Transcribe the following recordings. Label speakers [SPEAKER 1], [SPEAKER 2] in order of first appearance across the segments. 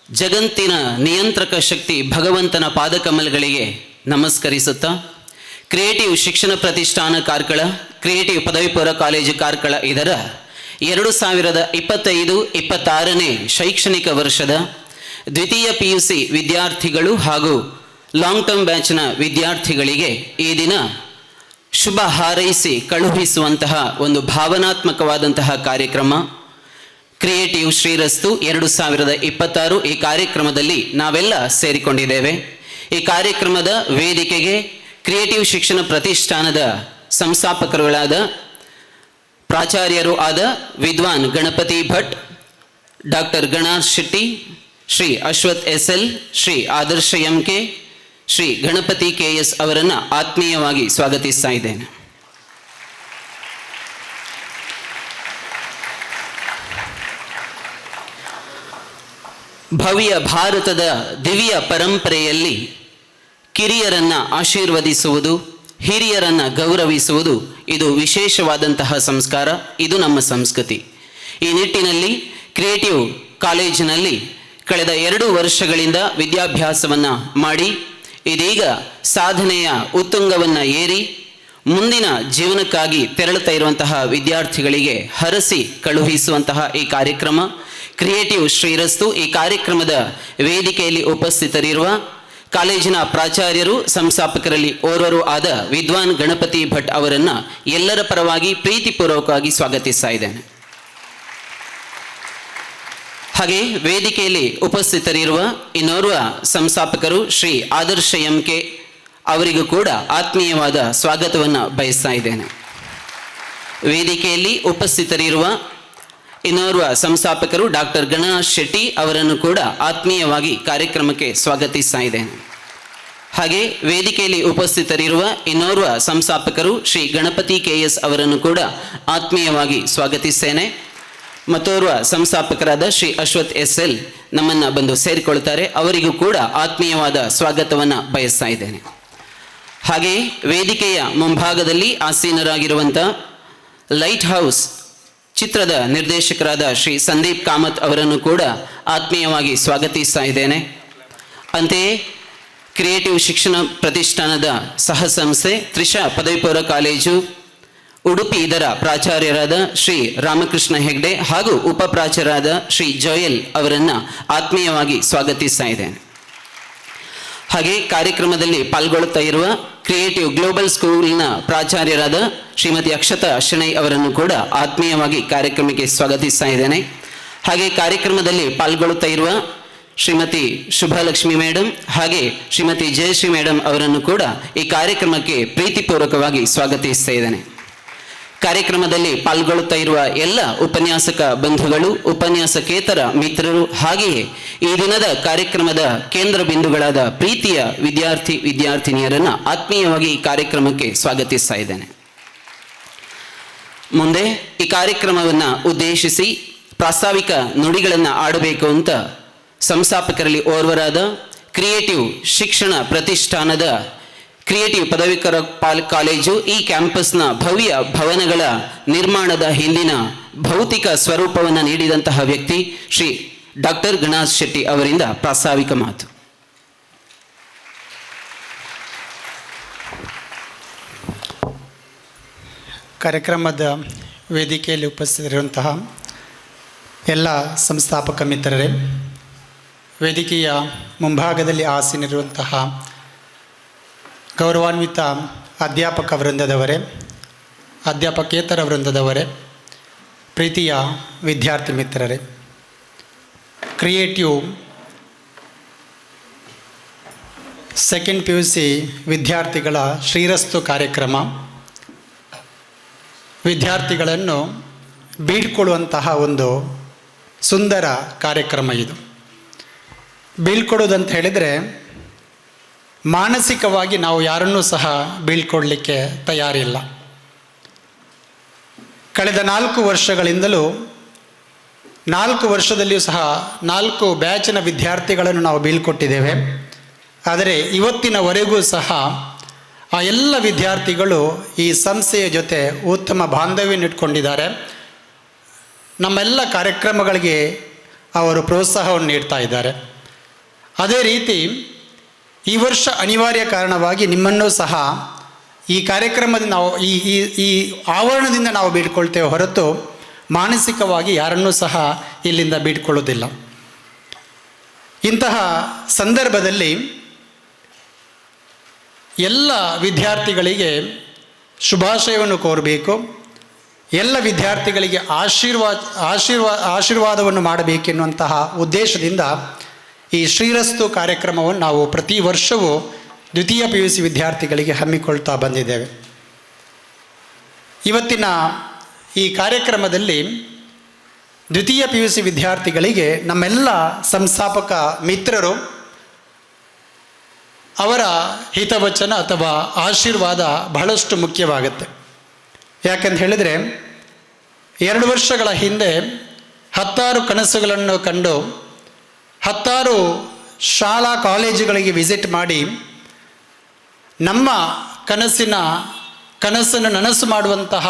[SPEAKER 1] ಜಗತ್ತಿನ ನಿಯಂತ್ರಕ ಶಕ್ತಿ ಭಗವಂತನ ಪಾದಕಮಲಗಳಿಗೆ ನಮಸ್ಕರಿಸುತ್ತಾ ಕ್ರಿಯೇಟಿವ್ ಶಿಕ್ಷಣ ಪ್ರತಿಷ್ಠಾನ ಕಾರ್ಕಳ, ಕ್ರಿಯೇಟಿವ್ ಪದವಿ ಪೂರ್ವ ಕಾಲೇಜು ಕಾರ್ಕಳ ಇದರ 2025-26ನೇ ಶೈಕ್ಷಣಿಕ ವರ್ಷದ ದ್ವಿತೀಯ PUC ವಿದ್ಯಾರ್ಥಿಗಳು ಹಾಗೂ ಲಾಂಗ್ ಟರ್ಮ್ ಬ್ಯಾಚ್ನ ವಿದ್ಯಾರ್ಥಿಗಳಿಗೆ ಈ ದಿನ ಶುಭ ಹಾರೈಸಿ ಕಳುಹಿಸುವಂತಹ ಒಂದು ಭಾವನಾತ್ಮಕವಾದಂತಹ ಕಾರ್ಯಕ್ರಮ ಕ್ರಿಯೇಟಿವ್ ಶ್ರೀರಸ್ತು 2026. ಈ ಕಾರ್ಯಕ್ರಮದಲ್ಲಿ ನಾವೆಲ್ಲ ಸೇರಿಕೊಂಡಿದ್ದೇವೆ. ಈ ಕಾರ್ಯಕ್ರಮದ ವೇದಿಕೆಗೆ ಕ್ರಿಯೇಟಿವ್ ಶಿಕ್ಷಣ ಪ್ರತಿಷ್ಠಾನದ ಸಂಸ್ಥಾಪಕರುಗಳಾದ ಪ್ರಾಚಾರ್ಯರು ಆದ ವಿದ್ವಾನ್ ಗಣಪತಿ ಭಟ್, ಡಾಕ್ಟರ್ ಗಣಾಶ್ ಶೆಟ್ಟಿ, ಶ್ರೀ ಅಶ್ವಥ್ SL, ಶ್ರೀ ಆದರ್ಶ MK, ಶ್ರೀ ಗಣಪತಿ KS ಅವರನ್ನು ಆತ್ಮೀಯವಾಗಿ ಸ್ವಾಗತಿಸ್ತಾ ಇದ್ದೇನೆ. ಭವ್ಯ ಭಾರತದ ದಿವ್ಯ ಪರಂಪರೆಯಲ್ಲಿ ಕಿರಿಯರನ್ನು ಆಶೀರ್ವದಿಸುವುದು, ಹಿರಿಯರನ್ನು ಗೌರವಿಸುವುದು ಇದು ವಿಶೇಷವಾದಂತಹ ಸಂಸ್ಕಾರ. ಇದು ನಮ್ಮ ಸಂಸ್ಕೃತಿ. ಈ ನಿಟ್ಟಿನಲ್ಲಿ ಕ್ರಿಯೇಟಿವ್ ಕಾಲೇಜಿನಲ್ಲಿ ಕಳೆದ 2 ವರ್ಷಗಳಿಂದ ವಿದ್ಯಾಭ್ಯಾಸವನ್ನು ಮಾಡಿ ಇದೀಗ ಸಾಧನೆಯ ಉತ್ತುಂಗವನ್ನು ಏರಿ ಮುಂದಿನ ಜೀವನಕ್ಕಾಗಿ ತೆರಳುತ್ತಾ ಇರುವಂತಹ ವಿದ್ಯಾರ್ಥಿಗಳಿಗೆ ಹರಸಿ ಕಳುಹಿಸುವಂತಹ ಈ ಕಾರ್ಯಕ್ರಮ ಕ್ರಿಯೇಟಿವ್ ಶ್ರೀರಸ್ತು. ಈ ಕಾರ್ಯಕ್ರಮದ ವೇದಿಕೆಯಲ್ಲಿ ಉಪಸ್ಥಿತರಿರುವ ಕಾಲೇಜಿನ ಪ್ರಾಚಾರ್ಯರು, ಸಂಸ್ಥಾಪಕರಲ್ಲಿ ಓರ್ವರು ಆದ ವಿದ್ವಾನ್ ಗಣಪತಿ ಭಟ್ ಅವರನ್ನು ಎಲ್ಲರ ಪರವಾಗಿ ಪ್ರೀತಿಪೂರ್ವಕವಾಗಿ ಸ್ವಾಗತಿಸ್ತಾ ಇದ್ದೇನೆ. ಹಾಗೆ ವೇದಿಕೆಯಲ್ಲಿ ಉಪಸ್ಥಿತರಿರುವ ಇನ್ನೋರ್ವ ಸಂಸ್ಥಾಪಕರು ಶ್ರೀ ಆದರ್ಶ MK ಅವರಿಗೂ ಕೂಡ ಆತ್ಮೀಯವಾದ ಸ್ವಾಗತವನ್ನು ಬಯಸ್ತಾ ಇದ್ದೇನೆ. ವೇದಿಕೆಯಲ್ಲಿ ಉಪಸ್ಥಿತರಿರುವ ಇನ್ನೋರ್ವ ಸಂಸ್ಥಾಪಕರು ಡಾಕ್ಟರ್ ಗಣಾಶ್ ಶೆಟ್ಟಿ ಅವರನ್ನು ಕೂಡ ಆತ್ಮೀಯವಾಗಿ ಕಾರ್ಯಕ್ರಮಕ್ಕೆ ಸ್ವಾಗತಿಸ್ತಾ ಇದ್ದೇನೆ. ಹಾಗೆ ವೇದಿಕೆಯಲ್ಲಿ ಉಪಸ್ಥಿತರಿರುವ ಇನ್ನೋರ್ವ ಸಂಸ್ಥಾಪಕರು ಶ್ರೀ ಗಣಪತಿ KS ಅವರನ್ನು ಕೂಡ ಆತ್ಮೀಯವಾಗಿ ಸ್ವಾಗತಿಸ್ತೇನೆ. ಮತ್ತೋರ್ವ ಸಂಸ್ಥಾಪಕರಾದ ಶ್ರೀ ಅಶ್ವಥ್ SL ನಮ್ಮನ್ನು ಬಂದು ಸೇರಿಕೊಳ್ತಾರೆ. ಅವರಿಗೂ ಕೂಡ ಆತ್ಮೀಯವಾದ ಸ್ವಾಗತವನ್ನು ಬಯಸ್ತಾ ಇದ್ದೇನೆ. ಹಾಗೆ ವೇದಿಕೆಯ ಮುಂಭಾಗದಲ್ಲಿ ಆಸೀನರಾಗಿರುವಂಥ ಲೈಟ್ ಹೌಸ್ ಚಿತ್ರದ ನಿರ್ದೇಶಕರಾದ ಶ್ರೀ ಸಂದೀಪ್ ಕಾಮತ್ ಅವರನ್ನು ಕೂಡ ಆತ್ಮೀಯವಾಗಿ ಸ್ವಾಗತಿಸ್ತಾ ಇದ್ದೇನೆ. ಅಂತೆಯೇ ಕ್ರಿಯೇಟಿವ್ ಶಿಕ್ಷಣ ಪ್ರತಿಷ್ಠಾನದ ಸಹ ಸಂಸ್ಥೆ ತ್ರಿಷಾ ಪದವಿ ಪೂರ್ವ ಕಾಲೇಜು ಉಡುಪಿ ಇದರ ಪ್ರಾಚಾರ್ಯರಾದ ಶ್ರೀ ರಾಮಕೃಷ್ಣ ಹೆಗ್ಡೆ ಹಾಗೂ ಉಪಪ್ರಾಚಾರ್ಯರಾದ ಶ್ರೀ ಜೋಯಲ್ ಅವರನ್ನು ಆತ್ಮೀಯವಾಗಿ ಸ್ವಾಗತಿಸ್ತಾ ಇದ್ದೇನೆ. ಹಾಗೆ ಕಾರ್ಯಕ್ರಮದಲ್ಲಿ ಪಾಲ್ಗೊಳ್ಳುತ್ತಾ ಇರುವ ಕ್ರಿಯೇಟಿವ್ ಗ್ಲೋಬಲ್ ಸ್ಕೂಲ್ನ ಪ್ರಾಚಾರ್ಯರಾದ ಶ್ರೀಮತಿ ಅಕ್ಷತಾ ಶೆಣೈ ಅವರನ್ನು ಕೂಡ ಆತ್ಮೀಯವಾಗಿ ಕಾರ್ಯಕ್ರಮಕ್ಕೆ ಸ್ವಾಗತಿಸ್ತಾ ಇದ್ದೇನೆ. ಹಾಗೆ ಕಾರ್ಯಕ್ರಮದಲ್ಲಿ ಪಾಲ್ಗೊಳ್ಳುತ್ತಾ ಇರುವ ಶ್ರೀಮತಿ ಶುಭಲಕ್ಷ್ಮಿ ಮೇಡಮ್ ಹಾಗೆ ಶ್ರೀಮತಿ ಜಯಶ್ರೀ ಮೇಡಮ್ ಅವರನ್ನು ಕೂಡ ಈ ಕಾರ್ಯಕ್ರಮಕ್ಕೆ ಪ್ರೀತಿಪೂರ್ವಕವಾಗಿ ಸ್ವಾಗತಿಸ್ತಾ ಇದ್ದೇನೆ. ಕಾರ್ಯಕ್ರಮದಲ್ಲಿ ಪಾಲ್ಗೊಳ್ಳುತ್ತಾ ಇರುವ ಎಲ್ಲ ಉಪನ್ಯಾಸಕ ಬಂಧುಗಳು, ಉಪನ್ಯಾಸಕೇತರ ಮಿತ್ರರು, ಹಾಗೆಯೇ ಈ ದಿನದ ಕಾರ್ಯಕ್ರಮದ ಕೇಂದ್ರ ಬಿಂದುಗಳಾದ ಪ್ರೀತಿಯ ವಿದ್ಯಾರ್ಥಿನಿಯರನ್ನು ಆತ್ಮೀಯವಾಗಿ ಈ ಕಾರ್ಯಕ್ರಮಕ್ಕೆ ಸ್ವಾಗತಿಸ್ತಾ ಇದ್ದೇನೆ. ಮುಂದೆ ಈ ಕಾರ್ಯಕ್ರಮವನ್ನು ಉದ್ದೇಶಿಸಿ ಪ್ರಾಸ್ತಾವಿಕ ನುಡಿಗಳನ್ನು ಆಡಬೇಕು ಅಂತ ಸಂಸ್ಥಾಪಕರಲ್ಲಿ ಓರ್ವರಾದ ಕ್ರಿಯೇಟಿವ್ ಶಿಕ್ಷಣ ಪ್ರತಿಷ್ಠಾನದ ಕ್ರಿಯೇಟಿವ್ ಪದವಿ ಕಾಲೇಜು ಈ ಕ್ಯಾಂಪಸ್ನ ಭವ್ಯ ಭವನಗಳ ನಿರ್ಮಾಣದ ಹಿಂದಿನ ಭೌತಿಕ ಸ್ವರೂಪವನ್ನು ನೀಡಿದಂತಹ ವ್ಯಕ್ತಿ ಶ್ರೀ ಡಾಕ್ಟರ್ ಗಣಾಶ್ ಶೆಟ್ಟಿ ಅವರಿಂದ ಪ್ರಾಸ್ತಾವಿಕ ಮಾತು.
[SPEAKER 2] ಕಾರ್ಯಕ್ರಮದ ವೇದಿಕೆಯಲ್ಲಿ ಉಪಸ್ಥಿತರಿರುವಂತಹ ಎಲ್ಲ ಸಂಸ್ಥಾಪಕ ಮಿತ್ರರೇ, ವೇದಿಕೆಯ ಮುಂಭಾಗದಲ್ಲಿ ಆಸೀನರಿರುವಂತಹ ಗೌರವಾನ್ವಿತ ಅಧ್ಯಾಪಕ ವೃಂದದವರೇ, ಅಧ್ಯಾಪಕೇತರ ವೃಂದದವರೇ, ಪ್ರೀತಿಯ ವಿದ್ಯಾರ್ಥಿ ಮಿತ್ರರೇ, ಕ್ರಿಯೇಟಿವ್ ಸೆಕೆಂಡ್ PUC ವಿದ್ಯಾರ್ಥಿಗಳ ಶ್ರೀರಸ್ತು ಕಾರ್ಯಕ್ರಮ ವಿದ್ಯಾರ್ಥಿಗಳನ್ನು ಬೀಳ್ಕೊಡುವಂತಹ ಒಂದು ಸುಂದರ ಕಾರ್ಯಕ್ರಮ. ಇದು ಬೀಳ್ಕೊಡೋದಂತ ಹೇಳಿದರೆ ಮಾನಸಿಕವಾಗಿ ನಾವು ಯಾರನ್ನೂ ಸಹ ಬೀಳ್ಕೊಡಲಿಕ್ಕೆ ತಯಾರಿಲ್ಲ. ಕಳೆದ 4 ವರ್ಷಗಳಿಂದಲೂ 4 ವರ್ಷದಲ್ಲಿಯೂ ಸಹ 4 ಬ್ಯಾಚಿನ ವಿದ್ಯಾರ್ಥಿಗಳನ್ನು ನಾವು ಬೀಳ್ಕೊಟ್ಟಿದ್ದೇವೆ. ಆದರೆ ಇವತ್ತಿನವರೆಗೂ ಸಹ ಆ ಎಲ್ಲ ವಿದ್ಯಾರ್ಥಿಗಳು ಈ ಸಂಸ್ಥೆಯ ಜೊತೆ ಉತ್ತಮ ಬಾಂಧವ್ಯ ಇಟ್ಕೊಂಡಿದ್ದಾರೆ. ನಮ್ಮೆಲ್ಲ ಕಾರ್ಯಕ್ರಮಗಳಿಗೆ ಅವರು ಪ್ರೋತ್ಸಾಹವನ್ನು ನೀಡ್ತಾ ಇದ್ದಾರೆ. ಅದೇ ರೀತಿ ಈ ವರ್ಷ ಅನಿವಾರ್ಯ ಕಾರಣವಾಗಿ ನಿಮ್ಮನ್ನೂ ಸಹ ಈ ಕಾರ್ಯಕ್ರಮದಿಂದ ನಾವು ಈ ಆವರಣದಿಂದ ನಾವು ಬೀಳ್ಕೊಳ್ತೇವೆ ಹೊರತು ಮಾನಸಿಕವಾಗಿ ಯಾರನ್ನೂ ಸಹ ಇಲ್ಲಿಂದ ಬೀಳ್ಕೊಳ್ಳೋದಿಲ್ಲ. ಇಂತಹ ಸಂದರ್ಭದಲ್ಲಿ ಎಲ್ಲ ವಿದ್ಯಾರ್ಥಿಗಳಿಗೆ ಶುಭಾಶಯವನ್ನು ಕೋರಬೇಕು, ಎಲ್ಲ ವಿದ್ಯಾರ್ಥಿಗಳಿಗೆ ಆಶೀರ್ವಾದವನ್ನು ಮಾಡಬೇಕೆನ್ನುವಂತಹ ಉದ್ದೇಶದಿಂದ ಈ ಶ್ರೀರಸ್ತು ಕಾರ್ಯಕ್ರಮವನ್ನು ನಾವು ಪ್ರತಿ ವರ್ಷವೂ ದ್ವಿತೀಯ PUC ವಿದ್ಯಾರ್ಥಿಗಳಿಗೆ ಹಮ್ಮಿಕೊಳ್ತಾ ಬಂದಿದ್ದೇವೆ. ಇವತ್ತಿನ ಈ ಕಾರ್ಯಕ್ರಮದಲ್ಲಿ ದ್ವಿತೀಯ PUC ವಿದ್ಯಾರ್ಥಿಗಳಿಗೆ ನಮ್ಮೆಲ್ಲ ಸಂಸ್ಥಾಪಕ ಮಿತ್ರರು ಅವರ ಹಿತವಚನ ಅಥವಾ ಆಶೀರ್ವಾದ ಬಹಳಷ್ಟು ಮುಖ್ಯವಾಗುತ್ತೆ. ಯಾಕಂತ ಹೇಳಿದರೆ 2 ವರ್ಷಗಳ ಹಿಂದೆ 10 ಕನಸುಗಳನ್ನು ಕಂಡು 10 ಶಾಲಾ ಕಾಲೇಜುಗಳಿಗೆ ವಿಸಿಟ್ ಮಾಡಿ ನಮ್ಮ ಕನಸನ್ನು ನನಸು ಮಾಡುವಂತಹ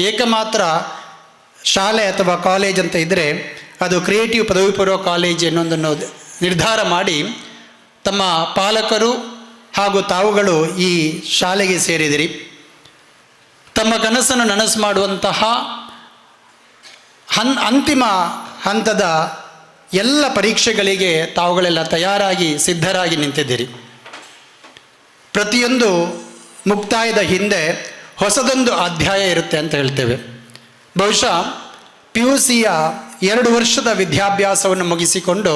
[SPEAKER 2] ಏಕಮಾತ್ರ ಶಾಲೆ ಅಥವಾ ಕಾಲೇಜ್ ಅಂತ ಇದ್ದರೆ ಅದು ಕ್ರಿಯೇಟಿವ್ ಪದವಿ ಪೂರ್ವ ಕಾಲೇಜ್ ಎನ್ನುವುದನ್ನು ನಿರ್ಧಾರ ಮಾಡಿ ತಮ್ಮ ಪಾಲಕರು ಹಾಗೂ ತಾವುಗಳು ಈ ಶಾಲೆಗೆ ಸೇರಿದಿರಿ. ತಮ್ಮ ಕನಸನ್ನು ನನಸು ಮಾಡುವಂತಹ ಅಂತಿಮ ಹಂತದ ಎಲ್ಲ ಪರೀಕ್ಷೆಗಳಿಗೆ ತಾವುಗಳೆಲ್ಲ ತಯಾರಾಗಿ ಸಿದ್ಧರಾಗಿ ನಿಂತಿದ್ದೀರಿ. ಪ್ರತಿಯೊಂದು ಮುಕ್ತಾಯದ ಹಿಂದೆ ಹೊಸದೊಂದು ಅಧ್ಯಾಯ ಇರುತ್ತೆ ಅಂತ ಹೇಳ್ತೇವೆ. ಬಹುಶಃ PUCಯ 2 ವರ್ಷದ ವಿದ್ಯಾಭ್ಯಾಸವನ್ನು ಮುಗಿಸಿಕೊಂಡು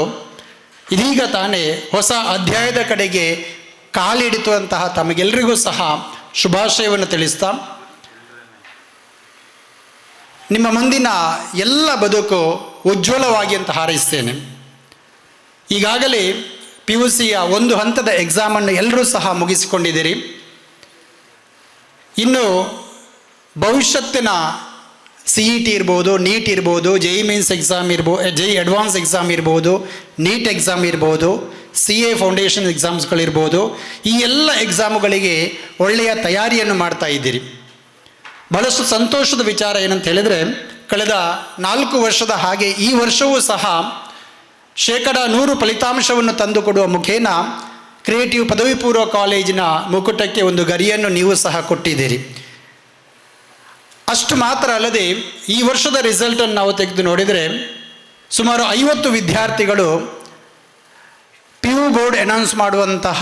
[SPEAKER 2] ಇದೀಗ ತಾನೇ ಹೊಸ ಅಧ್ಯಾಯದ ಕಡೆಗೆ ಕಾಲಿಡಿಸುವಂತಹ ತಮಗೆಲ್ಲರಿಗೂ ಸಹ ಶುಭಾಶಯವನ್ನು ತಿಳಿಸ್ತಾ ನಿಮ್ಮ ಮುಂದಿನ ಎಲ್ಲ ಬದುಕು ಉಜ್ವಲವಾಗಿ ಅಂತ ಹಾರೈಸ್ತೇನೆ. ಈಗಾಗಲೇ PUCಯ 1 ಹಂತದ ಎಕ್ಸಾಮನ್ನು ಎಲ್ಲರೂ ಸಹ ಮುಗಿಸಿಕೊಂಡಿದ್ದೀರಿ. ಇನ್ನು ಭವಿಷ್ಯತ್ತಿನ CET ಇರ್ಬೋದು, ನೀಟ್ ಇರ್ಬೋದು, JEE ಮೀನ್ಸ್ ಎಕ್ಸಾಮ್ ಇರ್ಬೋದು, JEE ಅಡ್ವಾನ್ಸ್ ಎಕ್ಸಾಮ್ ಇರ್ಬೋದು, ನೀಟ್ ಎಕ್ಸಾಮ್ ಇರ್ಬೋದು, CA ಫೌಂಡೇಶನ್ ಎಕ್ಸಾಮ್ಸ್ಗಳಿರ್ಬೋದು, ಈ ಎಲ್ಲ ಎಕ್ಸಾಮುಗಳಿಗೆ ಒಳ್ಳೆಯ ತಯಾರಿಯನ್ನು ಮಾಡ್ತಾ ಇದ್ದೀರಿ. ಬಹಳಷ್ಟು ಸಂತೋಷದ ವಿಚಾರ ಏನಂತ ಹೇಳಿದರೆ, ಕಳೆದ 4 ವರ್ಷದ ಹಾಗೆ ಈ ವರ್ಷವೂ ಸಹ 100% ಫಲಿತಾಂಶವನ್ನು ತಂದುಕೊಡುವ ಮುಖೇನ ಕ್ರಿಯೇಟಿವ್ ಪದವಿ ಪೂರ್ವ ಕಾಲೇಜಿನ ಮುಕುಟಕ್ಕೆ ಒಂದು ಗರಿಯನ್ನು ನೀವು ಸಹ ಕೊಟ್ಟಿದ್ದೀರಿ. ಅಷ್ಟು ಮಾತ್ರ ಅಲ್ಲದೆ ಈ ವರ್ಷದ ರಿಸಲ್ಟನ್ನು ನಾವು ತೆಗೆದು ನೋಡಿದರೆ ಸುಮಾರು 50 ವಿದ್ಯಾರ್ಥಿಗಳು PU ಬೋರ್ಡ್ ಅನೌನ್ಸ್ ಮಾಡುವಂತಹ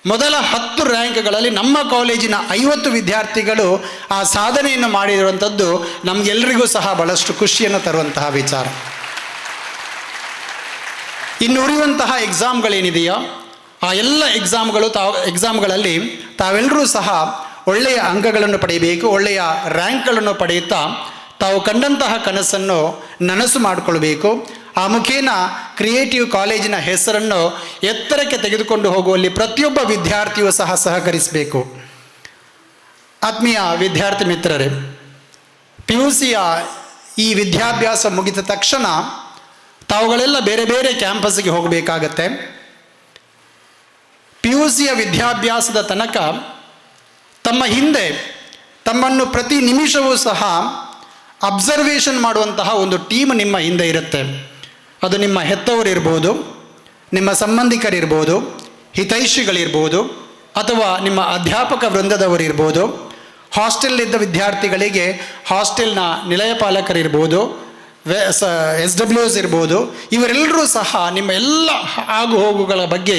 [SPEAKER 2] ಮೊದಲ 10 ರ್ಯಾಂಕ್ಗಳಲ್ಲಿ ನಮ್ಮ ಕಾಲೇಜಿನ 50 ವಿದ್ಯಾರ್ಥಿಗಳು ಆ ಸಾಧನೆಯನ್ನು ಮಾಡಿರುವಂಥದ್ದು ನಮಗೆಲ್ಲರಿಗೂ ಸಹ ಬಹಳಷ್ಟು ಖುಷಿಯನ್ನು ತರುವಂತಹ ವಿಚಾರ. ಇನ್ನು ಉಳಿಯುವಂತಹ ಎಕ್ಸಾಮ್ಗಳೇನಿದೆಯೋ ಆ ಎಲ್ಲ ಎಕ್ಸಾಮ್ಗಳಲ್ಲಿ ತಾವೆಲ್ಲರೂ ಸಹ ಒಳ್ಳೆಯ ಅಂಕಗಳನ್ನು ಪಡೆಯಬೇಕು, ಒಳ್ಳೆಯ ರ್ಯಾಂಕ್ಗಳನ್ನು ಪಡೆಯುತ್ತಾ ತಾವು ಕಂಡಂತಹ ಕನಸನ್ನು ನನಸು ಮಾಡಿಕೊಳ್ಬೇಕು. ಆ ಮುಖೇನ ಕ್ರಿಯೇಟಿವ್ ಕಾಲೇಜಿನ ಹೆಸರನ್ನು ಎತ್ತರಕ್ಕೆ ತೆಗೆದುಕೊಂಡು ಹೋಗುವಲ್ಲಿ ಪ್ರತಿಯೊಬ್ಬ ವಿದ್ಯಾರ್ಥಿಯೂ ಸಹ ಸಹಕರಿಸಬೇಕು. ಆತ್ಮೀಯ ವಿದ್ಯಾರ್ಥಿ ಮಿತ್ರರೇ, PUCಯ ಈ ವಿದ್ಯಾಭ್ಯಾಸ ಮುಗಿದ ತಕ್ಷಣ ತಾವುಗಳೆಲ್ಲ ಬೇರೆ ಬೇರೆ ಕ್ಯಾಂಪಸ್ಗೆ ಹೋಗಬೇಕಾಗತ್ತೆ. PUCಯ ವಿದ್ಯಾಭ್ಯಾಸದ ತನಕ ತಮ್ಮ ಹಿಂದೆ ತಮ್ಮನ್ನು ಪ್ರತಿ ನಿಮಿಷವೂ ಸಹ ಅಬ್ಸರ್ವೇಷನ್ ಮಾಡುವಂತಹ ಒಂದು ಟೀಮ್ ನಿಮ್ಮ ಹಿಂದೆ ಇರುತ್ತೆ. ಅದು ನಿಮ್ಮ ಹೆತ್ತವರಿರ್ಬೋದು, ನಿಮ್ಮ ಸಂಬಂಧಿಕರಿರ್ಬೋದು, ಹಿತೈಷಿಗಳಿರ್ಬೋದು, ಅಥವಾ ನಿಮ್ಮ ಅಧ್ಯಾಪಕ ವೃಂದದವರಿರ್ಬೋದು, ಹಾಸ್ಟೆಲ್ನಿದ್ದ ವಿದ್ಯಾರ್ಥಿಗಳಿಗೆ ಹಾಸ್ಟೆಲ್ನ ನಿಲಯ ಪಾಲಕರಿರ್ಬೋದು, SWs ಇರ್ಬೋದು. ಇವರೆಲ್ಲರೂ ಸಹ ನಿಮ್ಮ ಎಲ್ಲ ಆಗು ಹೋಗುಗಳ ಬಗ್ಗೆ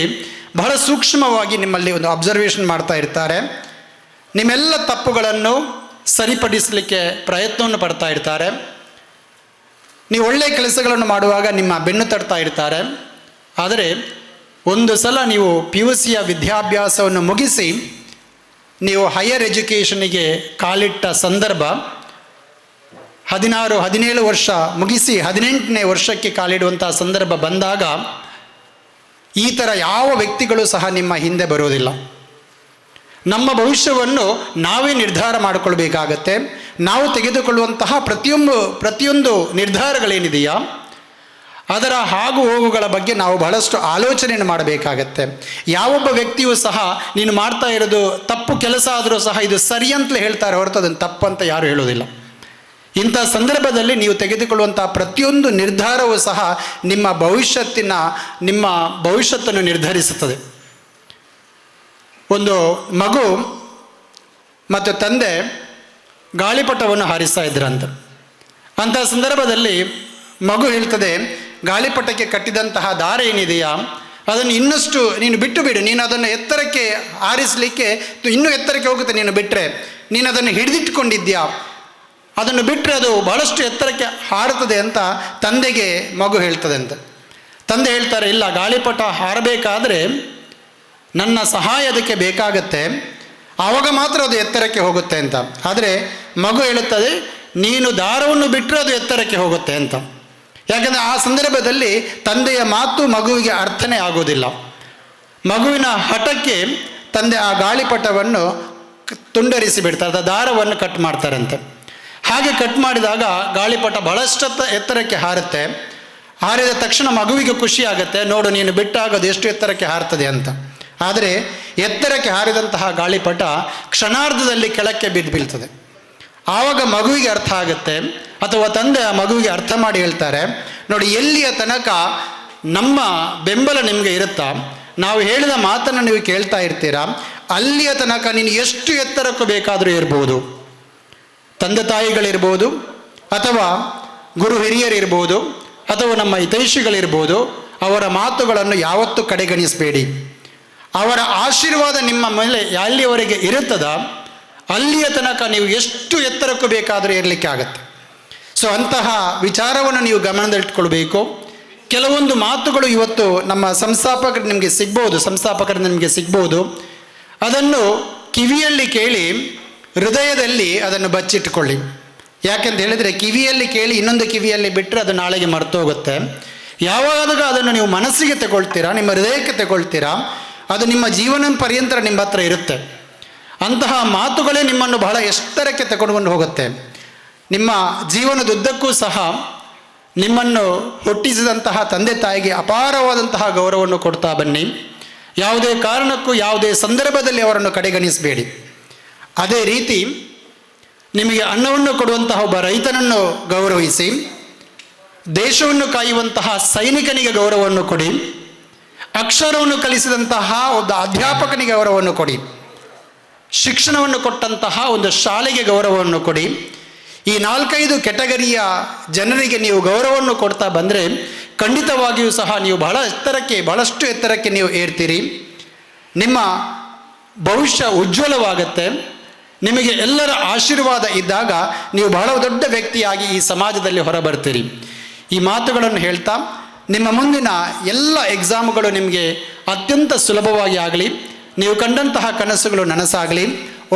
[SPEAKER 2] ಬಹಳ ಸೂಕ್ಷ್ಮವಾಗಿ ನಿಮ್ಮಲ್ಲಿ ಒಂದು ಅಬ್ಸರ್ವೇಷನ್ ಮಾಡ್ತಾ ಇರ್ತಾರೆ. ನಿಮ್ಮೆಲ್ಲ ತಪ್ಪುಗಳನ್ನು ಸರಿಪಡಿಸಲಿಕ್ಕೆ ಪ್ರಯತ್ನವನ್ನು ಪಡ್ತಾ ಇರ್ತಾರೆ. ನೀವು ಒಳ್ಳೆಯ ಕೆಲಸಗಳನ್ನು ಮಾಡುವಾಗ ನಿಮ್ಮ ಬೆನ್ನು ತಡ್ತಾ ಇರ್ತಾರೆ. ಆದರೆ ಒಂದು ಸಲ ನೀವು PUCಯ ವಿದ್ಯಾಭ್ಯಾಸವನ್ನು ಮುಗಿಸಿ ನೀವು ಹೈಯರ್ ಎಜುಕೇಷನಿಗೆ ಕಾಲಿಟ್ಟ ಸಂದರ್ಭ 16-17 ವರ್ಷ ಮುಗಿಸಿ 18ನೇ ವರ್ಷಕ್ಕೆ ಕಾಲಿಡುವಂಥ ಸಂದರ್ಭ ಬಂದಾಗ ಈ ಥರ ಯಾವ ವ್ಯಕ್ತಿಗಳು ಸಹ ನಿಮ್ಮ ಹಿಂದೆ ಬರೋದಿಲ್ಲ. ನಮ್ಮ ಭವಿಷ್ಯವನ್ನು ನಾವೇ ನಿರ್ಧಾರ ಮಾಡಿಕೊಳ್ಬೇಕಾಗತ್ತೆ. ನಾವು ತೆಗೆದುಕೊಳ್ಳುವಂತಹ ಪ್ರತಿಯೊಂದು ನಿರ್ಧಾರಗಳೇನಿದೆಯಾ ಅದರ ಆಗು ಹೋಗುಗಳ ಬಗ್ಗೆ ನಾವು ಬಹಳಷ್ಟು ಆಲೋಚನೆಯನ್ನು ಮಾಡಬೇಕಾಗತ್ತೆ. ಯಾವೊಬ್ಬ ವ್ಯಕ್ತಿಯೂ ಸಹ ನೀನು ಮಾಡ್ತಾ ಇರೋದು ತಪ್ಪು ಕೆಲಸ ಆದರೂ ಸಹ ಇದು ಸರಿ ಅಂತಲೇ ಹೇಳ್ತಾರೆ ಹೊರತು ಅದನ್ನು ತಪ್ಪು ಅಂತ ಯಾರು ಹೇಳೋದಿಲ್ಲ. ಇಂಥ ಸಂದರ್ಭದಲ್ಲಿ ನೀವು ತೆಗೆದುಕೊಳ್ಳುವಂಥ ಪ್ರತಿಯೊಂದು ನಿರ್ಧಾರವೂ ಸಹ ನಿಮ್ಮ ಭವಿಷ್ಯತ್ತನ್ನು ನಿರ್ಧರಿಸುತ್ತದೆ. ಒಂದು ಮಗು ಮತ್ತು ತಂದೆ ಗಾಳಿಪಟವನ್ನು ಹಾರಿಸ್ತಾ ಇದ್ರಂತೆ. ಅಂಥ ಸಂದರ್ಭದಲ್ಲಿ ಮಗು ಹೇಳ್ತದೆ, ಗಾಳಿಪಟಕ್ಕೆ ಕಟ್ಟಿದಂತಹ ದಾರ ಏನಿದೆಯಾ ಅದನ್ನು ಇನ್ನಷ್ಟು ನೀನು ಬಿಟ್ಟು ಬಿಡು, ನೀನು ಅದನ್ನು ಎತ್ತರಕ್ಕೆ ಹಾರಿಸಲಿಕ್ಕೆ ಇನ್ನೂ ಎತ್ತರಕ್ಕೆ ಹೋಗುತ್ತೆ, ನೀನು ಬಿಟ್ಟರೆ ನೀನು ಅದನ್ನು ಹಿಡಿದಿಟ್ಕೊಂಡಿದ್ಯಾ, ಅದನ್ನು ಬಿಟ್ಟರೆ ಅದು ಬಹಳಷ್ಟು ಎತ್ತರಕ್ಕೆ ಹಾರುತ್ತದೆ ಅಂತ ತಂದೆಗೆ ಮಗು ಹೇಳ್ತದೆ ಅಂತ. ತಂದೆ ಹೇಳ್ತಾರೆ, ಇಲ್ಲ, ಗಾಳಿಪಟ ಹಾರಬೇಕಾದ್ರೆ ನನ್ನ ಸಹಾಯ ಅದಕ್ಕೆ ಬೇಕಾಗತ್ತೆ, ಆವಾಗ ಮಾತ್ರ ಅದು ಎತ್ತರಕ್ಕೆ ಹೋಗುತ್ತೆ ಅಂತ. ಆದರೆ ಮಗು ಹೇಳುತ್ತದೆ, ನೀನು ದಾರವನ್ನು ಬಿಟ್ಟರೆ ಅದು ಎತ್ತರಕ್ಕೆ ಹೋಗುತ್ತೆ ಅಂತ. ಯಾಕೆಂದರೆ ಆ ಸಂದರ್ಭದಲ್ಲಿ ತಂದೆಯ ಮಾತು ಮಗುವಿಗೆ ಅರ್ಥನೇ ಆಗೋದಿಲ್ಲ. ಮಗುವಿನ ಹಠಕ್ಕೆ ತಂದೆ ಆ ಗಾಳಿಪಟವನ್ನು ತುಂಡರಿಸಿ ಬಿಡ್ತಾರೆ, ದಾರವನ್ನು ಕಟ್ ಮಾಡ್ತಾರಂತೆ. ಹಾಗೆ ಕಟ್ ಮಾಡಿದಾಗ ಗಾಳಿಪಟ ಬಹಳಷ್ಟು ಎತ್ತರಕ್ಕೆ ಹಾರುತ್ತೆ. ಹಾರಿದ ತಕ್ಷಣ ಮಗುವಿಗೆ ಖುಷಿ ಆಗುತ್ತೆ, ನೋಡು ನೀನು ಬಿಟ್ಟಾಗ ಅದು ಎಷ್ಟು ಎತ್ತರಕ್ಕೆ ಹಾರ್ತದೆ ಅಂತ. ಆದರೆ ಎತ್ತರಕ್ಕೆ ಹಾರಿದಂತಹ ಗಾಳಿಪಟ ಕ್ಷಣಾರ್ಧದಲ್ಲಿ ಕೆಳಕ್ಕೆ ಬೀಳ್ತದೆ. ಆವಾಗ ಮಗುವಿಗೆ ಅರ್ಥ ಆಗುತ್ತೆ, ಅಥವಾ ತಂದೆ ಆ ಮಗುವಿಗೆ ಅರ್ಥ ಮಾಡಿ ಹೇಳ್ತಾರೆ, ನೋಡಿ, ಎಲ್ಲಿಯ ತನಕ ನಮ್ಮ ಬೆಂಬಲ ನಿಮಗೆ ಇರುತ್ತಾ, ನಾವು ಹೇಳಿದ ಮಾತನ್ನು ನೀವು ಕೇಳ್ತಾ ಇರ್ತೀರಾ, ಅಲ್ಲಿಯ ತನಕ ನೀನು ಎಷ್ಟು ಎತ್ತರಕ್ಕೂ ಬೇಕಾದರೂ ಇರ್ಬೋದು. ತಂದೆ ತಾಯಿಗಳಿರ್ಬೋದು, ಅಥವಾ ಗುರು ಹಿರಿಯರಿರ್ಬೋದು, ಅಥವಾ ನಮ್ಮ ಹಿತೈಷಿಗಳಿರ್ಬೋದು, ಅವರ ಮಾತುಗಳನ್ನು ಯಾವತ್ತೂ ಕಡೆಗಣಿಸಬೇಡಿ. ಅವರ ಆಶೀರ್ವಾದ ನಿಮ್ಮ ಮೇಲೆ ಎಲ್ಲಿಯವರೆಗೆ ಇರುತ್ತದ ಅಲ್ಲಿಯ ತನಕ ನೀವು ಎಷ್ಟು ಎತ್ತರಕ್ಕೂ ಬೇಕಾದರೂ ಇರಲಿಕ್ಕೆ ಆಗುತ್ತೆ. ಸೊ ಅಂತಹ ವಿಚಾರವನ್ನು ನೀವು ಗಮನದಲ್ಲಿಟ್ಕೊಳ್ಬೇಕು. ಕೆಲವೊಂದು ಮಾತುಗಳು ಇವತ್ತು ನಮ್ಮ ಸಂಸ್ಥಾಪಕರಿಂದ ನಿಮಗೆ ಸಿಗ್ಬೋದು. ಅದನ್ನು ಕಿವಿಯಲ್ಲಿ ಕೇಳಿ ಹೃದಯದಲ್ಲಿ ಅದನ್ನು ಬಚ್ಚಿಟ್ಕೊಳ್ಳಿ. ಯಾಕೆಂತ ಹೇಳಿದರೆ, ಕಿವಿಯಲ್ಲಿ ಕೇಳಿ ಇನ್ನೊಂದು ಕಿವಿಯಲ್ಲಿ ಬಿಟ್ಟರೆ ಅದು ನಾಳೆಗೆ ಮರ್ತೋಗುತ್ತೆ. ಯಾವಾಗ ಅದನ್ನು ನೀವು ಮನಸ್ಸಿಗೆ ತಗೊಳ್ತೀರಾ, ನಿಮ್ಮ ಹೃದಯಕ್ಕೆ ತಗೊಳ್ತೀರಾ, ಅದು ನಿಮ್ಮ ಜೀವನ ಪರ್ಯಂತರ ನಿಮ್ಮ ಹತ್ರ ಇರುತ್ತೆ. ಅಂತಹ ಮಾತುಗಳೇ ನಿಮ್ಮನ್ನು ಬಹಳ ಎತ್ತರಕ್ಕೆ ತಗೊಂಡು ಹೋಗುತ್ತೆ. ನಿಮ್ಮ ಜೀವನದುದ್ದಕ್ಕೂ ಸಹ ನಿಮ್ಮನ್ನು ಹುಟ್ಟಿಸಿದಂತಹ ತಂದೆ ತಾಯಿಗೆ ಅಪಾರವಾದಂತಹ ಗೌರವವನ್ನು ಕೊಡ್ತಾ ಬನ್ನಿ. ಯಾವುದೇ ಕಾರಣಕ್ಕೂ ಯಾವುದೇ ಸಂದರ್ಭದಲ್ಲಿ ಅವರನ್ನು ಕಡೆಗಣಿಸಬೇಡಿ. ಅದೇ ರೀತಿ ನಿಮಗೆ ಅನ್ನವನ್ನು ಕೊಡುವಂತಹ ಒಬ್ಬ ರೈತನನ್ನು ಗೌರವಿಸಿ, ದೇಶವನ್ನು ಕಾಯುವಂತಹ ಸೈನಿಕನಿಗೆ ಗೌರವವನ್ನು ಕೊಡಿ, ಅಕ್ಷರವನ್ನು ಕಲಿಸಿದಂತಹ ಒಂದು ಅಧ್ಯಾಪಕನಿಗೆ ಗೌರವವನ್ನು ಕೊಡಿ, ಶಿಕ್ಷಣವನ್ನು ಕೊಟ್ಟಂತಹ ಒಂದು ಶಾಲೆಗೆ ಗೌರವವನ್ನು ಕೊಡಿ. ಈ 4-5 ಕೆಟಗರಿಯ ಜನರಿಗೆ ನೀವು ಗೌರವವನ್ನು ಕೊಡ್ತಾ ಬಂದರೆ ಖಂಡಿತವಾಗಿಯೂ ಸಹ ನೀವು ಬಹಳಷ್ಟು ಎತ್ತರಕ್ಕೆ ನೀವು ಏರ್ತೀರಿ. ನಿಮ್ಮ ಭವಿಷ್ಯ ಉಜ್ವಲವಾಗುತ್ತೆ. ನಿಮಗೆ ಎಲ್ಲರ ಆಶೀರ್ವಾದ ಇದ್ದಾಗ ನೀವು ಬಹಳ ದೊಡ್ಡ ವ್ಯಕ್ತಿಯಾಗಿ ಈ ಸಮಾಜದಲ್ಲಿ ಹೊರಬರ್ತೀರಿ. ಈ ಮಾತುಗಳನ್ನು ಹೇಳ್ತಾ ನಿಮ್ಮ ಮುಂದಿನ ಎಲ್ಲ ಎಕ್ಸಾಮ್ಗಳು ನಿಮಗೆ ಅತ್ಯಂತ ಸುಲಭವಾಗಿ ಆಗಲಿ, ನೀವು ಕಂಡಂತಹ ಕನಸುಗಳು ನನಸಾಗಲಿ,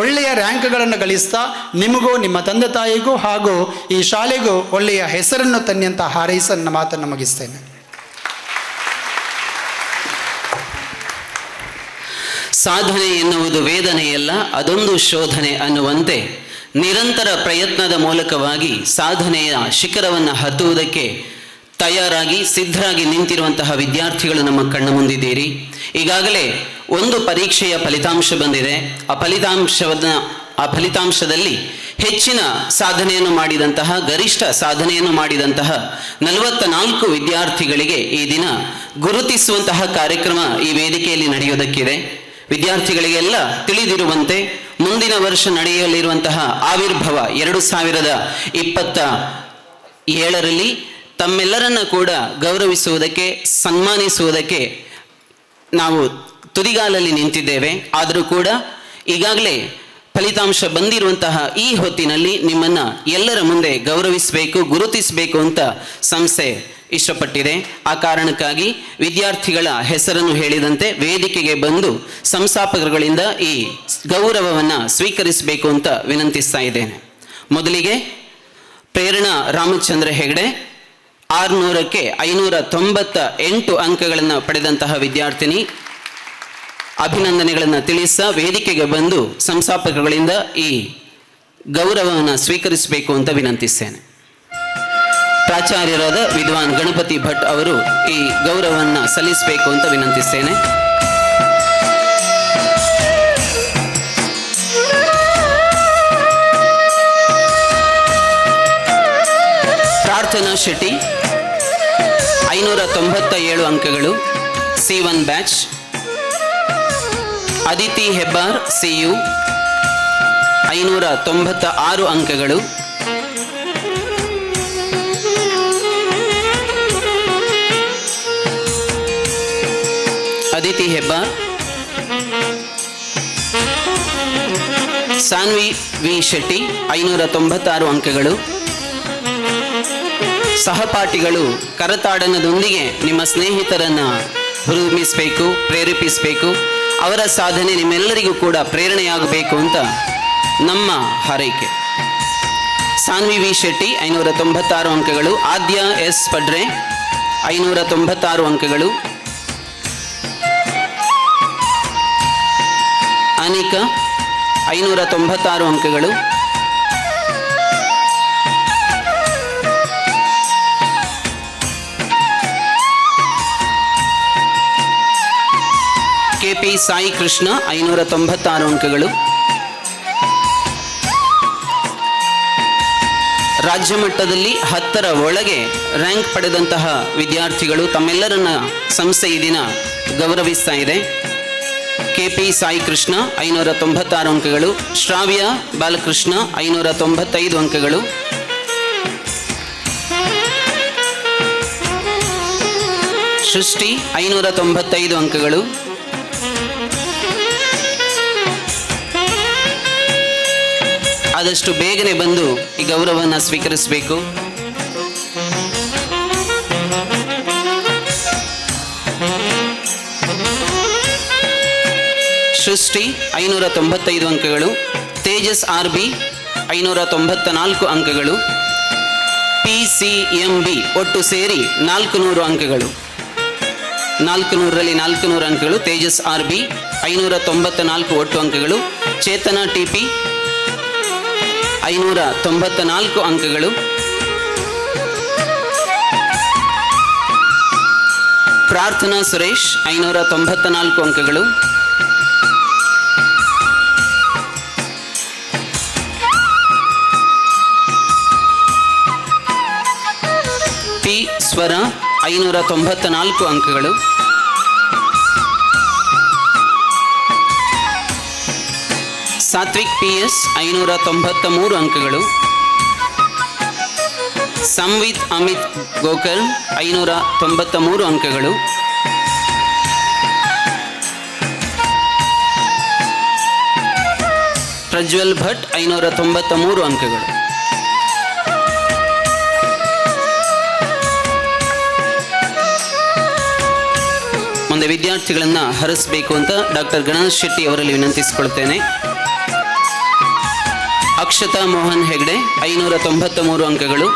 [SPEAKER 2] ಒಳ್ಳೆಯ ರ್ಯಾಂಕ್ಗಳನ್ನು ಗಳಿಸ್ತಾ ನಿಮಗೂ ನಿಮ್ಮ ತಂದೆ ತಾಯಿಗೂ ಹಾಗೂ ಈ ಶಾಲೆಗೂ ಒಳ್ಳೆಯ ಹೆಸರನ್ನು ತನ್ನಿ ಅಂತ ಹಾರೈಸಿ ನನ್ನ ಮಾತನ್ನು ಮುಗಿಸ್ತೇನೆ.
[SPEAKER 1] ಸಾಧನೆ ಎನ್ನುವುದು ವೇದನೆಯಲ್ಲ, ಅದೊಂದು ಶೋಧನೆ ಅನ್ನುವಂತೆ ನಿರಂತರ ಪ್ರಯತ್ನದ ಮೂಲಕವಾಗಿ ಸಾಧನೆಯ ಶಿಖರವನ್ನು ಹತ್ತುವುದಕ್ಕೆ ತಯಾರಾಗಿ ಸಿದ್ಧರಾಗಿ ನಿಂತಿರುವಂತಹ ವಿದ್ಯಾರ್ಥಿಗಳು ನಮ್ಮ ಕಣ್ಣ ಮುಂದಿದ್ದೀರಿ. ಈಗಾಗಲೇ ಒಂದು ಪರೀಕ್ಷೆಯ ಫಲಿತಾಂಶ ಬಂದಿದೆ. ಆ ಫಲಿತಾಂಶದಲ್ಲಿ ಹೆಚ್ಚಿನ ಸಾಧನೆಯನ್ನು ಮಾಡಿದಂತಹ, ಗರಿಷ್ಠ ಸಾಧನೆಯನ್ನು ಮಾಡಿದಂತಹ 44 ವಿದ್ಯಾರ್ಥಿಗಳಿಗೆ ಈ ದಿನ ಗುರುತಿಸುವಂತಹ ಕಾರ್ಯಕ್ರಮ ಈ ವೇದಿಕೆಯಲ್ಲಿ ನಡೆಯುವುದಕ್ಕಿದೆ. ವಿದ್ಯಾರ್ಥಿಗಳಿಗೆಲ್ಲ ತಿಳಿದಿರುವಂತೆ ಮುಂದಿನ ವರ್ಷ ನಡೆಯಲಿರುವಂತಹ ಆವಿರ್ಭವ 2027ರಲ್ಲಿ ತಮ್ಮೆಲ್ಲರನ್ನ ಕೂಡ ಗೌರವಿಸುವುದಕ್ಕೆ, ಸನ್ಮಾನಿಸುವುದಕ್ಕೆ ನಾವು ತುದಿಗಾಲಲ್ಲಿ ನಿಂತಿದ್ದೇವೆ. ಆದರೂ ಕೂಡ ಈಗಾಗಲೇ ಫಲಿತಾಂಶ ಬಂದಿರುವಂತಹ ಈ ಹೊತ್ತಿನಲ್ಲಿ ನಿಮ್ಮನ್ನು ಎಲ್ಲರ ಮುಂದೆ ಗೌರವಿಸಬೇಕು, ಗುರುತಿಸಬೇಕು ಅಂತ ಸಂಸ್ಥೆ ಇಷ್ಟಪಟ್ಟಿದೆ. ಆ ಕಾರಣಕ್ಕಾಗಿ ವಿದ್ಯಾರ್ಥಿಗಳ ಹೆಸರನ್ನು ಹೇಳಿದಂತೆ ವೇದಿಕೆಗೆ ಬಂದು ಸಂಸ್ಥಾಪಕರುಗಳಿಂದ ಈ ಗೌರವವನ್ನು ಸ್ವೀಕರಿಸಬೇಕು ಅಂತ ವಿನಂತಿಸ್ತಾ ಇದ್ದೇನೆ. ಮೊದಲಿಗೆ ಪ್ರೇರಣಾ ರಾಮಚಂದ್ರ ಹೆಗಡೆ 600ಕ್ಕೆ 598 ಅಂಕಗಳನ್ನು ಪಡೆದಂತಹ ವಿದ್ಯಾರ್ಥಿನಿ, ಅಭಿನಂದನೆಗಳನ್ನು ತಿಳಿಸ ವೇದಿಕೆಗೆ ಬಂದು ಸಂಸ್ಥಾಪಕರುಗಳಿಂದ ಈ ಗೌರವವನ್ನು ಸ್ವೀಕರಿಸಬೇಕು ಅಂತ ವಿನಂತಿಸ್ತೇನೆ. ಪ್ರಾಚಾರ್ಯರಾದ ವಿದ್ವಾನ್ ಗಣಪತಿ ಭಟ್ ಅವರು ಈ ಗೌರವವನ್ನು ಸಲ್ಲಿಸಬೇಕು ಅಂತ ವಿನಂತಿಸ್ತೇನೆ. ಪ್ರಾರ್ಥನಾ ಶೆಟ್ಟಿ 597 ಅಂಕಗಳು, C1 batch. Aditi Hebbar CU 596 ಅಂಕಗಳು. ಅದಿತಿ ಹೆಬ್ಬಾರ್. ಸಾನ್ವಿ ವಿ ಶೆಟ್ಟಿ 596 ಅಂಕಗಳು. ಸಹಪಾಠಿಗಳು ಕರತಾಡನದೊಂದಿಗೆ ನಿಮ್ಮ ಸ್ನೇಹಿತರನ್ನು ಹುರಿದುಂಬಿಸಬೇಕು, ಪ್ರೇರೇಪಿಸಬೇಕು. ಅವರ ಸಾಧನೆ ನಿಮ್ಮೆಲ್ಲರಿಗೂ ಕೂಡ ಪ್ರೇರಣೆಯಾಗಬೇಕು ಅಂತ ನಮ್ಮ ಹಾರೈಕೆ. ಸಾನ್ವಿ ವಿ ಶೆಟ್ಟಿ 596 ಅಂಕಗಳು. ಆದ್ಯ ಎಸ್ ಪಡ್ರೆ 596 ಅಂಕಗಳು. ಅನಿಕಾ 596 ಅಂಕಗಳು. KP ಸಾಯಿ ಕೃಷ್ಣ 596 ಅಂಕಗಳು. ರಾಜ್ಯ ಮಟ್ಟದಲ್ಲಿ 10ರ ಒಳಗೆ ರ್ಯಾಂಕ್ ಪಡೆದಂತಹ ವಿದ್ಯಾರ್ಥಿಗಳು ತಮ್ಮೆಲ್ಲರನ್ನ ಸಂಸ್ಥೆ ಈ ದಿನ ಗೌರವಿಸ್ತಾ ಇದೆ. KP ಸಾಯಿ ಕೃಷ್ಣ 596 ಅಂಕಗಳು. ಶ್ರಾವ್ಯ ಬಾಲಕೃಷ್ಣ 595 ಅಂಕಗಳು. ಸೃಷ್ಟಿ 595 ಅಂಕಗಳು. ಆದಷ್ಟು ಬೇಗನೆ ಬಂದು ಈ ಗೌರವವನ್ನು ಸ್ವೀಕರಿಸಬೇಕು. ಸೃಷ್ಟಿ 595 ಅಂಕಗಳು. ತೇಜಸ್ RB 594 ಅಂಕಗಳು. PCMB ಒಟ್ಟು ಸೇರಿ 400 ಅಂಕಗಳು. 400ರಲ್ಲಿ 400 ಅಂಕಗಳು. ತೇಜಸ್ RB 594 ಒಟ್ಟು ಅಂಕಗಳು. ಚೇತನ TP 594 ಅಂಕಗಳು. ಪ್ರಾರ್ಥನಾ ಸುರೇಶ್ 594 ಅಂಕಗಳು. P ಸ್ವರ 594 ಅಂಕಗಳು. ಸಾತ್ವಿಕ್ PS 593 ಅಂಕಗಳು. ಸಂವಿತ್ ಅಮಿತ್ ಗೋಕರ್ಣ್ 593 ಅಂಕಗಳು. ಪ್ರಜ್ವಲ್ ಭಟ್ 593 ಅಂಕಗಳು. ಮುಂದೆ ವಿದ್ಯಾರ್ಥಿಗಳನ್ನು ಹರಿಸಬೇಕು ಅಂತ ಡಾಕ್ಟರ್ ಗಣೇಶ್ ಶೆಟ್ಟಿ ಅವರಲ್ಲಿ ವಿನಂತಿಸಿಕೊಳ್ತೇನೆ. ಅಕ್ಷತಾ ಮೋಹನ್ ಹೆಗ್ಡೆ 593 ಅಂಕಗಳು.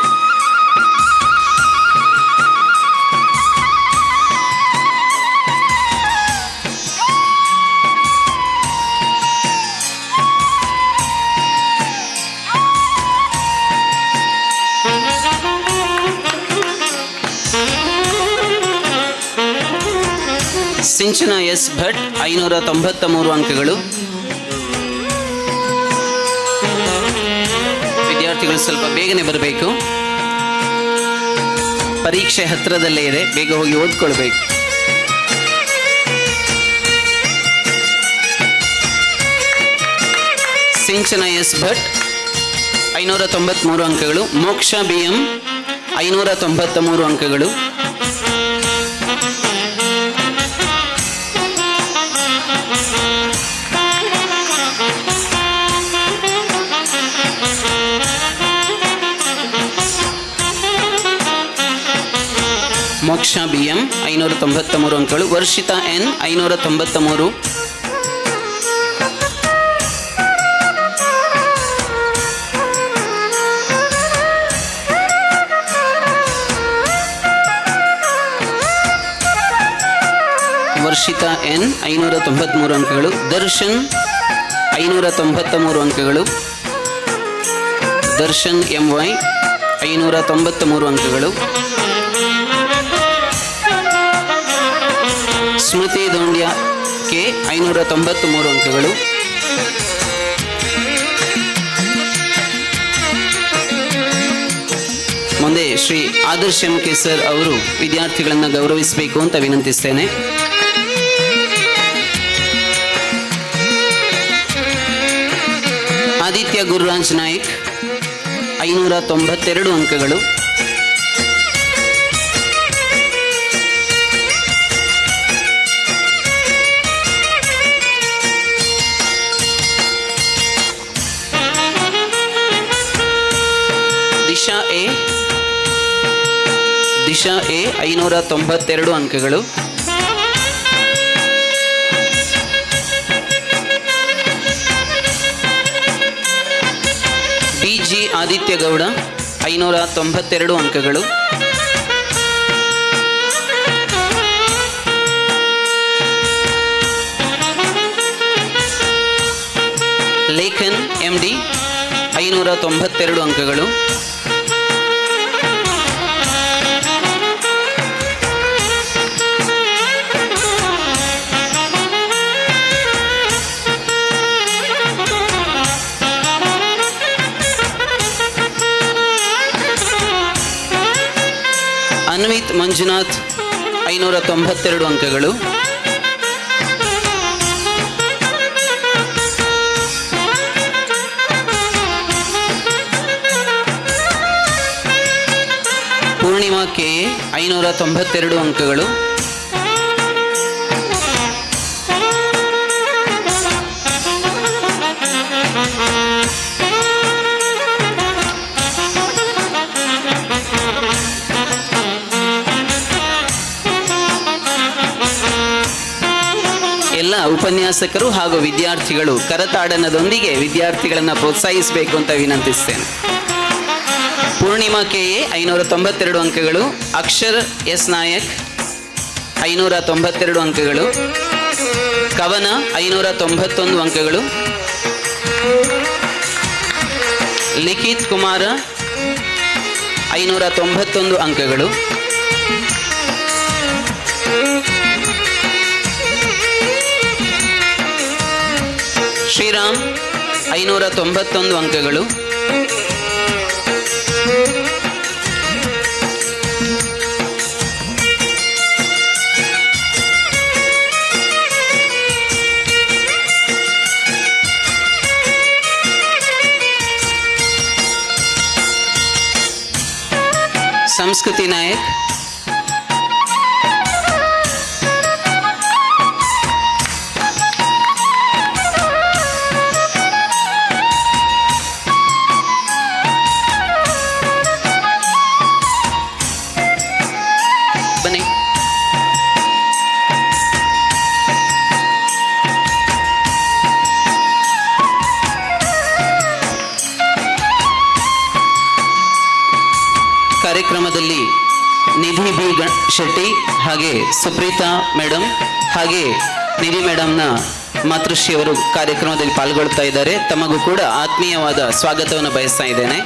[SPEAKER 1] ಸಿಂಚನ ಎಸ್ ಭಟ್ 593 ಅಂಕಗಳು. ವಿದ್ಯಾರ್ಥಿಗಳು ಸ್ವಲ್ಪ ಬೇಗನೆ ಬರಬೇಕು, ಪರೀಕ್ಷೆ ಹತ್ತಿರದಲ್ಲೇ ಇದೆ, ಬೇಗ ಹೋಗಿ ಓದ್ಕೊಳ್ಬೇಕು. ಸಿಂಚನ ಎಸ್ ಭಟ್ 593 ಅಂಕಗಳು. ಮೋಕ್ಷ BM 593 ಅಂಕಗಳು. ಮೋಕ್ಷ BM 593 ಅಂಕಗಳು. ವರ್ಷಿತಾ N 593. ವರ್ಷಿತಾ N 593 ಅಂಕಗಳು. ದರ್ಶನ್ 593 ಅಂಕಗಳು. ದರ್ಶನ್ MY 593 ಅಂಕಗಳು. ಸ್ಮೃತಿ ದೋಂಡ್ಯ K 593 ಅಂಕಗಳು. ಮುಂದೆ Shri Adarsh M K sir ಅವರು ವಿದ್ಯಾರ್ಥಿಗಳನ್ನು ಗೌರವಿಸಬೇಕು ಅಂತ ವಿನಂತಿಸ್ತೇನೆ. ಆದಿತ್ಯ ಗುರುರಾಜ್ ನಾಯ್ಕ್ 592 ಅಂಕಗಳು. ದಿಶಾ ಎ 592 ಅಂಕಗಳು. BG ಆದಿತ್ಯ ಗೌಡ 592 ಅಂಕಗಳು. ಲೇಖನ್ MD 592 ಅಂಕಗಳು. ಅನ್ವಿತ್ ಮಂಜುನಾಥ್ 592 ಅಂಕಗಳು. ಪೂರ್ಣಿಮಾ ಕೆ 592 ಅಂಕಗಳು. ಎಲ್ಲ ಉಪನ್ಯಾಸಕರು ಹಾಗೂ ವಿದ್ಯಾರ್ಥಿಗಳು ಕರತಾಡನದೊಂದಿಗೆ ವಿದ್ಯಾರ್ಥಿಗಳನ್ನು ಪ್ರೋತ್ಸಾಹಿಸಬೇಕು ಅಂತ ವಿನಂತಿಸ್ತೇನೆ. ಪೂರ್ಣಿಮಾ ಕೆ 592 ಅಂಕಗಳು. ಅಕ್ಷರ್ ಎಸ್ ನಾಯಕ್ 592 ಅಂಕಗಳು. ಕವನ 591 ಅಂಕಗಳು. ಲಿಖಿತ್ ಕುಮಾರ 591 ಅಂಕಗಳು. ಶ್ರೀರಾಮ್ 591 ಅಂಕಗಳು. ಸಂಸ್ಕೃತಿ ನಾಯಕ್ ಬನ್ನಿ. ಕಾರ್ಯಕ್ರಮದಲ್ಲಿ ನಿಧಿ ಬಿ ಶೆಟ್ಟಿ ಹಾಗೆ ಸುಪ್ರೀತಾ ಮೇಡಮ್ ಹಾಗೆ ನಿಧಿ ಮೇಡಮ್ನ ಮಾತೃಶ್ರೀಯವರು ಕಾರ್ಯಕ್ರಮದಲ್ಲಿ ಪಾಲ್ಗೊಳ್ತಾ ಇದ್ದಾರೆ. ತಮಗೂ ಕೂಡ ಆತ್ಮೀಯವಾದ ಸ್ವಾಗತವನ್ನು ಬಯಸ್ತಾ ಇದ್ದೇನೆ.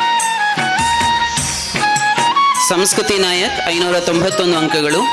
[SPEAKER 1] ಸಂಸ್ಕೃತಿ ನಾಯಕ್ 591 ಅಂಕಗಳು.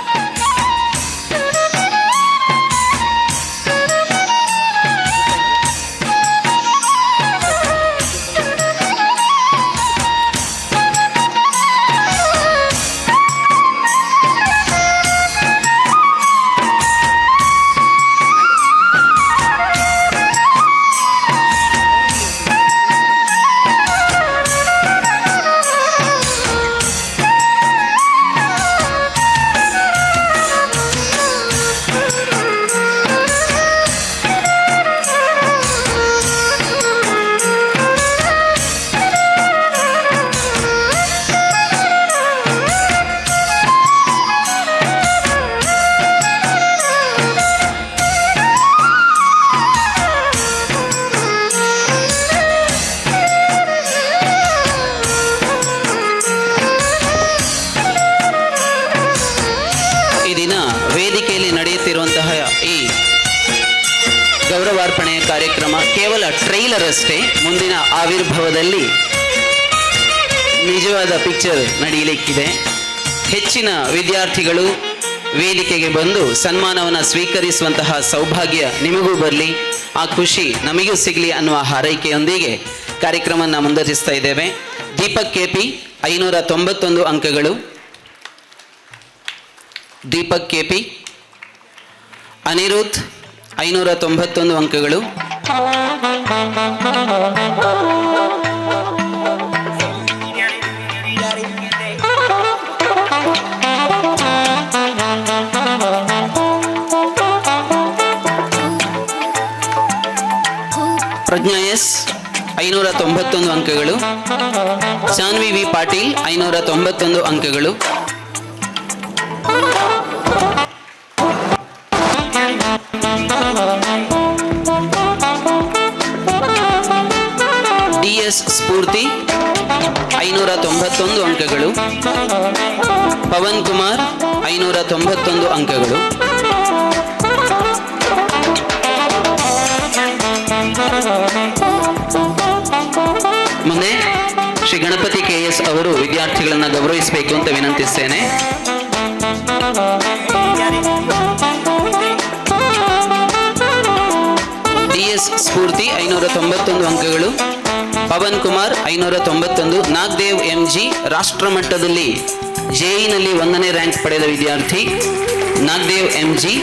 [SPEAKER 1] ವೇದಿಕೆಯಲ್ಲಿ ನಡೆಯುತ್ತಿರುವಂತಹ ಈ ಗೌರವಾರ್ಪಣೆಯ ಕಾರ್ಯಕ್ರಮ ಕೇವಲ ಟ್ರೈಲರ್ ಅಷ್ಟೇ. ಮುಂದಿನ ಆವಿರ್ಭಾವದಲ್ಲಿ ನಿಜವಾದ ಪಿಕ್ಚರ್ ನಡೆಯಲಿಕ್ಕಿದೆ. ಹೆಚ್ಚಿನ ವಿದ್ಯಾರ್ಥಿಗಳು ವೇದಿಕೆಗೆ ಬಂದು ಸನ್ಮಾನವನ್ನು ಸ್ವೀಕರಿಸುವಂತಹ ಸೌಭಾಗ್ಯ ನಿಮಗೂ ಬರಲಿ, ಆ ಖುಷಿ ನಮಗೂ ಸಿಗಲಿ ಅನ್ನುವ ಹಾರೈಕೆಯೊಂದಿಗೆ ಕಾರ್ಯಕ್ರಮವನ್ನು ಮುಂದುವರಿಸ್ತಾ ಇದ್ದೇವೆ. ದೀಪಕ್ KP 591 ಅಂಕಗಳು. ದೀಪಕ್ ಕೆಪಿ. ಅನಿರುದ್ಧ್ 591 ಅಂಕಗಳು. ಪ್ರಜ್ಞಾ ಎಸ್ 591 ಅಂಕಗಳು. ಜಾನ್ವಿ ವಿ ಪಾಟೀಲ್ 591 ಅಂಕಗಳು. ಡಿ.ಎಸ್. ಸ್ಫೂರ್ತಿ 591 ಅಂಕಗಳು. ಪವನ್ ಕುಮಾರ್ 591 ಅಂಕಗಳು. ಮುಂದೆ ಶ್ರೀ ಗಣಪತಿ ಕೆ.ಎಸ್. ಅವರು ವಿದ್ಯಾರ್ಥಿಗಳನ್ನು ಗೌರವಿಸಬೇಕು ಅಂತ ವಿನಂತಿಸ್ತೇನೆ. ಡಿ.ಎಸ್. ಸ್ಫೂರ್ತಿ 591 ಅಂಕಗಳು. ಪವನ್ ಕುಮಾರ್ 591. ನಾಗದೇವ್ ಎಂ.ಜಿ. ರಾಷ್ಟ್ರ ಮಟ್ಟದಲ್ಲಿ ಜೆಇನಲ್ಲಿ 1ನೇ ರ್ಯಾಂಕ್ ಪಡೆದ ವಿದ್ಯಾರ್ಥಿ ನಾಗದೇವ್ ಎಂ.ಜಿ.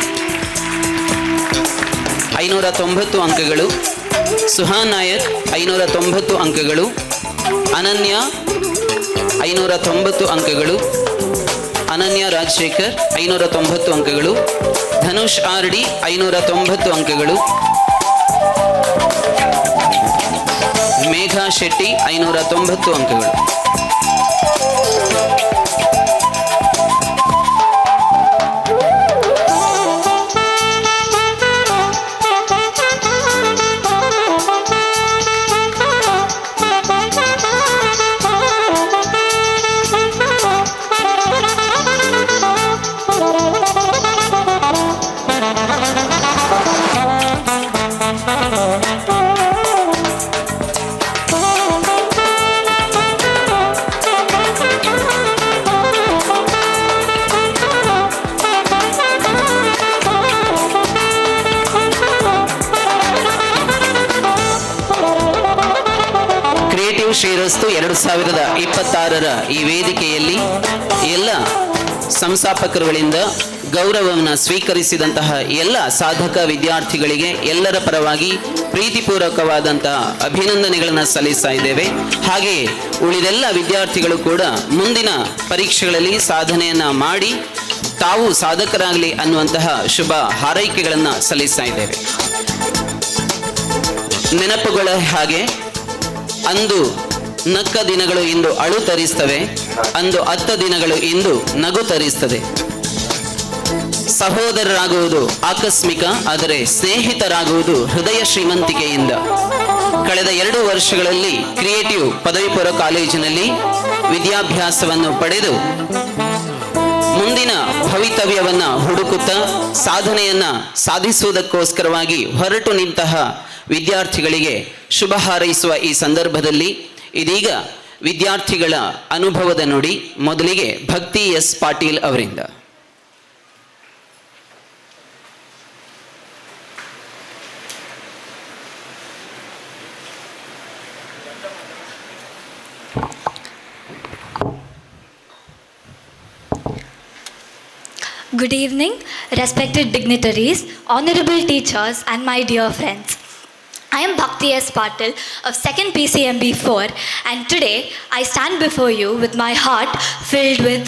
[SPEAKER 1] 590 ಅಂಕಗಳು. ಸುಹಾನ್ ನಾಯಕ್ 590 ಅಂಕಗಳು. ಅನನ್ಯ 590 ಅಂಕಗಳು. ಅನನ್ಯ ರಾಜಶೇಖರ್ 590 ಅಂಕಗಳು. ಧನುಷ್ ಆರ್.ಡಿ. 590 ಅಂಕಗಳು. ಮೇಘಾ ಶೆಟ್ಟಿ 590 ಅಂಕಗಳು. ಶ್ರೀರಸ್ತು 2026ರ ಈ ವೇದಿಕೆಯಲ್ಲಿ ಎಲ್ಲ ಸಂಸ್ಥಾಪಕರುಗಳಿಂದ ಗೌರವವನ್ನು ಸ್ವೀಕರಿಸಿದಂತಹ ಎಲ್ಲ ಸಾಧಕ ವಿದ್ಯಾರ್ಥಿಗಳಿಗೆ ಎಲ್ಲರ ಪರವಾಗಿ ಪ್ರೀತಿಪೂರ್ವಕವಾದಂತಹ ಅಭಿನಂದನೆಗಳನ್ನು ಸಲ್ಲಿಸ್ತಾ ಇದ್ದೇವೆ. ಹಾಗೆಯೇ ಉಳಿದೆಲ್ಲ ವಿದ್ಯಾರ್ಥಿಗಳು ಕೂಡ ಮುಂದಿನ ಪರೀಕ್ಷೆಗಳಲ್ಲಿ ಸಾಧನೆಯನ್ನು ಮಾಡಿ ತಾವು ಸಾಧಕರಾಗಲಿ ಅನ್ನುವಂತಹ ಶುಭ ಹಾರೈಕೆಗಳನ್ನು ಸಲ್ಲಿಸ್ತಾ ಇದ್ದೇವೆ. ನೆನಪುಗಳ ಹಾಗೆ ಅಂದು ನಕ್ಕ ದಿನಗಳು ಇಂದು ಅಳು ತರಿಸ್ತವೆ, ಅಂದು ಅತ್ತ ದಿನಗಳು ಇಂದು ನಗು ತರಿಸ್ತದೆ. ಸಹೋದರರಾಗುವುದು ಆಕಸ್ಮಿಕ, ಆದರೆ ಸ್ನೇಹಿತರಾಗುವುದು ಹೃದಯ ಶ್ರೀಮಂತಿಕೆಯಿಂದ. ಕಳೆದ 2 ವರ್ಷಗಳಲ್ಲಿ ಕ್ರಿಯೇಟಿವ್ ಪದವಿ ಪೂರ್ವ ಕಾಲೇಜಿನಲ್ಲಿ ವಿದ್ಯಾಭ್ಯಾಸವನ್ನು ಪಡೆದು ಮುಂದಿನ ಭವಿತವ್ಯವನ್ನ ಹುಡುಕುತ್ತಾ ಸಾಧನೆಯನ್ನ ಸಾಧಿಸುವುದಕ್ಕೋಸ್ಕರವಾಗಿ ಹೊರಟು ನಿಂತಹ ವಿದ್ಯಾರ್ಥಿಗಳಿಗೆ ಶುಭ ಹಾರೈಸುವ ಈ ಸಂದರ್ಭದಲ್ಲಿ ಇದೀಗ ವಿದ್ಯಾರ್ಥಿಗಳ ಅನುಭವದ ನುಡಿ ಮೊದಲಿಗೆ ಭಕ್ತಿ ಎಸ್ ಪಾಟೀಲ್ ಅವರಿಂದ.
[SPEAKER 3] Good evening, respected dignitaries, honorable teachers, and my dear friends. I am Bhakti S. Patil of 2nd PCMB 4, and today I stand before you with my heart filled with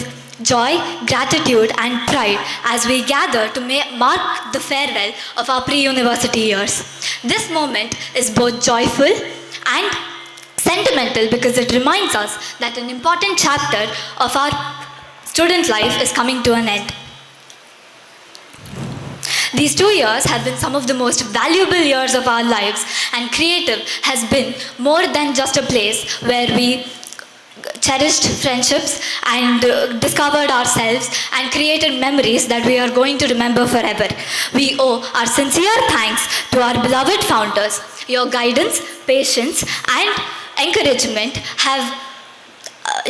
[SPEAKER 3] joy, gratitude, and pride as we gather to mark the farewell of our pre-university years. This moment is both joyful and sentimental because it reminds us that an important chapter of our student life is coming to an end. These 2 years have been some of the most valuable years of our lives, and Creative has been more than just a place where we cherished friendships and discovered ourselves and created memories that we are going to remember forever. We owe our sincere thanks to our beloved founders. Your guidance, patience, and encouragement have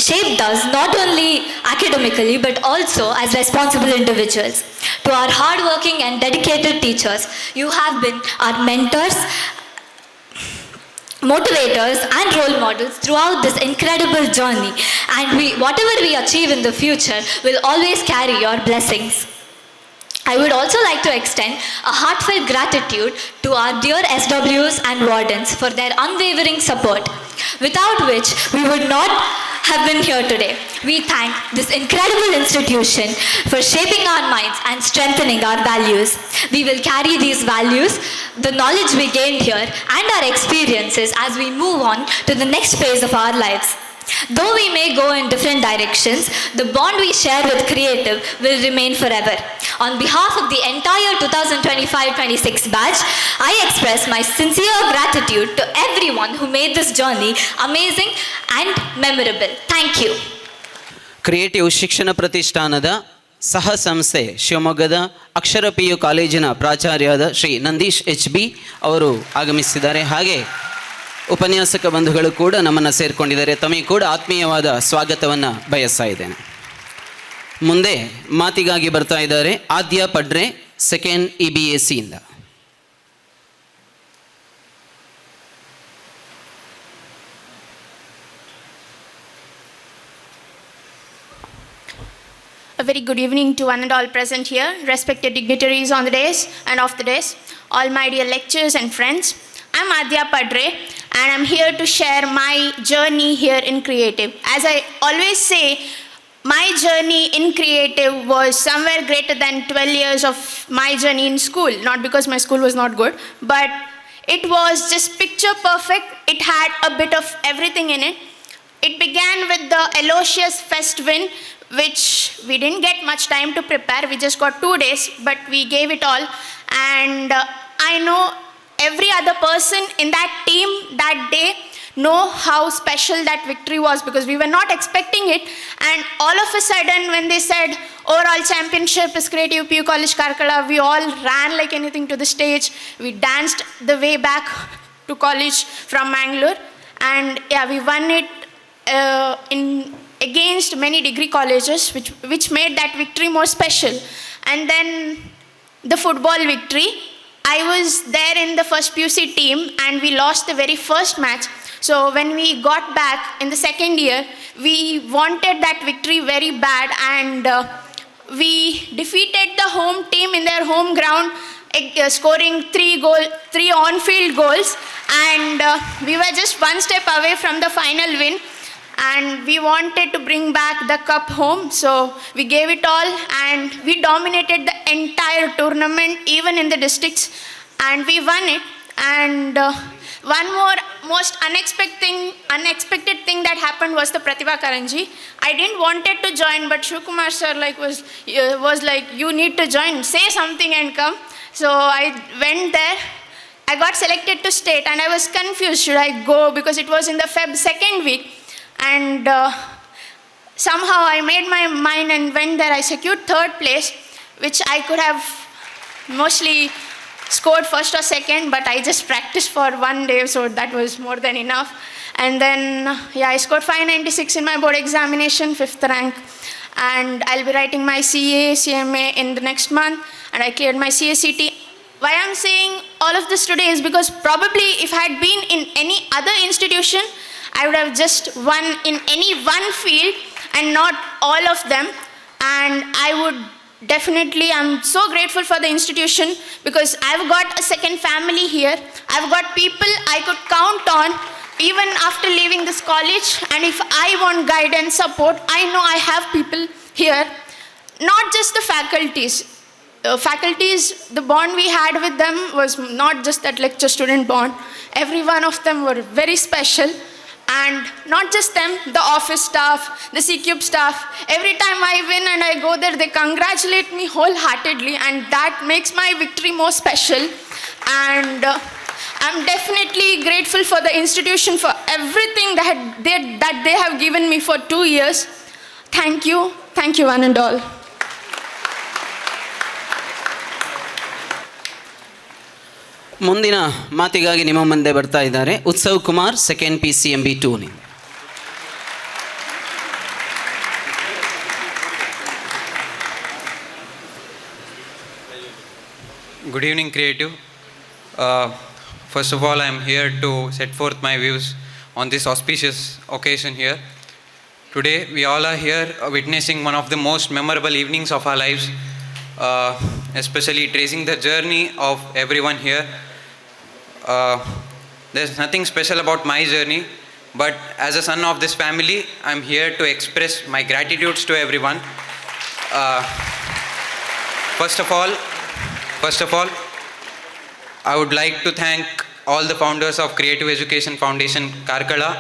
[SPEAKER 3] shaped us not only academically but also as responsible individuals. To our hardworking and dedicated teachers, you have been our mentors motivators and role models throughout this incredible journey, and whatever we achieve in the future will always carry your blessings. I would also like to extend a heartfelt gratitude to our dear SWs and wardens for their unwavering support, without which we would not have been here today. We thank this incredible institution for shaping our minds and strengthening our values. We will carry these values, the knowledge we gained here, and our experiences as we move on to the next phase of our lives. Though we may go in different directions, the bond we share with Creative will remain forever. On behalf of the entire 2025-26 batch, I express my sincere gratitude to everyone who made this journey amazing and memorable. Thank you.
[SPEAKER 1] Creative ಶಿಕ್ಷಣ ಪ್ರತಿಷ್ಠಾನದ ಸಹ ಸಂಸ್ಥೆ ಶಿವಮೊಗ್ಗದ ಅಕ್ಷರ PU ಕಾಲೇಜಿನ ಪ್ರಾಚಾರ್ಯರಾದ Shri Nandish HB ಅವರು ಆಗಮಿಸಿದ್ದಾರೆ. ಹಾಗೆ ಉಪನ್ಯಾಸಕ ಬಂಧುಗಳು ಕೂಡ ನಮ್ಮನ್ನು ಸೇರಿಕೊಂಡಿದ್ದಾರೆ. ತಮಗೆ ಕೂಡ ಆತ್ಮೀಯವಾದ ಸ್ವಾಗತವನ್ನು ಬಯಸ್ತಾ ಇದ್ದೇನೆ. ಮುಂದೆ ಮಾತಿಗಾಗಿ ಬರ್ತಾ ಇದ್ದಾರೆ ಆದ್ಯ ಪಡ್ರೆ, ಸೆಕೆಂಡ್ EBACಯಿಂದ.
[SPEAKER 4] A very good evening to one and all present here, respected dignitaries on the dais and off the dais, all my dear lecturers and friends. I'm Adya Padre and I'm here to share my journey here in Creative. As I always say, my journey in Creative was somewhere greater than 12 years of my journey in school. Not because my school was not good, but it was just picture perfect. It had a bit of everything in it. It began with the Aloysius Fest win, which we didn't get much time to prepare. We just got 2 days, but we gave it all. And I know every other person in that team that day know how special that victory was, because we were not expecting it. And all of a sudden, when they said overall championship is Creative PU College Karkala, we all ran like anything to the stage. We danced the way back to college from Mangalore. And yeah, we won it against many degree colleges, which made that victory more special. And then the football victory, I was there in the first PUC team and we lost the very first match. So when we got back in the second year, we wanted that victory very bad, and we defeated the home team in their home ground, scoring 3 on-field goals, and we were just one step away from the final win. And we wanted to bring back the cup home, so we gave it all and we dominated the entire tournament, even in the districts, and we won it. And one more most unexpected thing that happened was the Pratibha Karanji. I didn't wanted to join, but Shivkumar sir was like, you need to join, say something and come. So I went there. I got selected to state and I was confused, should I go, because it was in the Feb second week. And somehow I made my mind and went there. I secured 3rd place, which I could have mostly scored first or second, but I just practiced for 1 day, so that was more than enough. And then, yeah, I scored 596 in my board examination, 5th rank. And I'll be writing my CA, CMA in the next month, and I cleared my CACT. Why I'm saying all of this today is because probably if I had been in any other institution, I would have just won in any one field and not all of them. And I would definitely, I'm so grateful for the institution because I've got a second family here. I've got people I could count on even after leaving this college. And if I want guidance, support, I know I have people here. Not just the faculties. Faculties, the bond we had with them was not just that lecture-student bond. Every one of them were very special. And not just them, the office staff, the C-Cube staff. Every time I win and I go there, they congratulate me wholeheartedly, and that makes my victory more special. And I'm definitely grateful for the institution for everything that they have given me for 2 years. Thank you one and all.
[SPEAKER 1] ಮುಂದಿನ ಮಾತಿಗಾಗಿ ನಿಮ್ಮ ಮುಂದೆ ಬರ್ತಾ ಇದ್ದಾರೆ Utsav Kumar, second PCMB 2.
[SPEAKER 5] Good evening, Creative. First of all, I am here to set forth my views on this auspicious occasion here. Today, we all are here witnessing one of the most memorable evenings of our lives, especially tracing the journey of everyone here. There's nothing special about my journey, but as a son of this family, I'm here to express my gratitudes to everyone. First of all, I would like to thank all the founders of Creative Education Foundation, Karkala,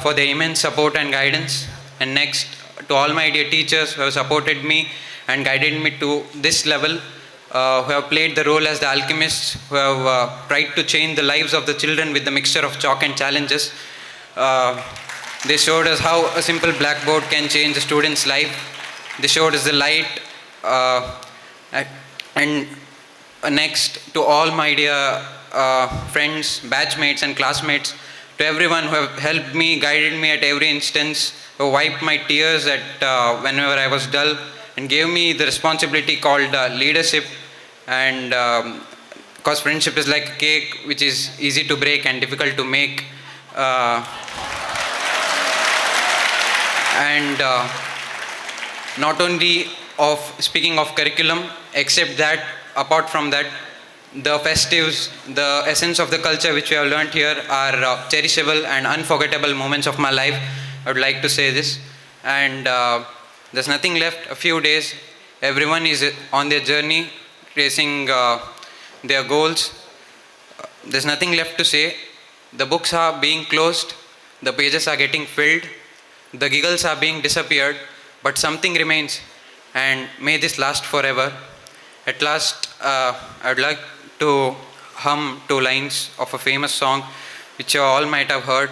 [SPEAKER 5] for their immense support and guidance. And next, to all my dear teachers who have supported me and guided me to this level, who have played the role as the alchemists, who have tried to change the lives of the children with the mixture of chalk and challenges. They showed us how a simple blackboard can change a student's life. They showed us the light. And next, to all my dear friends, batchmates and classmates, to everyone who have helped me, guided me at every instance, who wiped my tears at whenever I was dull, and gave me the responsibility called leadership. And because friendship is like a cake which is easy to break and difficult to make. Not only of speaking of curriculum, except that, apart from that, the festives, the essence of the culture which we have learnt here are cherishable and unforgettable moments of my life. I would like to say this. And there's nothing left, a few days. Everyone is on their journey, tracing their goals. There's nothing left to say. The books are being closed, the pages are getting filled, the giggles are being disappeared, but something remains, and may this last forever. At last, I would like to hum 2 lines of a famous song which you all might have heard.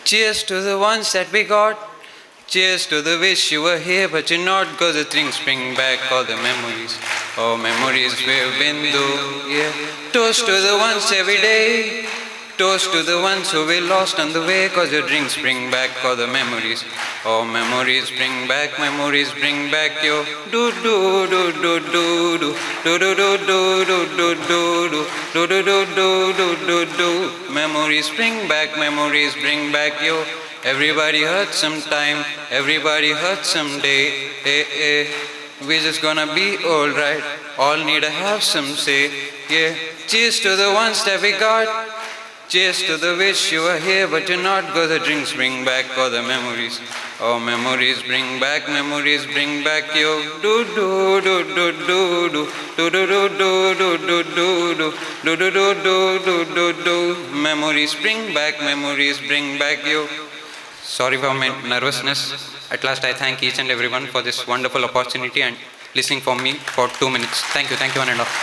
[SPEAKER 5] Cheers to the ones that we got. Cheers to the wish you were here but you're not, cause the things bring back all the memories. Oh, memories we've been through, yeah. Toast to the ones every day. Toast to the ones who we lost on the way, cause your drinks bring back all the memories. Oh, memories bring back yo. Do do do do do do do do do do do do do do do do do do. Memories bring back yo. Everybody hurts sometime, everybody hurts someday. We just gonna be alright. All need to have some say. Yeah. Cheers to the ones that we got. Cheers to the wish you were here but you're not, cause the drinks bring back all the memories. Oh, memories bring back yo. Do do do do do do do do do do do do do do do do do do. Memories bring back yo. Sorry for my nervousness. At last I thank each and everyone for this wonderful opportunity and listening for me for 2 minutes. Thank you one and all.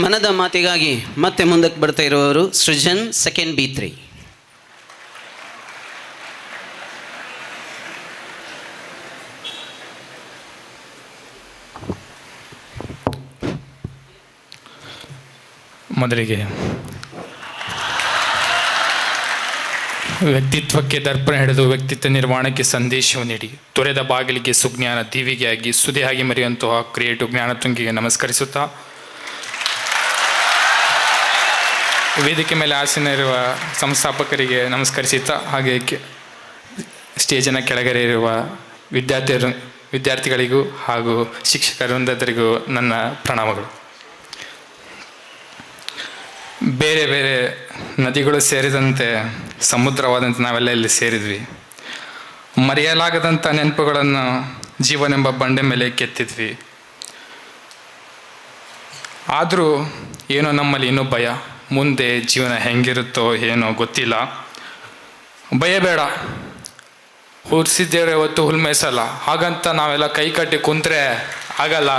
[SPEAKER 1] ಮನದ ಮಾತಿಗಾಗಿ ಮತ್ತೆ ಮುಂದಕ್ಕೆ ಬರ್ತಾ ಇರುವವರು Srujan, second B3.
[SPEAKER 6] ಮೊದಲಿಗೆ ವ್ಯಕ್ತಿತ್ವಕ್ಕೆ ದರ್ಪಣ ಹಿಡಿದು ವ್ಯಕ್ತಿತ್ವ ನಿರ್ಮಾಣಕ್ಕೆ ಸಂದೇಶವನ್ನು ನೀಡಿ ತೊರೆದ ಬಾಗಿಲಿಗೆ ಸುಜ್ಞಾನ ದೀವಿಗೆಯಾಗಿ ಸುದೆಯಾಗಿ ಮರೆಯುವಂತಹ ಕ್ರಿಯೇಟಿವ್ ಜ್ಞಾನತುಂಗಿಗೆ ನಮಸ್ಕರಿಸುತ್ತಾ, ವೇದಿಕೆ ಮೇಲೆ ಆಸೀನ ಇರುವ ಸಂಸ್ಥಾಪಕರಿಗೆ ನಮಸ್ಕರಿಸುತ್ತಾ, ಹಾಗೆ ಸ್ಟೇಜಿನ ಕೆಳಗಡೆ ಇರುವ ವಿದ್ಯಾರ್ಥಿಗಳಿಗೂ ಹಾಗೂ ಶಿಕ್ಷಕವೃಂದರಿಗೂ ನನ್ನ ಪ್ರಣಾಮಗಳು. ಬೇರೆ ಬೇರೆ ನದಿಗಳು ಸೇರಿದಂತೆ ಸಮುದ್ರವಾದಂತೆ ನಾವೆಲ್ಲ ಇಲ್ಲಿ ಸೇರಿದ್ವಿ. ಮರೆಯಲಾಗದಂಥ ನೆನಪುಗಳನ್ನು ಜೀವನೆಂಬ ಬಂಡೆ ಮೇಲೆ ಕೆತ್ತಿದ್ವಿ. ಆದರೂ ಏನೋ ನಮ್ಮಲ್ಲಿ ಇನ್ನೂ ಭಯ, ಮುಂದೆ ಜೀವನ ಹೆಂಗಿರುತ್ತೋ ಏನೋ ಗೊತ್ತಿಲ್ಲ. ಭಯ ಬೇಡ, ಹುರ್ಸಿದ್ದೇವೆ ಹೊತ್ತು ಹುಲ್ಮೇಸಲ್ಲ, ಹಾಗಂತ ನಾವೆಲ್ಲ ಕೈ ಕಟ್ಟಿ ಕುಂತ್ರೆ ಆಗಲ್ಲ.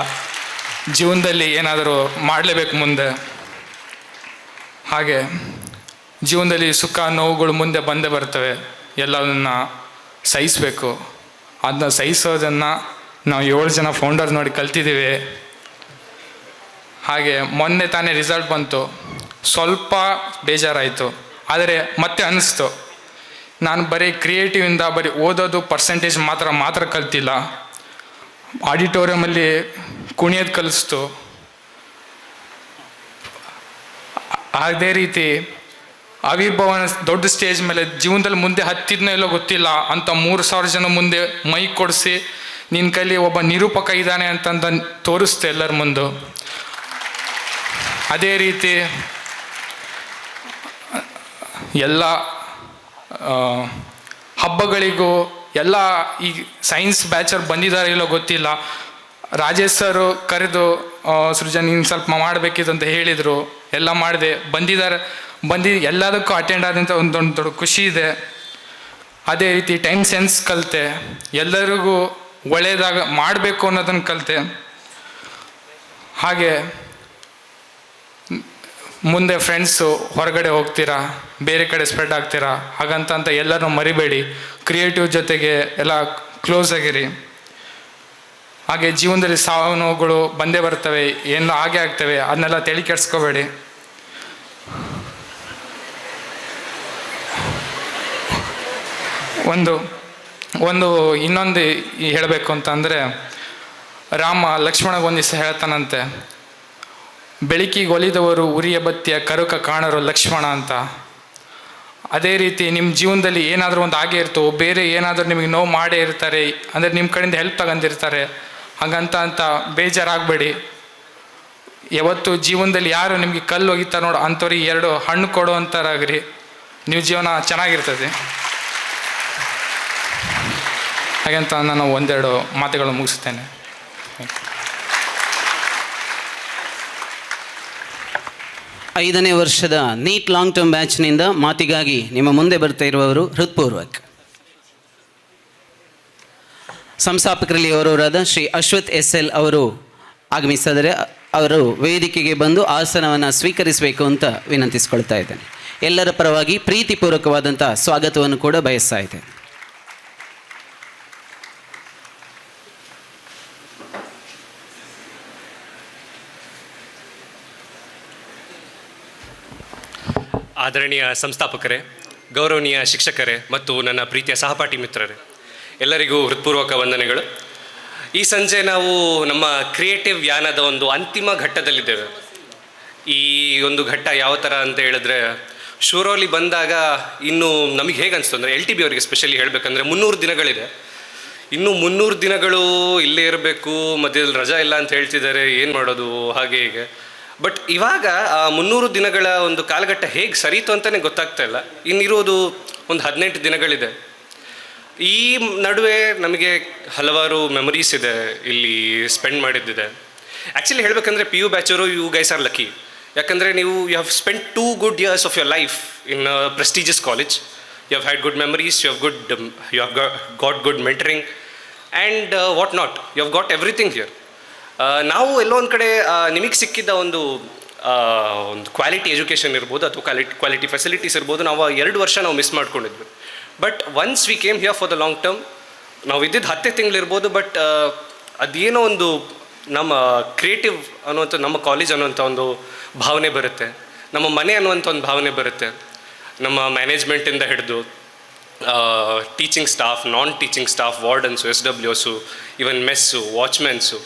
[SPEAKER 6] ಜೀವನದಲ್ಲಿ ಏನಾದರೂ ಮಾಡಲೇಬೇಕು ಮುಂದೆ. ಹಾಗೆ ಜೀವನದಲ್ಲಿ ಸುಖ ನೋವುಗಳು ಮುಂದೆ ಬಂದೇ ಬರ್ತವೆ, ಎಲ್ಲವನ್ನ ಸಹಿಸಬೇಕು. ಅದನ್ನ ಸಹಿಸೋದನ್ನು ನಾವು 7 ಜನ ಫೌಂಡರ್ ನೋಡಿ ಕಲ್ತಿದ್ದೀವಿ. ಹಾಗೆ ಮೊನ್ನೆ ತಾನೇ ರಿಸಲ್ಟ್ ಬಂತು, ಸ್ವಲ್ಪ ಬೇಜಾರಾಯಿತು. ಆದರೆ ಮತ್ತೆ ಅನ್ನಿಸ್ತು, ನಾನು ಬರೀ ಕ್ರಿಯೇಟಿವಿಂದ ಬರೀ ಓದೋದು ಪರ್ಸೆಂಟೇಜ್ ಮಾತ್ರ ಕಲ್ತಿಲ್ಲ. ಆಡಿಟೋರಿಯಮಲ್ಲಿ ಕುಣಿಯೋದು ಕಲಿಸ್ತು. ಅದೇ ರೀತಿ ಆವಿರ್ಭಾವನ ದೊಡ್ಡ ಸ್ಟೇಜ್ ಮೇಲೆ ಜೀವನದಲ್ಲಿ ಮುಂದೆ ಹತ್ತಿದ್ನೋ ಎಲ್ಲೋ ಗೊತ್ತಿಲ್ಲ ಅಂತ 3,000 ಜನ ಮುಂದೆ ಮೈಕ್ ಕೊಡಿಸಿ ನಿನ್ನ ಕೈಲಿ ಒಬ್ಬ ನಿರೂಪಕ ಇದ್ದಾನೆ ಅಂತಂದ ತೋರಿಸ್ತೆ ಎಲ್ಲರ ಮುಂದೆ. ಅದೇ ರೀತಿ ಎಲ್ಲ ಹಬ್ಬಗಳಿಗೂ ಎಲ್ಲ ಈ ಸೈನ್ಸ್ ಬ್ಯಾಚರ್ ಬಂದಿದ್ದಾರೆ ಇಲ್ಲೋ ಗೊತ್ತಿಲ್ಲ, ರಾಜೇಶ್ ಸರು ಕರೆದು ಸೃಜನ್ ನೀನು ಸ್ವಲ್ಪ ಮಾಡಬೇಕಿತ್ತು ಅಂತ ಹೇಳಿದರು. ಎಲ್ಲ ಮಾಡಿದೆ, ಎಲ್ಲದಕ್ಕೂ ಅಟೆಂಡ್ ಆದಂಥ ಒಂದು ದೊಡ್ಡ ಖುಷಿ ಇದೆ. ಅದೇ ರೀತಿ ಟೈಮ್ ಸೆನ್ಸ್ ಕಲಿತೆ, ಎಲ್ಲರಿಗೂ ಒಳ್ಳೆಯದಾಗ ಮಾಡಬೇಕು ಅನ್ನೋದನ್ನು ಕಲಿತೆ. ಹಾಗೆ ಮುಂದೆ ಫ್ರೆಂಡ್ಸು ಹೊರಗಡೆ ಹೋಗ್ತೀರಾ, ಬೇರೆ ಕಡೆ ಸ್ಪ್ರೆಡ್ ಆಗ್ತೀರಾ, ಹಾಗಂತ ಎಲ್ಲರೂ ಮರಿಬೇಡಿ. ಕ್ರಿಯೇಟಿವ್ ಜೊತೆಗೆ ಎಲ್ಲ ಕ್ಲೋಸ್ ಆಗಿರಿ. ಹಾಗೆ ಜೀವನದಲ್ಲಿ ಸಾವು ನೋವುಗಳು ಬಂದೇ ಬರ್ತವೆ, ಏನೋ ಹಾಗೆ ಆಗ್ತವೆ, ಅದನ್ನೆಲ್ಲ ತಲೆ ಕೆಡಿಸ್ಕೋಬೇಡಿ. ಇನ್ನೊಂದು ಹೇಳಬೇಕು ಅಂತಂದರೆ, ರಾಮ ಲಕ್ಷ್ಮಣಗೆ ಒಂದು ದಿವಸ ಹೇಳ್ತಾನಂತೆ, ಬೆಳಕಿಗೆ ಒಲಿದವರು ಉರಿಯ ಬತ್ತಿಯ ಕರುಕ ಕಾಣರು ಲಕ್ಷ್ಮಣ ಅಂತ. ಅದೇ ರೀತಿ ನಿಮ್ಮ ಜೀವನದಲ್ಲಿ ಏನಾದರೂ ಒಂದು ಹಾಗೆ ಇರ್ತವೆ, ಬೇರೆ ಏನಾದರೂ ನಿಮಗೆ ನೋವು ಮಾಡೇ ಇರ್ತಾರೆ, ಅಂದರೆ ನಿಮ್ಮ ಕಡೆಯಿಂದ ಹೆಲ್ಪ್ ತಗೊಂಡಿರ್ತಾರೆ, ಹಾಗಂತ ಬೇಜಾರಾಗಬೇಡಿ. ಯಾವತ್ತು ಜೀವನದಲ್ಲಿ ಯಾರು ನಿಮಗೆ ಕಲ್ಲು ಒಗಿತಾರೆ ನೋಡು ಅಂಥವ್ರಿಗೆ 2 ಹಣ್ಣು ಕೊಡೋ ಅಂತಾರಾಗ್ರಿ, ನೀವು ಜೀವನ ಚೆನ್ನಾಗಿರ್ತದೆ. ಹಾಗಂತ ನಾನು ಒಂದೆರಡು ಮಾತುಗಳು ಮುಗಿಸ್ತೇನೆ.
[SPEAKER 1] ಐದನೇ ವರ್ಷದ ನೀಟ್ ಲಾಂಗ್ ಟರ್ಮ್ ಬ್ಯಾಚ್ನಿಂದ ಮಾತಿಗಾಗಿ ನಿಮ್ಮ ಮುಂದೆ ಬರ್ತಾ ಇರುವವರು ಹೃತ್ಪೂರ್ವಕ್ ಸಂಸ್ಥಾಪಕರಲ್ಲಿ ಅವರವರಾದ ಶ್ರೀ ಅಶ್ವಥ್ SL ಅವರು ಆಗಮಿಸಿದರೆ ಅವರು ವೇದಿಕೆಗೆ ಬಂದು ಆಸನವನ್ನು ಸ್ವೀಕರಿಸಬೇಕು ಅಂತ ವಿನಂತಿಸ್ಕೊಳ್ತಾ ಇದ್ದೇನೆ. ಎಲ್ಲರ ಪರವಾಗಿ ಪ್ರೀತಿಪೂರ್ವಕವಾದಂಥ ಸ್ವಾಗತವನ್ನು ಕೂಡ ಬಯಸ್ತಾ ಇದ್ದೇನೆ.
[SPEAKER 7] ಆದರಣೀಯ ಸಂಸ್ಥಾಪಕರೇ, ಗೌರವನೀಯ ಶಿಕ್ಷಕರೇ ಮತ್ತು ನನ್ನ ಪ್ರೀತಿಯ ಸಹಪಾಠಿ ಮಿತ್ರರೇ, ಎಲ್ಲರಿಗೂ ಹೃತ್ಪೂರ್ವಕ ವಂದನೆಗಳು. ಈ ಸಂಜೆ ನಾವು ನಮ್ಮ ಕ್ರಿಯೇಟಿವ್ ಯಾನದ ಒಂದು ಅಂತಿಮ ಘಟ್ಟದಲ್ಲಿದ್ದೇವೆ. ಈ ಒಂದು ಘಟ್ಟ ಯಾವ ಥರ ಅಂತ ಹೇಳಿದ್ರೆ, ಶೂರೋಲಿ ಬಂದಾಗ ಇನ್ನೂ ನಮಗೆ ಹೇಗೆ ಅನಿಸ್ತು ಅಂದರೆ, LTB ಅವರಿಗೆ ಸ್ಪೆಷಲಿ ಹೇಳಬೇಕಂದ್ರೆ 300 ದಿನಗಳಿದೆ. ಇನ್ನೂ 300 ದಿನಗಳು ಇಲ್ಲೇ ಇರಬೇಕು, ಮಧ್ಯದಲ್ಲಿ ರಜಾ ಇಲ್ಲ ಅಂತ ಹೇಳ್ತಿದ್ದಾರೆ, ಏನು ಮಾಡೋದು ಹಾಗೆ ಹೀಗೆ. ಬಟ್ ಇವಾಗ ಆ 300 ದಿನಗಳ ಒಂದು ಕಾಲಘಟ್ಟ ಹೇಗೆ ಸರಿತು ಅಂತಲೇ ಗೊತ್ತಾಗ್ತಾ ಇಲ್ಲ. ಇನ್ನಿರೋದು ಒಂದು 18 ದಿನಗಳಿದೆ. ಈ ನಡುವೆ ನಮಗೆ ಹಲವಾರು ಮೆಮೊರೀಸ್ ಇದೆ ಇಲ್ಲಿ ಸ್ಪೆಂಡ್ ಮಾಡಿದ್ದಿದೆ. ಆ್ಯಕ್ಚುಲಿ ಹೇಳಬೇಕಂದ್ರೆ PU ಬ್ಯಾಚರು ಯು ಗೈಸ್ ಆರ್ ಲಕ್ಕಿ. ಯಾಕಂದರೆ you have spend 2 good years of your life in a prestigious college. You have had good memories, you have got good mentoring and what not, you have got everything here. ನಾವು ಎಲ್ಲೋ ಒಂದು ಕಡೆ ನಿಮಗೆ ಸಿಕ್ಕಿದ್ದ ಒಂದು quality education ಇರ್ಬೋದು ಅಥವಾ quality facilities ಇರ್ಬೋದು, ನಾವು 2 ವರ್ಷ ನಾವು ಮಿಸ್ ಮಾಡ್ಕೊಂಡಿದ್ವಿ. But once we came here for the long term, ನಾವು ಇದ್ದಿದ್ದು 10 ತಿಂಗಳಿರ್ಬೋದು, ಬಟ್ ಅದೇನೋ ಒಂದು ನಮ್ಮ ಕ್ರಿಯೇಟಿವ್ ಅನ್ನುವಂಥ, ನಮ್ಮ ಕಾಲೇಜ್ ಅನ್ನುವಂಥ ಒಂದು ಭಾವನೆ ಬರುತ್ತೆ, ನಮ್ಮ ಮನೆ ಅನ್ನುವಂಥ ಒಂದು ಭಾವನೆ ಬರುತ್ತೆ. ನಮ್ಮ ಮ್ಯಾನೇಜ್ಮೆಂಟಿಂದ ಹಿಡಿದು teaching staff, non teaching staff, wardens, SWSು, even mess, watchmens,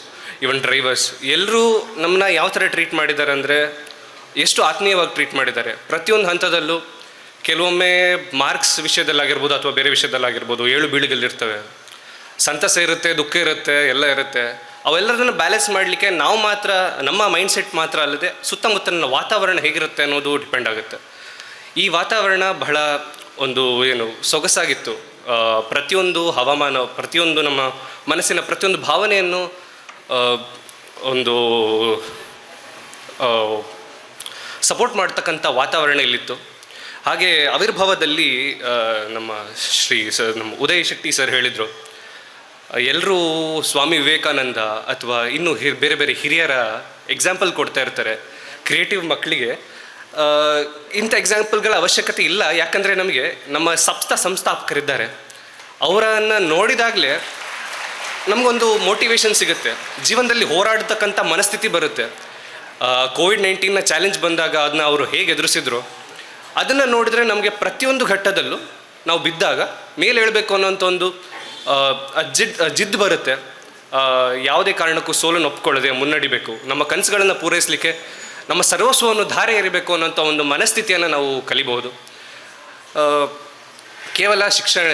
[SPEAKER 7] even drivers, ಎಲ್ಲರೂ ನಮ್ಮನ್ನ ಯಾವ ಥರ ಟ್ರೀಟ್ ಮಾಡಿದ್ದಾರೆ ಅಂದರೆ, ಎಷ್ಟು ಆತ್ಮೀಯವಾಗಿ ಟ್ರೀಟ್ ಮಾಡಿದ್ದಾರೆ. ಪ್ರತಿಯೊಂದು ಹಂತದಲ್ಲೂ ಕೆಲವೊಮ್ಮೆ ಮಾರ್ಕ್ಸ್ ವಿಷಯದಲ್ಲಾಗಿರ್ಬೋದು ಅಥವಾ ಬೇರೆ ವಿಷಯದಲ್ಲಾಗಿರ್ಬೋದು, ಏಳು ಬೀಳುಗಳಿರ್ತವೆ, ಸಂತಸ ಇರುತ್ತೆ, ದುಃಖ ಇರುತ್ತೆ, ಎಲ್ಲ ಇರುತ್ತೆ. ಅವೆಲ್ಲದನ್ನು ಬ್ಯಾಲೆನ್ಸ್ ಮಾಡಲಿಕ್ಕೆ ನಾವು ಮಾತ್ರ, ನಮ್ಮ ಮೈಂಡ್ಸೆಟ್ ಮಾತ್ರ ಅಲ್ಲದೆ ಸುತ್ತಮುತ್ತಲಿನ ವಾತಾವರಣ ಹೇಗಿರುತ್ತೆ ಅನ್ನೋದು ಡಿಪೆಂಡ್ ಆಗುತ್ತೆ. ಈ ವಾತಾವರಣ ಬಹಳ ಒಂದು ಸೊಗಸಾಗಿತ್ತು. ಪ್ರತಿಯೊಂದು ಹವಾಮಾನ, ಪ್ರತಿಯೊಂದು ನಮ್ಮ ಮನಸ್ಸಿನ ಪ್ರತಿಯೊಂದು ಭಾವನೆಯನ್ನು ಒಂದು ಸಪೋರ್ಟ್ ಮಾಡ್ತಕ್ಕಂಥ ವಾತಾವರಣ ಇಲ್ಲಿತ್ತು. ಹಾಗೆ ಆವಿರ್ಭಾವದಲ್ಲಿ ನಮ್ಮ ನಮ್ಮ ಉದಯ್ ಶೆಟ್ಟಿ ಸರ್ ಹೇಳಿದರು, ಎಲ್ಲರೂ ಸ್ವಾಮಿ ವಿವೇಕಾನಂದ ಅಥವಾ ಇನ್ನೂ ಬೇರೆ ಬೇರೆ ಹಿರಿಯರ ಎಕ್ಸಾಂಪಲ್ ಕೊಡ್ತಾ ಇರ್ತಾರೆ. ಕ್ರಿಯೇಟಿವ್ ಮಕ್ಕಳಿಗೆ ಇಂಥ ಎಕ್ಸಾಂಪಲ್ಗಳ ಅವಶ್ಯಕತೆ ಇಲ್ಲ. ಯಾಕಂದರೆ ನಮಗೆ ನಮ್ಮ ಸಂಸ್ಥಾಪಕರಿದ್ದಾರೆ, ಅವರನ್ನು ನೋಡಿದಾಗಲೇ ನಮಗೊಂದು ಮೋಟಿವೇಶನ್ ಸಿಗುತ್ತೆ, ಜೀವನದಲ್ಲಿ ಹೋರಾಡ್ತಕ್ಕಂಥ ಮನಸ್ಥಿತಿ ಬರುತ್ತೆ. ಕೋವಿಡ್-19ನ ಚಾಲೆಂಜ್ ಬಂದಾಗ ಅದನ್ನ ಅವರು ಹೇಗೆ ಎದುರಿಸಿದ್ರು ಅದನ್ನು ನೋಡಿದ್ರೆ ನಮಗೆ ಪ್ರತಿಯೊಂದು ಘಟ್ಟದಲ್ಲೂ ನಾವು ಬಿದ್ದಾಗ ಮೇಲೆ ಹೇಳಬೇಕು ಅನ್ನೋಂಥ ಒಂದು ಜಿದ್ದು ಬರುತ್ತೆ. ಯಾವುದೇ ಕಾರಣಕ್ಕೂ ಸೋಲನ್ನು ಒಪ್ಕೊಳ್ಳದೆ ಮುನ್ನಡಿಬೇಕು. ನಮ್ಮ ಕನಸುಗಳನ್ನು ಪೂರೈಸಲಿಕ್ಕೆ ನಮ್ಮ ಸರ್ವಸ್ವವನ್ನು ಧಾರೆ ಎರಿಬೇಕು ಅನ್ನೋಂಥ ಒಂದು ಮನಸ್ಥಿತಿಯನ್ನು ನಾವು ಕಲಿಬಹುದು. ಕೇವಲ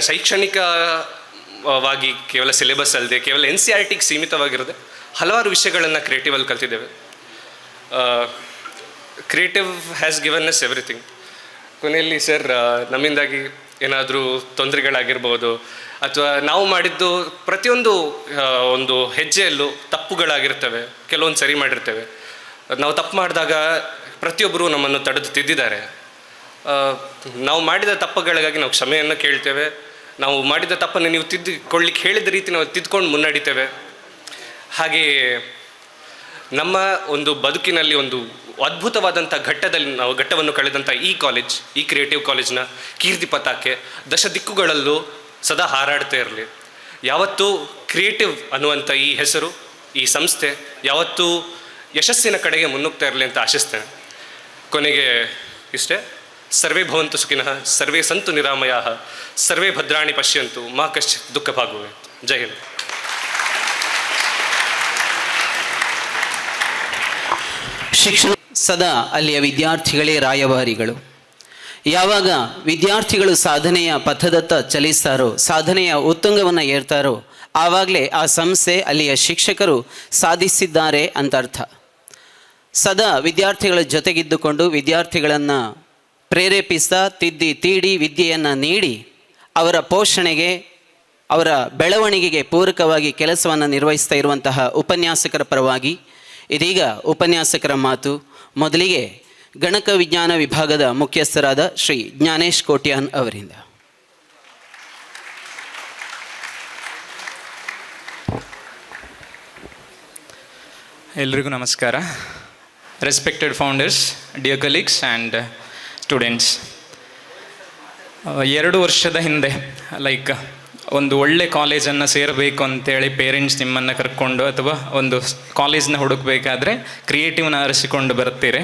[SPEAKER 7] ಶೈಕ್ಷಣಿಕವಾಗಿ ಕೇವಲ ಸಿಲೆಬಸ್ ಅಲ್ಲದೆ ಕೇವಲ NCERTಗೆ ಸೀಮಿತವಾಗಿರದೆ ಹಲವಾರು ವಿಷಯಗಳನ್ನು ಕ್ರಿಯೇಟಿವಲ್ಲಿ ಕಲ್ತಿದ್ದೇವೆ. Creative has given us everything. ಕೊನೆಯಲ್ಲಿ ಸರ್ ನಮ್ಮಿಂದಾಗಿ ಏನಾದರೂ ತೊಂದರೆಗಳಾಗಿರ್ಬೋದು ಅಥವಾ ನಾವು ಮಾಡಿದ್ದು ಪ್ರತಿಯೊಂದು ಒಂದು ಹೆಜ್ಜೆಯಲ್ಲೂ ತಪ್ಪುಗಳಾಗಿರ್ತವೆ, ಕೆಲವೊಂದು ಸರಿ ಮಾಡಿರ್ತೇವೆ. ನಾವು ತಪ್ಪು ಮಾಡಿದಾಗ ಪ್ರತಿಯೊಬ್ಬರು ನಮ್ಮನ್ನು ತಡೆದು ತಿದ್ದಿದ್ದಾರೆ. ನಾವು ಮಾಡಿದ ತಪ್ಪುಗಳಿಗಾಗಿ ನಾವು ಕ್ಷಮೆಯನ್ನು ಕೇಳ್ತೇವೆ. ನಾವು ಮಾಡಿದ ತಪ್ಪನ್ನು ನೀವು ತಿದ್ದಿಕೊಳ್ಳಿಕ್ಕೆ ಹೇಳಿದ ರೀತಿ ನಾವು ತಿದ್ದುಕೊಂಡು ಮುನ್ನಡಿತೇವೆ. ಹಾಗೆಯೇ ನಮ್ಮ ಒಂದು ಬದುಕಿನಲ್ಲಿ ಒಂದು ಅದ್ಭುತವಾದಂಥ ಘಟ್ಟವನ್ನು ಕಳೆದಂಥ ಈ ಕಾಲೇಜ್, ಈ ಕ್ರಿಯೇಟಿವ್ ಕಾಲೇಜ್ನ ಕೀರ್ತಿ ಪತಾಕೆ ದಶ ದಿಕ್ಕುಗಳಲ್ಲೂ ಸದಾ ಹಾರಾಡ್ತಾ ಇರಲಿ. ಯಾವತ್ತೂ ಕ್ರಿಯೇಟಿವ್ ಅನ್ನುವಂಥ ಈ ಹೆಸರು, ಈ ಸಂಸ್ಥೆ ಯಾವತ್ತೂ ಯಶಸ್ಸಿನ ಕಡೆಗೆ ಮುನ್ನುಗ್ತಾ ಇರಲಿ ಅಂತ ಆಶಿಸ್ತೇನೆ. ಕೊನೆಗೆ ಇಷ್ಟೇ. ಸರ್ವೇ ಭವಂತು ಸುಖಿನಃ, ಸರ್ವೇ ಸಂತು ನಿರಾಮಯಾಃ, ಸರ್ವೇ ಭದ್ರಾಣಿ ಪಶ್ಯಂತು, ಮಾ ಕಶ್ಚಿತ್ ದುಃಖ ಭಾಗುವೆ. ಜೈ ಹಿಂದ್.
[SPEAKER 1] ಶಿಕ್ಷಣ ಸದಾ ಅಲ್ಲಿಯ ವಿದ್ಯಾರ್ಥಿಗಳೇ ರಾಯಭಾರಿಗಳು. ಯಾವಾಗ ವಿದ್ಯಾರ್ಥಿಗಳು ಸಾಧನೆಯ ಪಥದತ್ತ ಚಲಿಸ್ತಾರೋ, ಸಾಧನೆಯ ಉತ್ತುಂಗವನ್ನು ಏರ್ತಾರೋ, ಆವಾಗಲೇ ಆ ಸಂಸ್ಥೆ, ಅಲ್ಲಿಯ ಶಿಕ್ಷಕರು ಸಾಧಿಸಿದ್ದಾರೆ ಅಂತ ಅರ್ಥ. ಸದಾ ವಿದ್ಯಾರ್ಥಿಗಳ ಜೊತೆಗಿದ್ದುಕೊಂಡು ವಿದ್ಯಾರ್ಥಿಗಳನ್ನು ಪ್ರೇರೇಪಿಸ್ತಾ, ತಿದ್ದಿ ತೀಡಿ ವಿದ್ಯೆಯನ್ನು ನೀಡಿ ಅವರ ಪೋಷಣೆಗೆ, ಅವರ ಬೆಳವಣಿಗೆಗೆ ಪೂರಕವಾಗಿ ಕೆಲಸವನ್ನು ನಿರ್ವಹಿಸ್ತಾ ಇರುವಂತಹ ಉಪನ್ಯಾಸಕರ ಪರವಾಗಿ ಇದೀಗ ಉಪನ್ಯಾಸಕರ ಮಾತು. ಮೊದಲಿಗೆ ಗಣಕ ವಿಜ್ಞಾನ ವಿಭಾಗದ ಮುಖ್ಯಸ್ಥರಾದ ಶ್ರೀ ಜ್ಞಾನೇಶ್ ಕೋಟ್ಯಾನ್ ಅವರಿಂದ.
[SPEAKER 8] ಎಲ್ರಿಗೂ ನಮಸ್ಕಾರ. Respected founders, dear colleagues and students, 2 ವರ್ಷದ ಹಿಂದೆ ಒಂದು ಒಳ್ಳೆ ಕಾಲೇಜನ್ನು ಸೇರಬೇಕು ಅಂತೇಳಿ ಪೇರೆಂಟ್ಸ್ ನಿಮ್ಮನ್ನು ಕರ್ಕೊಂಡು ಅಥವಾ ಒಂದು ಕಾಲೇಜನ್ನ ಹುಡುಕಬೇಕಾದ್ರೆ ಕ್ರಿಯೇಟಿವ್ನ ಆರಿಸಿಕೊಂಡು ಬರ್ತೀರಿ.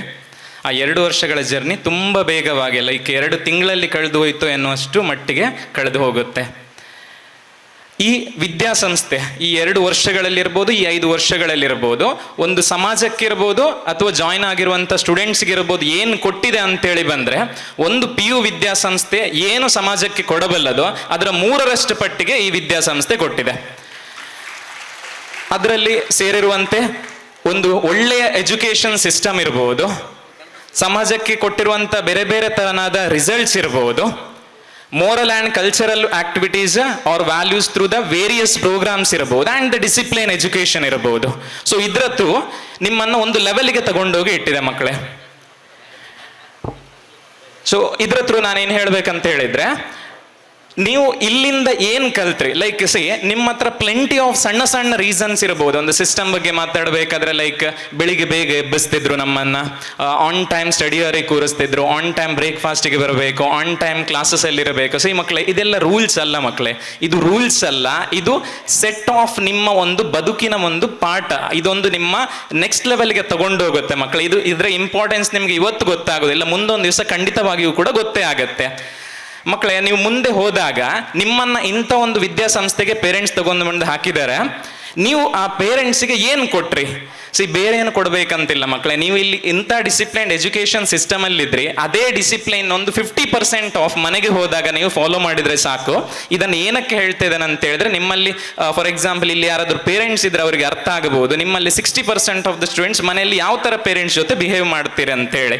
[SPEAKER 8] ಆ 2 ವರ್ಷಗಳ ಜರ್ನಿ ತುಂಬ ಬೇಗವಾಗಿ 2 ತಿಂಗಳಲ್ಲಿ ಕಳೆದು ಹೋಯಿತು ಎನ್ನುವಷ್ಟು ಮಟ್ಟಿಗೆ ಕಳೆದು ಹೋಗುತ್ತೆ. ಈ ವಿದ್ಯಾಸಂಸ್ಥೆ ಈ 2 ವರ್ಷಗಳಲ್ಲಿರ್ಬೋದು, ಈ 5 ವರ್ಷಗಳಲ್ಲಿರ್ಬೋದು, ಒಂದು ಸಮಾಜಕ್ಕಿರ್ಬೋದು ಅಥವಾ ಜಾಯ್ನ್ ಆಗಿರುವಂಥ ಸ್ಟೂಡೆಂಟ್ಸ್ಗಿರ್ಬೋದು ಏನು ಕೊಟ್ಟಿದೆ ಅಂತೇಳಿ ಬಂದರೆ, ಒಂದು PU ವಿದ್ಯಾಸಂಸ್ಥೆ ಏನು ಸಮಾಜಕ್ಕೆ ಕೊಡಬಲ್ಲದೋ ಅದರ 3ರಷ್ಟು ಪಟ್ಟಿಗೆ ಈ ವಿದ್ಯಾಸಂಸ್ಥೆ ಕೊಟ್ಟಿದೆ. ಅದರಲ್ಲಿ ಸೇರಿರುವಂತೆ ಒಂದು ಒಳ್ಳೆಯ ಎಜುಕೇಷನ್ ಸಿಸ್ಟಮ್ ಇರ್ಬೋದು, ಸಮಾಜಕ್ಕೆ ಕೊಟ್ಟಿರುವಂಥ ಬೇರೆ ಬೇರೆ ತರನಾದ ರಿಸಲ್ಟ್ಸ್ ಇರ್ಬೋದು, moral and cultural activities or values through the various programs ಇರಬಹುದು, ಆ್ಯಂಡ್ ದ ಡಿಸಿಪ್ಲಿನ್ ಎಜುಕೇಷನ್ ಇರಬಹುದು. ಸೊ ಇದ್ರದ್ದು ನಿಮ್ಮನ್ನು ಒಂದು ಲೆವೆಲ್ಗೆ ತಗೊಂಡೋಗಿ ಇಟ್ಟಿದೆ ಮಕ್ಕಳೇ. ಸೊ ಇದ್ರ ಥ್ರೂ ನಾನೇನು ಹೇಳ್ಬೇಕಂತ ಹೇಳಿದ್ರೆ, ನೀವು ಇಲ್ಲಿಂದ ಏನು ಕಲ್ತ್ರಿ, ನಿಮ್ಮ ಹತ್ರ ಪ್ಲೆಂಟಿ ಆಫ್ ಸಣ್ಣ ಸಣ್ಣ ರೀಸನ್ಸ್ ಇರಬಹುದು. ಒಂದು ಸಿಸ್ಟಮ್ ಬಗ್ಗೆ ಮಾತಾಡಬೇಕಾದ್ರೆ ಬೆಳಿಗ್ಗೆ ಬೇಗ ಎಬ್ಬಿಸ್ತಿದ್ರು ನಮ್ಮನ್ನು, ಆನ್ ಟೈಮ್ ಸ್ಟಡಿ ಅವರಿಗೆ ಕೂರಿಸ್ತಿದ್ರು, ಆನ್ ಟೈಮ್ ಬ್ರೇಕ್ಫಾಸ್ಟಿಗೆ ಬರಬೇಕು, ಆನ್ ಟೈಮ್ ಕ್ಲಾಸಸ್ಸಲ್ಲಿ ಇರಬೇಕು. ಸೊ ಈ ಮಕ್ಕಳೇ, ಇದೆಲ್ಲ ರೂಲ್ಸ್ ಅಲ್ಲ ಮಕ್ಕಳೇ, ಇದು ರೂಲ್ಸ್ ಅಲ್ಲ, ಇದು ಸೆಟ್ ಆಫ್ ನಿಮ್ಮ ಒಂದು ಬದುಕಿನ ಒಂದು ಪಾಠ. ಇದೊಂದು ನಿಮ್ಮ ನೆಕ್ಸ್ಟ್ ಲೆವೆಲ್ಗೆ ತಗೊಂಡೋಗುತ್ತೆ ಮಕ್ಕಳೇ. ಇದರ ಇಂಪಾರ್ಟೆನ್ಸ್ ನಿಮ್ಗೆ ಇವತ್ತು ಗೊತ್ತಾಗೋದಿಲ್ಲ, ಮುಂದೊಂದು ದಿವಸ ಖಂಡಿತವಾಗಿಯೂ ಕೂಡ ಗೊತ್ತೇ ಆಗತ್ತೆ. ಮಕ್ಕಳೇ, ನೀವು ಮುಂದೆ ಹೋದಾಗ ನಿಮ್ಮನ್ನು ಇಂಥ ಒಂದು ವಿದ್ಯಾಸಂಸ್ಥೆಗೆ ಪೇರೆಂಟ್ಸ್ ತಗೊಂಡು ಬಂದು ಹಾಕಿದ್ದಾರೆ, ನೀವು ಆ ಪೇರೆಂಟ್ಸಿಗೆ ಏನು ಕೊಟ್ರಿ? ಬೇರೆ ಏನು ಕೊಡಬೇಕಂತಿಲ್ಲ ಮಕ್ಕಳೇ. ನೀವು ಇಲ್ಲಿ ಇಂಥ ಡಿಸಿಪ್ಲೈನ್ಡ್ ಎಜುಕೇಷನ್ ಸಿಸ್ಟಮಲ್ಲಿದ್ರಿ, ಅದೇ ಡಿಸಿಪ್ಲೈನ್ ಒಂದು 50% ಆಫ್ ಮನೆಗೆ ಹೋದಾಗ ನೀವು ಫಾಲೋ ಮಾಡಿದರೆ ಸಾಕು. ಇದನ್ನು ಏನಕ್ಕೆ ಹೇಳ್ತಾ ಇದ್ದೇನೆ ಅಂತ ಹೇಳಿದ್ರೆ, ನಿಮ್ಮಲ್ಲಿ ಫಾರ್ ಎಕ್ಸಾಂಪಲ್ ಇಲ್ಲಿ ಯಾರಾದರೂ ಪೇರೆಂಟ್ಸ್ ಇದ್ರೆ ಅವರಿಗೆ ಅರ್ಥ ಆಗಬಹುದು, ನಿಮ್ಮಲ್ಲಿ 60% ಆಫ್ ದ ಸ್ಟೂಡೆಂಟ್ಸ್ ಮನೆಯಲ್ಲಿ ಯಾವ ಥರ ಪೇರೆಂಟ್ಸ್ ಜೊತೆ ಬಿಹೇವ್ ಮಾಡ್ತೀರಿ ಅಂತೇಳಿ.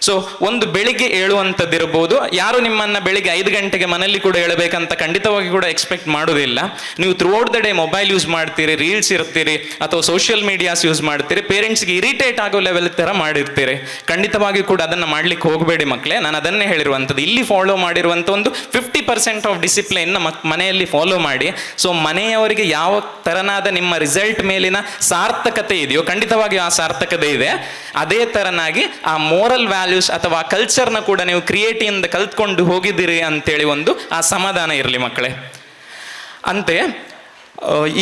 [SPEAKER 8] ಸೊ ಒಂದು ಬೆಳಿಗ್ಗೆ ಏಳುವಂಥದ್ದಿರ್ಬೋದು, ಯಾರು ನಿಮ್ಮನ್ನು ಬೆಳಿಗ್ಗೆ 5 ಗಂಟೆಗೆ ಮನೇಲಿ ಕೂಡ ಹೇಳಬೇಕಂತ ಖಂಡಿತವಾಗಿ ಕೂಡ ಎಕ್ಸ್ಪೆಕ್ಟ್ ಮಾಡೋದಿಲ್ಲ. ನೀವು throughout the day mobile use ಮಾಡ್ತೀರಿ, ರೀಲ್ಸ್ ಇರ್ತೀರಿ ಅಥವಾ ಸೋಷಿಯಲ್ ಮೀಡಿಯಾಸ್ ಯೂಸ್ ಮಾಡ್ತೀರಿ, ಪೇರೆಂಟ್ಸ್ಗೆ ಇರಿಟೇಟ್ ಆಗೋ ಲೆವೆಲ್ ಥರ ಮಾಡಿರ್ತೀರಿ. ಖಂಡಿತವಾಗಿ ಕೂಡ ಅದನ್ನು ಮಾಡ್ಲಿಕ್ಕೆ ಹೋಗಬೇಡಿ ಮಕ್ಕಳೇ. ನಾನು ಅದನ್ನೇ ಹೇಳಿರುವಂಥದ್ದು, ಇಲ್ಲಿ ಫಾಲೋ ಮಾಡಿರುವಂಥ ಒಂದು 50% ಆಫ್ ಡಿಸಿಪ್ಲೈನ್ನ ಮನೆಯಲ್ಲಿ ಫಾಲೋ ಮಾಡಿ. ಸೊ ಮನೆಯವರಿಗೆ ಯಾವ ಥರನಾದ ನಿಮ್ಮ ರಿಸಲ್ಟ್ ಮೇಲಿನ ಸಾರ್ಥಕತೆ ಇದೆಯೋ, ಖಂಡಿತವಾಗಿ ಆ ಸಾರ್ಥಕತೆ ಇದೆ. ಅದೇ ಥರನಾಗಿ ಆ ಮೋರಲ್ ವ್ಯಾಲ್ಯೂಸ್ ಅಥವಾ ಕಲ್ಚರ್ನ ಕೂಡ ನೀವು ಕ್ರಿಯೇಟಿವಿಂದ ಕಲ್ತ್ಕೊಂಡು ಹೋಗಿದ್ದೀರಿ ಅಂತೇಳಿ ಒಂದು ಆ ಸಮಾಧಾನ ಇರಲಿ ಮಕ್ಕಳೇ. ಅಂತೆ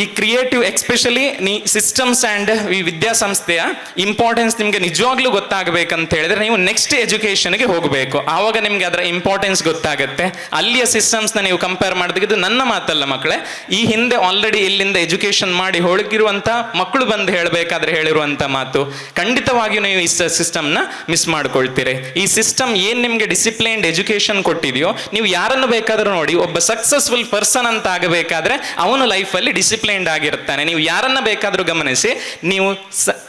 [SPEAKER 8] ಈ ಕ್ರಿಯೇಟಿವ್ ಎಕ್ಸ್ಪೆಷಲಿ ಸಿಸ್ಟಮ್ಸ್ ಆ್ಯಂಡ್ ಈ ವಿದ್ಯಾಸಂಸ್ಥೆಯ ಇಂಪಾರ್ಟೆನ್ಸ್ ನಿಮಗೆ ನಿಜವಾಗ್ಲೂ ಗೊತ್ತಾಗಬೇಕಂತ ಹೇಳಿದ್ರೆ ನೀವು ನೆಕ್ಸ್ಟ್ ಎಜುಕೇಷನ್ಗೆ ಹೋಗಬೇಕು. ಆವಾಗ ನಿಮಗೆ ಅದರ ಇಂಪಾರ್ಟೆನ್ಸ್ ಗೊತ್ತಾಗುತ್ತೆ. ಅಲ್ಲಿಯ ಸಿಸ್ಟಮ್ಸ್ನ ನೀವು ಕಂಪೇರ್ ಮಾಡಿದಾಗ, ಇದು ನನ್ನ ಮಾತಲ್ಲ ಮಕ್ಕಳೇ, ಈ ಹಿಂದೆ ಆಲ್ರೆಡಿ ಇಲ್ಲಿಂದ ಎಜುಕೇಷನ್ ಮಾಡಿ ಹೋಗಿರುವಂಥ ಮಕ್ಕಳು ಬಂದು ಹೇಳಬೇಕಾದ್ರೆ ಹೇಳಿರುವಂಥ ಮಾತು. ಖಂಡಿತವಾಗಿಯೂ ನೀವು ಈ ಸಿಸ್ಟಮ್ನ ಮಿಸ್ ಮಾಡ್ಕೊಳ್ತೀರಿ. ಈ ಸಿಸ್ಟಮ್ ಏನು ನಿಮಗೆ ಡಿಸಿಪ್ಲೈನ್ಡ್ ಎಜುಕೇಷನ್ ಕೊಟ್ಟಿದೆಯೋ, ನೀವು ಯಾರನ್ನು ಬೇಕಾದರೂ ನೋಡಿ, ಒಬ್ಬ ಸಕ್ಸಸ್ಫುಲ್ ಪರ್ಸನ್ ಅಂತ ಆಗಬೇಕಾದ್ರೆ ಅವನು ಲೈಫಲ್ಲಿ ಡಿಸಿಪ್ಲೈನ್ಡ್ ಆಗಿರ್ತಾನೆ. ನೀವು ಯಾರನ್ನ ಬೇಕಾದರೂ ಗಮನಿಸಿ, ನೀವು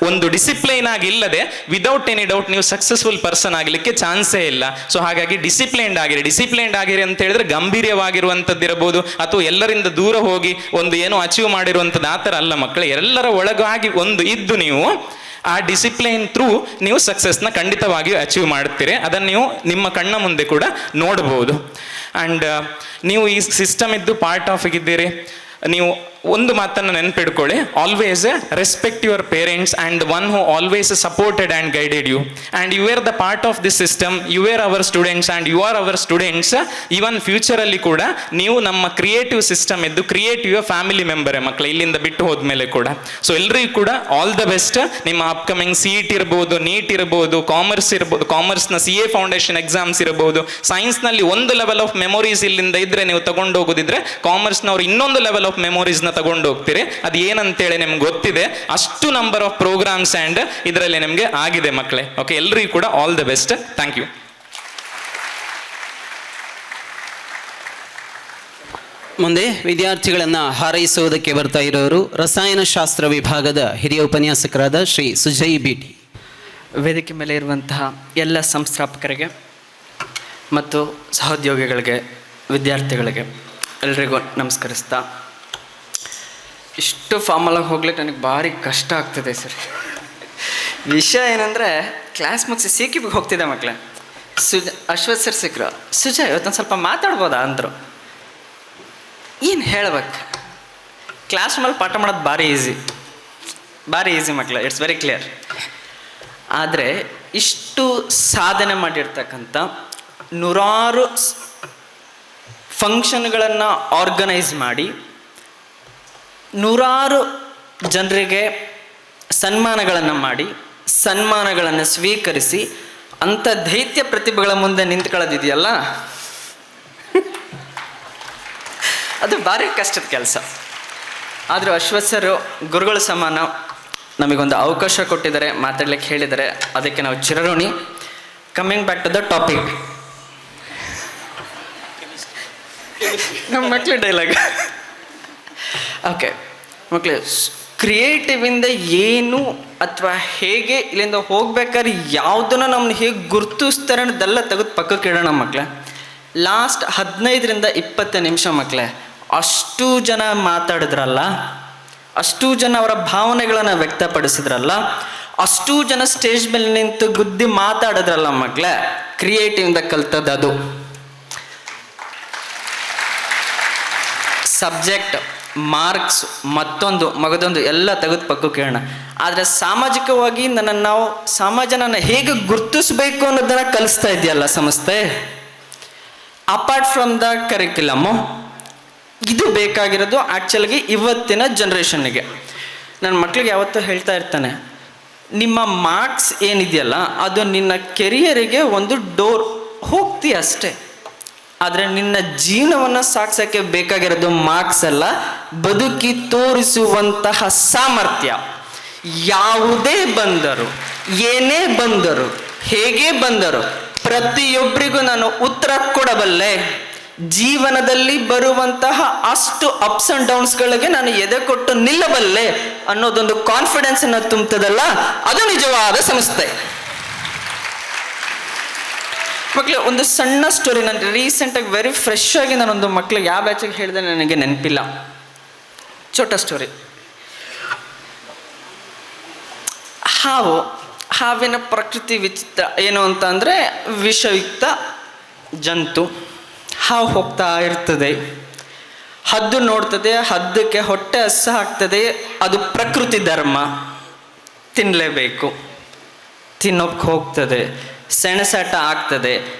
[SPEAKER 8] ಒಂದು ಡಿಸಿಪ್ಲೈನ್ ಆಗಿ ಇಲ್ಲದೆ ವಿದೌಟ್ ಎನಿ ಡೌಟ್ ನೀವು ಸಕ್ಸಸ್ಫುಲ್ ಪರ್ಸನ್ ಆಗಲಿಕ್ಕೆ ಚಾನ್ಸೇ ಇಲ್ಲ. ಸೊ ಹಾಗಾಗಿ ಡಿಸಿಪ್ಲೈನ್ಡ್ ಆಗಿರಿ ಅಂತ ಹೇಳಿದ್ರೆ ಗಂಭೀರ್ಯವಾಗಿರುವಂಥದ್ದು ಇರಬಹುದು, ಅಥವಾ ಎಲ್ಲರಿಂದ ದೂರ ಹೋಗಿ ಒಂದು ಏನೋ ಅಚೀವ್ ಮಾಡಿರುವಂಥದ್ದು, ಆ ಥರ ಅಲ್ಲ ಮಕ್ಕಳೇ. ಎಲ್ಲರ ಒಳಗಾಗಿ ಒಂದು ಇದ್ದು ನೀವು ಆ ಡಿಸಿಪ್ಲೈನ್ ಥ್ರೂ ನೀವು ಸಕ್ಸಸ್ನ ಖಂಡಿತವಾಗಿಯೂ ಅಚೀವ್ ಮಾಡ್ತೀರಿ. ಅದನ್ನು ನೀವು ನಿಮ್ಮ ಕಣ್ಣ ಮುಂದೆ ಕೂಡ ನೋಡ್ಬೋದು. ಆ್ಯಂಡ್ ನೀವು ಈ ಸಿಸ್ಟಮ್ ಇದ್ದು ಪಾರ್ಟ್ ಆಫ್ ಇದ್ದೀರಿ. ನೀವು ಒಂದು ಮಾತನ್ನು ನೆನಪಿಡ್ಕೊಳ್ಳಿ, always respect your parents and one who always supported and guided you, and you are the part of this system, you are our students and you are our students. Even ಫ್ಯೂಚರಲ್ಲಿ ಕೂಡ ನೀವು ನಮ್ಮ creative system ಇದ್ದು creative family ಮೆಂಬರೇ ಮಕ್ಕಳು, ಇಲ್ಲಿಂದ ಬಿಟ್ಟು ಹೋದ್ಮೇಲೆ ಕೂಡ. ಸೊ ಎಲ್ಲರಿಗೂ ಕೂಡ ಆಲ್ ದ ಬೆಸ್ಟ್. ನಿಮ್ಮ ಅಪ್ಕಮಿಂಗ್ CET ಇರ್ಬೋದು, ನೀಟ್ ಇರ್ಬೋದು, ಕಾಮರ್ಸ್ ಇರ್ಬೋದು, ಕಾಮರ್ಸ್ನ CA ಫೌಂಡೇಶನ್ ಎಕ್ಸಾಮ್ಸ್ ಇರ್ಬೋದು, ಸೈನ್ಸ್ನಲ್ಲಿ ಒಂದು ಲೆವೆಲ್ ಆಫ್ ಮೆಮೊರೀಸ್ ಇಲ್ಲಿಂದ ಇದ್ರೆ ನೀವು ತಗೊಂಡು ಹೋಗೋದಿದ್ರೆ, ಕಾಮರ್ಸ್ನವ್ರು ಇನ್ನೊಂದು ಲೆವೆಲ್ ಆಫ್ ಮೆಮೊರೀಸ್ನ ತಗೊಂಡು ಹೋಗ್ತೀರಿ. ಅದು ಏನಂತೇಳಿ ನಿಮ್ಗೆ ಗೊತ್ತಿದೆ. ಅಷ್ಟು ನಂಬರ್ ಆಫ್ ಪ್ರೋಗ್ರಾಮ್ಸ್ ಆ್ಯಂಡ್ ಇದರಲ್ಲಿ ನಿಮಗೆ ಆಗಿದೆ ಮಕ್ಕಳೇ. ಓಕೆ, ಎಲ್ಲರಿಗೂ ಕೂಡ all the best. Thank you.
[SPEAKER 1] ಮುಂದೆ ವಿದ್ಯಾರ್ಥಿಗಳನ್ನು ಹಾರೈಸುವುದಕ್ಕೆ ಬರ್ತಾ ಇರೋರು ರಸಾಯನಶಾಸ್ತ್ರ ವಿಭಾಗದ ಹಿರಿಯ ಉಪನ್ಯಾಸಕರಾದ ಶ್ರೀ ಸುಜಯ್ ಬಿಟಿ.
[SPEAKER 9] ವೇದಿಕೆ ಮೇಲೆ ಇರುವಂತಹ ಎಲ್ಲ ಸಂಸ್ಥಾಪಕರಿಗೆ ಮತ್ತು ಸಹೋದ್ಯೋಗಿಗಳಿಗೆ, ವಿದ್ಯಾರ್ಥಿಗಳಿಗೆ ಎಲ್ರಿಗೂ ನಮಸ್ಕರಿಸ್ತಾ, ಇಷ್ಟು ಫಾರ್ಮಲಾಗಿ ಹೋಗ್ಲಿಕ್ಕೆ ನನಗೆ ಭಾರಿ ಕಷ್ಟ ಆಗ್ತದೆ ಸರ್. ವಿಷಯ ಏನಂದರೆ, ಕ್ಲಾಸ್ ಮುಗಿಸಿ CQBಗೆ ಹೋಗ್ತಿದ್ದೆ ಮಕ್ಕಳೇ, ಅಶ್ವಥ್ ಸರ್ ಸಿಕ್ಕರು. ಸುಜಯ್ ಇವತ್ತೊಂದು ಸ್ವಲ್ಪ ಮಾತಾಡ್ಬೋದಾ ಅಂದರು. ಏನು ಹೇಳ್ಬೇಕು, ಕ್ಲಾಸ್ ರೂಮಲ್ಲಿ ಪಾಠ ಮಾಡೋದು ಭಾರಿ ಈಸಿ ಮಕ್ಕಳೇ, ಇಟ್ಸ್ ವೆರಿ ಕ್ಲಿಯರ್. ಆದರೆ ಇಷ್ಟು ಸಾಧನೆ ಮಾಡಿರ್ತಕ್ಕಂಥ ನೂರಾರು ಫಂಕ್ಷನ್ಗಳನ್ನು ಆರ್ಗನೈಸ್ ಮಾಡಿ ನೂರಾರು ಜನರಿಗೆ ಸನ್ಮಾನಗಳನ್ನು ಮಾಡಿ, ಸನ್ಮಾನಗಳನ್ನು ಸ್ವೀಕರಿಸಿ, ಅಂಥ ದೈತ್ಯ ಪ್ರತಿಭೆಗಳ ಮುಂದೆ ನಿಂತ್ಕೊಳ್ಳೋದಿದೆಯಲ್ಲ, ಅದು ಭಾರಿ ಕಷ್ಟದ ಕೆಲಸ. ಆದರೂ ಅಶ್ವಥ್ ಸರ್ ಗುರುಗಳ ಸಮಾನ ನಮಗೊಂದು ಅವಕಾಶ ಕೊಟ್ಟಿದ್ದಾರೆ, ಮಾತಾಡ್ಲಿಕ್ಕೆ ಹೇಳಿದ್ದಾರೆ, ಅದಕ್ಕೆ ನಾವು ಚಿರಋಣಿ. Coming back to the topic, ನಮ್ಮ ಮಕ್ಕಳ ಡೈಲಾಗ್. ಓಕೆ ಮಕ್ಕಳೇ, ಕ್ರಿಯೇಟಿವಿಂದ ಏನು ಅಥವಾ ಹೇಗೆ ಇಲ್ಲಿಂದ ಹೋಗ್ಬೇಕಾದ್ರೆ ಯಾವುದನ್ನು ನಮ್ಮನ್ನ ಹೇಗೆ ಗುರುತಿಸ್ತಾರೆ ಅನ್ನೋದೆಲ್ಲ ತೆಗೆದು ಪಕ್ಕಕ್ಕೆ ಇಡೋಣ ಮಕ್ಕಳೇ. ಲಾಸ್ಟ್ 15-20 ನಿಮಿಷ ಮಕ್ಕಳೇ, ಅಷ್ಟು ಜನ ಮಾತಾಡಿದ್ರಲ್ಲ, ಅಷ್ಟು ಜನ ಅವರ ಭಾವನೆಗಳನ್ನು ವ್ಯಕ್ತಪಡಿಸಿದ್ರಲ್ಲ, ಅಷ್ಟು ಜನ ಸ್ಟೇಜ್ ಮೇಲೆ ನಿಂತು ಗುದ್ದಿ ಮಾತಾಡಿದ್ರಲ್ಲ ಮಕ್ಕಳೇ, ಕ್ರಿಯೇಟಿವಿಂದ ಕಲ್ತದ್ದು ಅದು. ಸಬ್ಜೆಕ್ಟ್, ಮಾರ್ಕ್ಸ್, ಮತ್ತೊಂದು ಮಗದೊಂದು ಎಲ್ಲ ತೆಗೆದು ಪಕ್ಕಕ್ಕೆ ಕೇಳೋಣ. ಆದರೆ ಸಾಮಾಜಿಕವಾಗಿ ನಾವು ಸಮಾಜನ ಹೇಗೆ ಗುರುತಿಸ್ಬೇಕು ಅನ್ನೋದನ್ನು ಕಲಿಸ್ತಾ ಇದೆಯಲ್ಲ ಸಂಸ್ಥೆ, ಅಪಾರ್ಟ್ ಫ್ರಮ್ ದ ಕರಿಕ್ಯುಲಮ್ಮು. ಇದು ಬೇಕಾಗಿರೋದು ಆ್ಯಕ್ಚುಲಾಗಿ ಇವತ್ತಿನ ಜನ್ರೇಷನ್ನಿಗೆ. ನನ್ನ ಮಕ್ಕಳಿಗೆ ಯಾವತ್ತೂ ಹೇಳ್ತಾ ಇರ್ತಾನೆ, ನಿಮ್ಮ ಮಾರ್ಕ್ಸ್ ಏನಿದೆಯಲ್ಲ ಅದು ನಿನ್ನ ಕೆರಿಯರಿಗೆ ಒಂದು ಡೋರ್, ಹೋಗ್ತೀಯ ಅಷ್ಟೇ. ಆದರೆ ನಿನ್ನ ಜೀವನವನ್ನು ಸಾಗಿಸೋಕ್ಕೆ ಬೇಕಾಗಿರೋದು ಮಾರ್ಕ್ಸ್ ಅಲ್ಲ, ಬದುಕಿ ತೋರಿಸುವಂತಹ ಸಾಮರ್ಥ್ಯ. ಯಾವುದೇ ಬಂದರು, ಏನೇ ಬಂದರು, ಹೇಗೆ ಬಂದರು, ಪ್ರತಿಯೊಬ್ಬರಿಗೂ ನಾನು ಉತ್ತರ ಕೊಡಬಲ್ಲೆ. ಜೀವನದಲ್ಲಿ ಬರುವಂತಹ ಅಷ್ಟು ಅಪ್ಸ್ ಆ್ಯಂಡ್ ಡೌನ್ಸ್ಗಳಿಗೆ ನಾನು ಎದೆ ಕೊಟ್ಟು ನಿಲ್ಲಬಲ್ಲೆ ಅನ್ನೋದೊಂದು ಕಾನ್ಫಿಡೆನ್ಸನ್ನು ತುಂಬುತ್ತದಲ್ಲ, ಅದು ನಿಜವಾದ ಸಂಸ್ಥೆ. ಮಕ್ಕಳು, ಒಂದು ಸಣ್ಣ ಸ್ಟೋರಿ. ನಾನು ರೀಸೆಂಟಾಗಿ ವೆರಿ ಫ್ರೆಶ್ ಆಗಿ ನಾನೊಂದು ಮಕ್ಕಳಿಗೆ ಯಾವ ಬ್ಯಾಚಿಗೆ ಹೇಳಿದೆ ನನಗೆ ನೆನಪಿಲ್ಲ. ಚೋಟ ಸ್ಟೋರಿ. ಹಾವಿನ ಪ್ರಕೃತಿ ವಿಚಿತ್ರ ಏನು ಅಂತ ಅಂದರೆ, ವಿಷಯುಕ್ತ ಜಂತು. ಹಾವು ಹೋಗ್ತಾ ಇರ್ತದೆ, ಹದ್ದು ನೋಡ್ತದೆ, ಹದ್ದಕ್ಕೆ ಹೊಟ್ಟೆ ಹಸ್ಸ ಆಗ್ತದೆ, ಅದು ಪ್ರಕೃತಿ ಧರ್ಮ, ತಿನ್ನಲೇಬೇಕು. ತಿನ್ನೋಕ್ಕೆ ಹೋಗ್ತದೆ, ಸೆಣಸಾಟ ಆಗ್ತದೆ,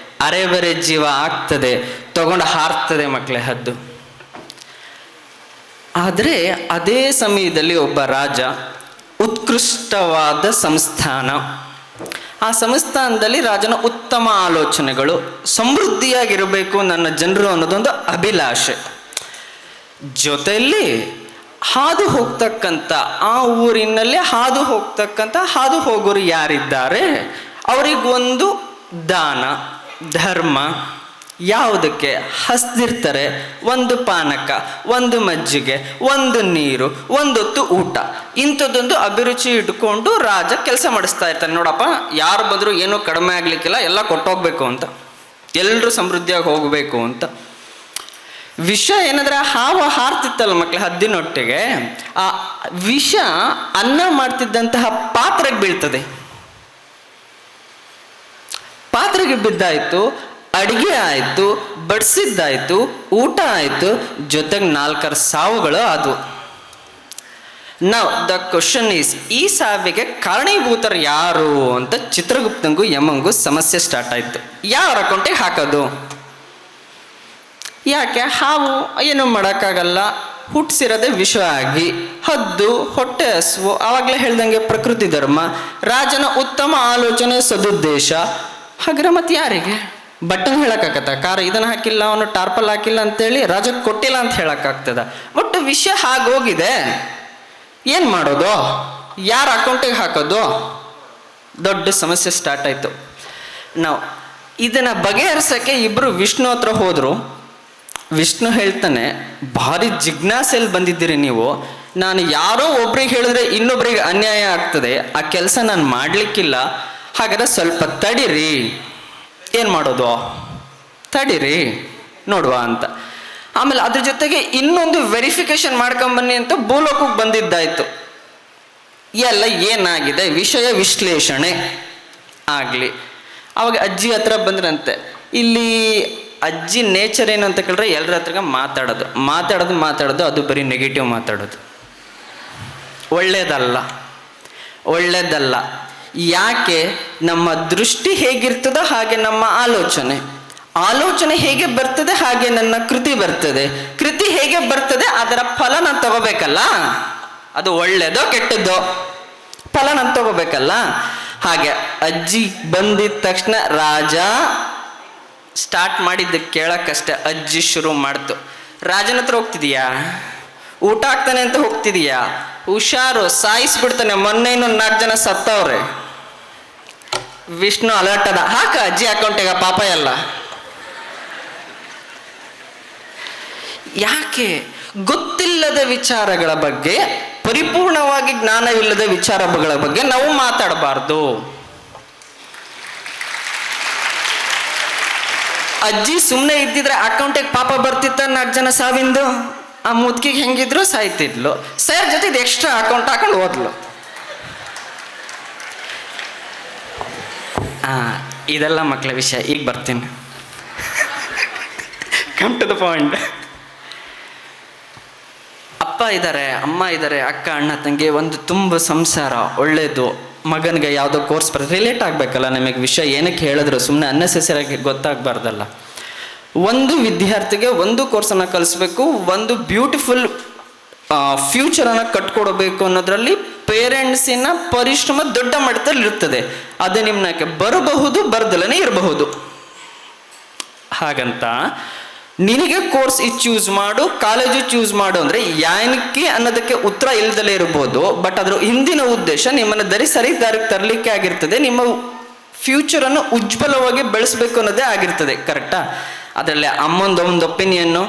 [SPEAKER 9] ಅರೆಬರೆ ಜೀವ ಆಗ್ತದೆ, ತಗೊಂಡು ಹಾರ್ತದೆ ಮಕ್ಕಳೇ ಹದ್ದು. ಆದರೆ ಅದೇ ಸಮಯದಲ್ಲಿ ಒಬ್ಬ ರಾಜ, ಉತ್ಕೃಷ್ಟವಾದ ಸಂಸ್ಥಾನ, ಆ ಸಂಸ್ಥಾನದಲ್ಲಿ ರಾಜನ ಉತ್ತಮ ಆಲೋಚನೆಗಳು, ಸಮೃದ್ಧಿಯಾಗಿರಬೇಕು ನನ್ನ ಜನರು ಅನ್ನೋದೊಂದು ಅಭಿಲಾಷೆ. ಜೊತೆಯಲ್ಲಿ ಹಾದು ಹೋಗ್ತಕ್ಕಂಥ ಆ ಊರಿನಲ್ಲಿ ಹಾದು ಹೋಗೋರು ಯಾರಿದ್ದಾರೆ ಅವರಿಗೊಂದು ದಾನ ಧರ್ಮ, ಯಾವುದಕ್ಕೆ ಹಸ್ದಿರ್ತಾರೆ, ಒಂದು ಪಾನಕ, ಒಂದು ಮಜ್ಜಿಗೆ, ಒಂದು ನೀರು, ಒಂದೊತ್ತು ಊಟ, ಇಂಥದ್ದೊಂದು ಅಭಿರುಚಿ ಇಟ್ಕೊಂಡು ರಾಜ ಕೆಲಸ ಮಾಡಿಸ್ತಾ ಇರ್ತಾನೆ. ನೋಡಪ್ಪ, ಯಾರು ಬಂದರೂ ಏನೂ ಕಡಿಮೆ ಆಗ್ಲಿಕ್ಕಿಲ್ಲ, ಎಲ್ಲ ಕೊಟ್ಟೋಗ್ಬೇಕು ಅಂತ, ಎಲ್ಲರೂ ಸಮೃದ್ಧಿಯಾಗಿ ಹೋಗಬೇಕು ಅಂತ. ವಿಷ ಏನಂದ್ರೆ ಹಾವು ಹಾರ್ತಿತ್ತಲ್ಲ ಮಕ್ಕಳು ಹದ್ದಿನೊಟ್ಟಿಗೆ, ಆ ವಿಷ ಅನ್ನ ಮಾಡ್ತಿದ್ದಂತಹ ಪಾತ್ರೆಗೆ ಬೀಳ್ತದೆ. ಪಾತ್ರೆಗೆ ಬಿದ್ದಾಯ್ತು, ಅಡಿಗೆ ಆಯಿತು, ಬಡಿಸಿದ್ದಾಯ್ತು, ಊಟ ಆಯಿತು, ಜೊತೆಗೆ 4 ಸಾವುಗಳು ಅದು. ನೌ ದ ಕ್ವಶನ್ ಈಸ್, ಈ ಸಾವಿಗೆ ಕಾರಣೀಭೂತರು ಯಾರು ಅಂತ ಚಿತ್ರಗುಪ್ತಂಗೂ ಯಮಂಗೂ ಸಮಸ್ಯೆ ಸ್ಟಾರ್ಟ್ ಆಯಿತು. ಯಾರ ಅಕೌಂಟಿಗೆ ಹಾಕೋದು? ಯಾಕೆ ಹಾವು ಏನು ಮಾಡೋಕ್ಕಾಗಲ್ಲ, ಹುಟ್ಟಿಸಿರೋದೇ ವಿಷ ಆಗಿ, ಹದ್ದು ಹೊಟ್ಟೆ ಹಸುವು, ಆವಾಗಲೇ ಹೇಳ್ದಂಗೆ ಪ್ರಕೃತಿ ಧರ್ಮ, ರಾಜನ ಉತ್ತಮ ಆಲೋಚನೆ ಸದುದ್ದೇಶ. ಹಾಗಾದ್ರೆ ಮತ್ತೆ ಯಾರಿಗೆ ಬಟನ್ ಹೇಳಕ್ಕಾಗತ್ತ? ಕಾರ್ ಇದನ್ನು ಹಾಕಿಲ್ಲ, ಅವನು ಟಾರ್ಪಲ್ ಹಾಕಿಲ್ಲ ಅಂತೇಳಿ ರಾಜಕ್ಕೆ ಕೊಟ್ಟಿಲ್ಲ ಅಂತ ಹೇಳಕ್ಕಾಗ್ತದ? ಒಟ್ಟು ವಿಷಯ ಹಾಗೋಗಿದೆ, ಏನು ಮಾಡೋದು? ಯಾರ ಅಕೌಂಟಿಗೆ ಹಾಕೋದು? ದೊಡ್ಡ ಸಮಸ್ಯೆ ಸ್ಟಾರ್ಟ್ ಆಯಿತು. ನಾವು ಇದನ್ನು ಬಗೆಹರಿಸೋಕ್ಕೆ ಇಬ್ಬರು ವಿಷ್ಣು ಹತ್ರ ಹೋದರು. ವಿಷ್ಣು ಹೇಳ್ತಾನೆ, ಭಾರಿ ಜಿಜ್ಞಾಸೆಯಲ್ಲಿ ಬಂದಿದ್ದೀರಿ ನೀವು, ನಾನು ಯಾರೋ ಒಬ್ರಿಗೆ ಹೇಳಿದ್ರೆ ಇನ್ನೊಬ್ರಿಗೆ ಅನ್ಯಾಯ ಆಗ್ತದೆ, ಆ ಕೆಲಸ ನಾನು ಮಾಡಲಿಕ್ಕಿಲ್ಲ, ಹಾಗಾದ್ರೆ ಸ್ವಲ್ಪ ತಡೀರಿ. ಏನು ಮಾಡೋದು? ತಡೀರಿ ನೋಡುವ ಅಂತ. ಆಮೇಲೆ ಅದ್ರ ಜೊತೆಗೆ ಇನ್ನೊಂದು ವೆರಿಫಿಕೇಶನ್ ಮಾಡ್ಕೊಂಬನ್ನಿ ಅಂತ ಭೂಲೋಕಕ್ಕೆ ಬಂದಿದ್ದಾಯ್ತು. ಎಲ್ಲ ಏನಾಗಿದೆ ವಿಷಯ ವಿಶ್ಲೇಷಣೆ ಆಗಲಿ. ಅವಾಗ ಅಜ್ಜಿ ಹತ್ರ ಬಂದ್ರಂತೆ. ಇಲ್ಲಿ ಅಜ್ಜಿ ನೇಚರ್ ಏನು ಅಂತ ಕೇಳಿದ್ರೆ ಎಲ್ಲರ ಹತ್ರ ಮಾತಾಡೋದು ಅದು ಬರೀ ನೆಗೆಟಿವ್ ಮಾತಾಡೋದು, ಒಳ್ಳೇದಲ್ಲ. ಯಾಕೆ? ನಮ್ಮ ದೃಷ್ಟಿ ಹೇಗಿರ್ತದೋ ಹಾಗೆ ನಮ್ಮ ಆಲೋಚನೆ ಹೇಗೆ ಬರ್ತದೆ ಹಾಗೆ ನನ್ನ ಕೃತಿ ಹೇಗೆ ಬರ್ತದೆ ಅದರ ಫಲ ನಾನು ತಗೋಬೇಕಲ್ಲ. ಅದು ಒಳ್ಳೇದೋ ಕೆಟ್ಟದ್ದೋ ಫಲ ನಾನು ತಗೋಬೇಕಲ್ಲ. ಹಾಗೆ ಅಜ್ಜಿ ಬಂದಿದ ತಕ್ಷಣ ರಾಜ ಸ್ಟಾರ್ಟ್ ಮಾಡಿದ್ದಕ್ಕೆ ಕೇಳಕ್ಕಷ್ಟೆ. ಅಜ್ಜಿ ಶುರು ಮಾಡ್ತು. ರಾಜನ ಹತ್ರ ಹೋಗ್ತಿದೀಯಾ? ಊಟ ಆಗ್ತಾನೆ ಅಂತ ಹೋಗ್ತಿದೀಯಾ? ಹುಷಾರು, ಸಾಯಿಸ್ಬಿಡ್ತಾನೆ, ಮೊನ್ನೆ ಇನ್ನೊಂದು 4 ಜನ ಸತ್ತವ್ರೆ. ವಿಷ್ಣು ಅಲರ್ಟ್ ಅದ, ಹಾಕ ಅಜ್ಜಿ ಅಕೌಂಟಿಗ ಪಾಪ ಎಲ್ಲ. ಯಾಕೆ? ಗೊತ್ತಿಲ್ಲದ ವಿಚಾರಗಳ ಬಗ್ಗೆ, ಪರಿಪೂರ್ಣವಾಗಿ ಜ್ಞಾನವಿಲ್ಲದ ವಿಚಾರಗಳ ಬಗ್ಗೆ ನಾವು ಮಾತಾಡಬಾರ್ದು. ಅಜ್ಜಿ ಸುಮ್ಮನೆ ಇದ್ದಿದ್ರೆ ಅಕೌಂಟಿಗೆ ಪಾಪ ಬರ್ತಿತ್ತ 4 ಜನ ಸಾವಿಂದು. ಆ ಮುದುಕಿಗೆ ಹೆಂಗಿದ್ರು ಸಾಯ್ತಿದ್ಲು. ಸರ್ ಜೊತೆ ಇದು ಎಕ್ಸ್ಟ್ರಾ ಅಕೌಂಟ್ ಹಾಕೊಂಡು ಹೋದ್ಲು. ಇದೆಲ್ಲ ಮಕ್ಕಳ ವಿಷಯ. ಈಗ ಬರ್ತೀನಿ, ಕಮ್ ಟು ದ ಪಾಯಿಂಟ್. ಅಪ್ಪ ಇದ್ದಾರೆ, ಅಮ್ಮ ಇದ್ದಾರೆ, ಅಕ್ಕ ಅಣ್ಣ ತಂಗಿ, ಒಂದು ತುಂಬ ಸಂಸಾರ ಒಳ್ಳೇದು. ಮಗನಿಗೆ ಯಾವುದೋ ಕೋರ್ಸ್ ರಿಲೇಟ್ ಆಗಬೇಕಲ್ಲ ನಮಗೆ. ವಿಷಯ ಏನಕ್ಕೆ ಹೇಳಿದ್ರು ಸುಮ್ಮನೆ ಅನ್ನೆಸೆಸರಿಯಾಗಿ ಗೊತ್ತಾಗಬಾರ್ದಲ್ಲ. ಒಂದು ವಿದ್ಯಾರ್ಥಿಗೆ ಒಂದು ಕೋರ್ಸನ್ನು ಕಲಿಸ್ಬೇಕು, ಒಂದು ಬ್ಯೂಟಿಫುಲ್ ಫ್ಯೂಚರನ್ನು ಕಟ್ಕೊಡ್ಬೇಕು ಅನ್ನೋದ್ರಲ್ಲಿ ಪೇರೆಂಟ್ಸಿನ ಪರಿಶ್ರಮ ದೊಡ್ಡ ಮಟ್ಟದಲ್ಲಿ ಇರ್ತದೆ. ಅದು ನಿಮ್ಮಕ್ಕೆ ಬರಬಹುದು, ಬರ್ದಲೇ ಇರಬಹುದು. ಹಾಗಂತ ನಿನಗೆ ಕೋರ್ಸ್ ಚೂಸ್ ಮಾಡು, ಕಾಲೇಜು ಚೂಸ್ ಮಾಡು ಅಂದರೆ ಏನಕ್ಕೆ ಅನ್ನೋದಕ್ಕೆ ಉತ್ತರ ಇಲ್ದಲೇ ಇರ್ಬೋದು. ಬಟ್ ಅದ್ರ ಹಿಂದಿನ ಉದ್ದೇಶ ನಿಮ್ಮನ್ನು ಸರಿ ದಾರಿಗೆ ತರಲಿಕ್ಕೆ ಆಗಿರ್ತದೆ, ನಿಮ್ಮ ಫ್ಯೂಚರನ್ನು ಉಜ್ವಲವಾಗಿ ಬೆಳೆಸಬೇಕು ಅನ್ನೋದೇ ಆಗಿರ್ತದೆ. ಕರೆಕ್ಟಾ? ಅದರಲ್ಲಿ ಅಮ್ಮಂದೊಂದು ಒಪಿನಿಯನ್ನು,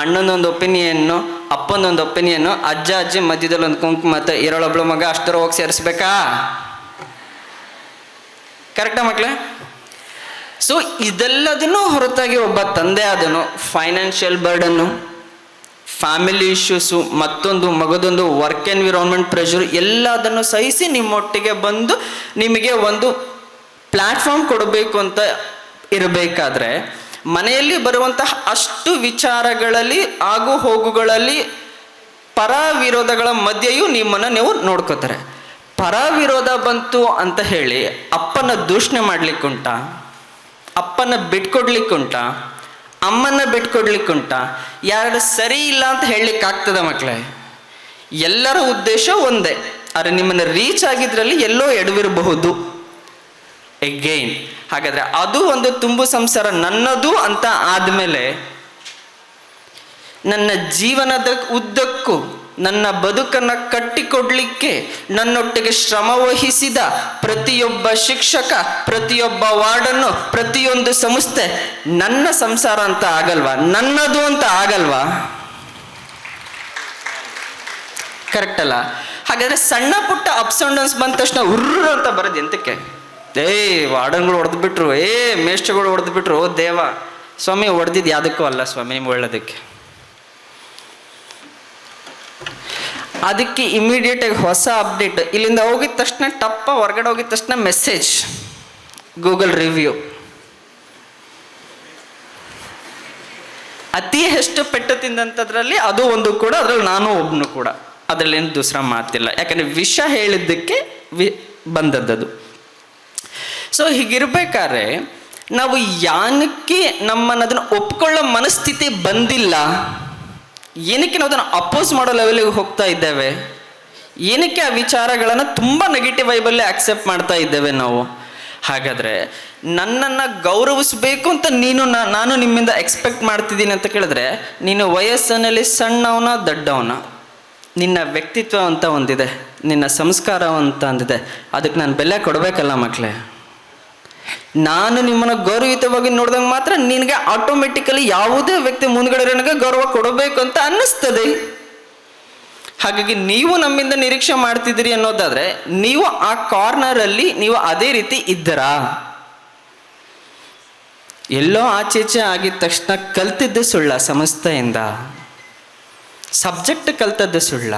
[SPEAKER 9] ಅಣ್ಣನೊಂದು ಒಪಿನಿಯನ್ನು, ಅಪ್ಪನೊಂದು ಒಪಿನಿಯನ್ನು, ಅಜ್ಜ ಅಜ್ಜಿ ಮಧ್ಯದಲ್ಲಿ ಒಂದು ಕುಂಕುಮ ಮತ್ತು ಎರಳೊಬ್ಳು ಮಗ ಅಷ್ಟರ ಹೋಗಿ ಸೇರಿಸ್ಬೇಕಾ? ಕರೆಕ್ಟಾ ಮಕ್ಕಳೇ? ಸೊ ಇದೆಲ್ಲದನ್ನು ಹೊರತಾಗಿ ಒಬ್ಬ ತಂದೆ ಆದನು ಫೈನಾನ್ಷಿಯಲ್ ಬರ್ಡನ್ನು, ಫ್ಯಾಮಿಲಿ ಇಶ್ಯೂಸು, ಮತ್ತೊಂದು ಮಗದೊಂದು ವರ್ಕ್ ಎನ್ವಿರಾನ್ಮೆಂಟ್ ಪ್ರೆಷರ್ ಎಲ್ಲದನ್ನು ಸಹಿಸಿ ನಿಮ್ಮೊಟ್ಟಿಗೆ ಬಂದು ನಿಮಗೆ ಒಂದು ಪ್ಲ್ಯಾಟ್ಫಾರ್ಮ್ ಕೊಡಬೇಕು ಅಂತ ಇರಬೇಕಾದ್ರೆ ಮನೆಯಲ್ಲಿ ಬರುವಂತಹ ಅಷ್ಟು ವಿಚಾರಗಳಲ್ಲಿ ಆಗು ಹೋಗುಗಳಲ್ಲಿ ಪರ ವಿರೋಧಗಳ ಮಧ್ಯೆಯೂ ನಿಮ್ಮನ್ನು ನೀವು ನೋಡ್ಕೋತಾರೆ. ಪರ ವಿರೋಧ ಬಂತು ಅಂತ ಹೇಳಿ ಅಪ್ಪನ ದೂಷಣೆ ಮಾಡ್ಲಿಕ್ಕುಂಟ, ಅಪ್ಪನ ಬಿಟ್ಕೊಡ್ಲಿಕ್ಕುಂಟ, ಅಮ್ಮನ್ನ ಬಿಟ್ಕೊಡ್ಲಿಕ್ಕುಂಟ? ಯಾರು ಸರಿ ಇಲ್ಲ ಅಂತ ಹೇಳಲಿಕ್ಕೆ ಆಗ್ತದ ಮಕ್ಕಳೇ? ಎಲ್ಲರ ಉದ್ದೇಶ ಒಂದೇ, ಆದರೆ ನಿಮ್ಮನ್ನು ರೀಚ್ ಆಗಿದ್ರಲ್ಲಿ ಎಲ್ಲೋ ಎಡವಿರಬಹುದು ಎಗೈನ್. ಹಾಗಾದ್ರೆ ಅದು ಒಂದು ತುಂಬು ಸಂಸಾರ ನನ್ನದು ಅಂತ ಆದಮೇಲೆ ನನ್ನ ಜೀವನದ ಉದ್ದಕ್ಕೂ ನನ್ನ ಬದುಕನ್ನು ಕಟ್ಟಿಕೊಡ್ಲಿಕ್ಕೆ ನನ್ನೊಟ್ಟಿಗೆ ಶ್ರಮ ವಹಿಸಿದ ಪ್ರತಿಯೊಬ್ಬ ಶಿಕ್ಷಕ, ಪ್ರತಿಯೊಬ್ಬ ವಾರ್ಡನ್ನು, ಪ್ರತಿಯೊಂದು ಸಂಸ್ಥೆ ನನ್ನ ಸಂಸಾರ ಅಂತ ಆಗಲ್ವಾ? ನನ್ನದು ಅಂತ ಆಗಲ್ವಾ? ಕರೆಕ್ಟ್ ಅಲ್ಲ? ಹಾಗಾದ್ರೆ ಸಣ್ಣ ಪುಟ್ಟ ಅಪ್ಸ್ ಅಂಡ್ ಡೌನ್ಸ್ ಬಂದ ತಕ್ಷಣ ಉರ್ರ ಅಂತ ಬರೋದು ಎಂತಕ್ಕೆ? ವಾರ್ಡನ್ಗಳು ಹೊಡೆದು ಬಿಟ್ರು, ಮೇಷ್ಟ್ರುಗಳು ಹೊಡೆದು ಬಿಟ್ರು, ದೇವ ಸ್ವಾಮಿ ಹೊಡೆದಿದ್ದು ಯಾವುದಕ್ಕೂ ಅಲ್ಲ ಸ್ವಾಮಿ, ನಿಮ್ಗೆ ಒಳ್ಳೇದಕ್ಕೆ. ಅದಕ್ಕೆ ಇಮಿಡಿಯೇಟಾಗಿ ಹೊಸ ಅಪ್ಡೇಟ್, ಇಲ್ಲಿಂದ ಹೋಗಿದ ತಕ್ಷಣ ಟಪ್ಪ ಹೊರಗಡೆ ಹೋಗಿದ ತಕ್ಷಣ ಮೆಸೇಜ್, ಗೂಗಲ್ ರಿವ್ಯೂ. ಅತಿ ಹೆಚ್ಚು ಪೆಟ್ಟು ತಿಂದಂಥದ್ರಲ್ಲಿ ಅದು ಒಂದು ಕೂಡ, ಅದರಲ್ಲಿ ನಾನು ಒಬ್ಬನು ಕೂಡ, ಅದರಲ್ಲೇನು ದೂಸರ ಮಾತಿಲ್ಲ. ಯಾಕಂದರೆ ವಿಷ ಹೇಳಿದ್ದಕ್ಕೆ ಬಂದದ್ದು. ಸೊ ಹೀಗಿರ್ಬೇಕಾದ್ರೆ ನಾವು ಯಾನಕ್ಕೆ ನಮ್ಮನ್ನು ಒಪ್ಕೊಳ್ಳೋ ಮನಸ್ಥಿತಿ ಬಂದಿಲ್ಲ? ಏನಕ್ಕೆ ನಾವು ಅದನ್ನು ಅಪೋಸ್ ಮಾಡೋ ಲೆವೆಲಿಗೆ ಹೋಗ್ತಾ ಇದ್ದೇವೆ? ಏನಕ್ಕೆ ಆ ವಿಚಾರಗಳನ್ನು ತುಂಬ ನೆಗೆಟಿವ್ ವೈಬಲ್ಲೇ ಆಕ್ಸೆಪ್ಟ್ ಮಾಡ್ತಾ ಇದ್ದೇವೆ ನಾವು? ಹಾಗಾದರೆ ನನ್ನನ್ನು ಗೌರವಿಸಬೇಕು ಅಂತ ನಾನು ನಿಮ್ಮಿಂದ ಎಕ್ಸ್ಪೆಕ್ಟ್ ಮಾಡ್ತಿದ್ದೀನಿ ಅಂತ ಕೇಳಿದ್ರೆ, ನೀನು ವಯಸ್ಸಿನಲ್ಲಿ ಸಣ್ಣವನ ದೊಡ್ಡವನ, ನಿನ್ನ ವ್ಯಕ್ತಿತ್ವ ಅಂತ ಒಂದಿದೆ, ನಿನ್ನ ಸಂಸ್ಕಾರ ಅಂತ ಅಂದಿದೆ, ಅದಕ್ಕೆ ನಾನು ಬೆಲೆ ಕೊಡಬೇಕಲ್ಲ ಮಕ್ಕಳೇ? ನಾನು ನಿಮ್ಮನ್ನು ಗೌರವಯುತವಾಗಿ ನೋಡಿದಾಗ ಮಾತ್ರ ನಿನಗೆ ಆಟೋಮೆಟಿಕಲಿ ಯಾವುದೇ ವ್ಯಕ್ತಿ ಮುಂದ್ಗಡೆ ನನಗೆ ಗೌರವ ಕೊಡಬೇಕು ಅಂತ ಅನ್ನಿಸ್ತದೆ. ಹಾಗಾಗಿ ನೀವು ನಮ್ಮಿಂದ ನಿರೀಕ್ಷೆ ಮಾಡ್ತಿದ್ದೀರಿ ಅನ್ನೋದಾದ್ರೆ, ನೀವು ಆ ಕಾರ್ನರಲ್ಲಿ ನೀವು ಅದೇ ರೀತಿ ಇದ್ದರಾ? ಎಲ್ಲೋ ಆಚೆಚೆ ಆಗಿದ ತಕ್ಷಣ ಕಲ್ತಿದ್ದೆ ಸುಳ್ಳ? ಸಂಸ್ಥೆಯಿಂದ ಸಬ್ಜೆಕ್ಟ್ ಕಲ್ತದ್ದೇ ಸುಳ್ಳ?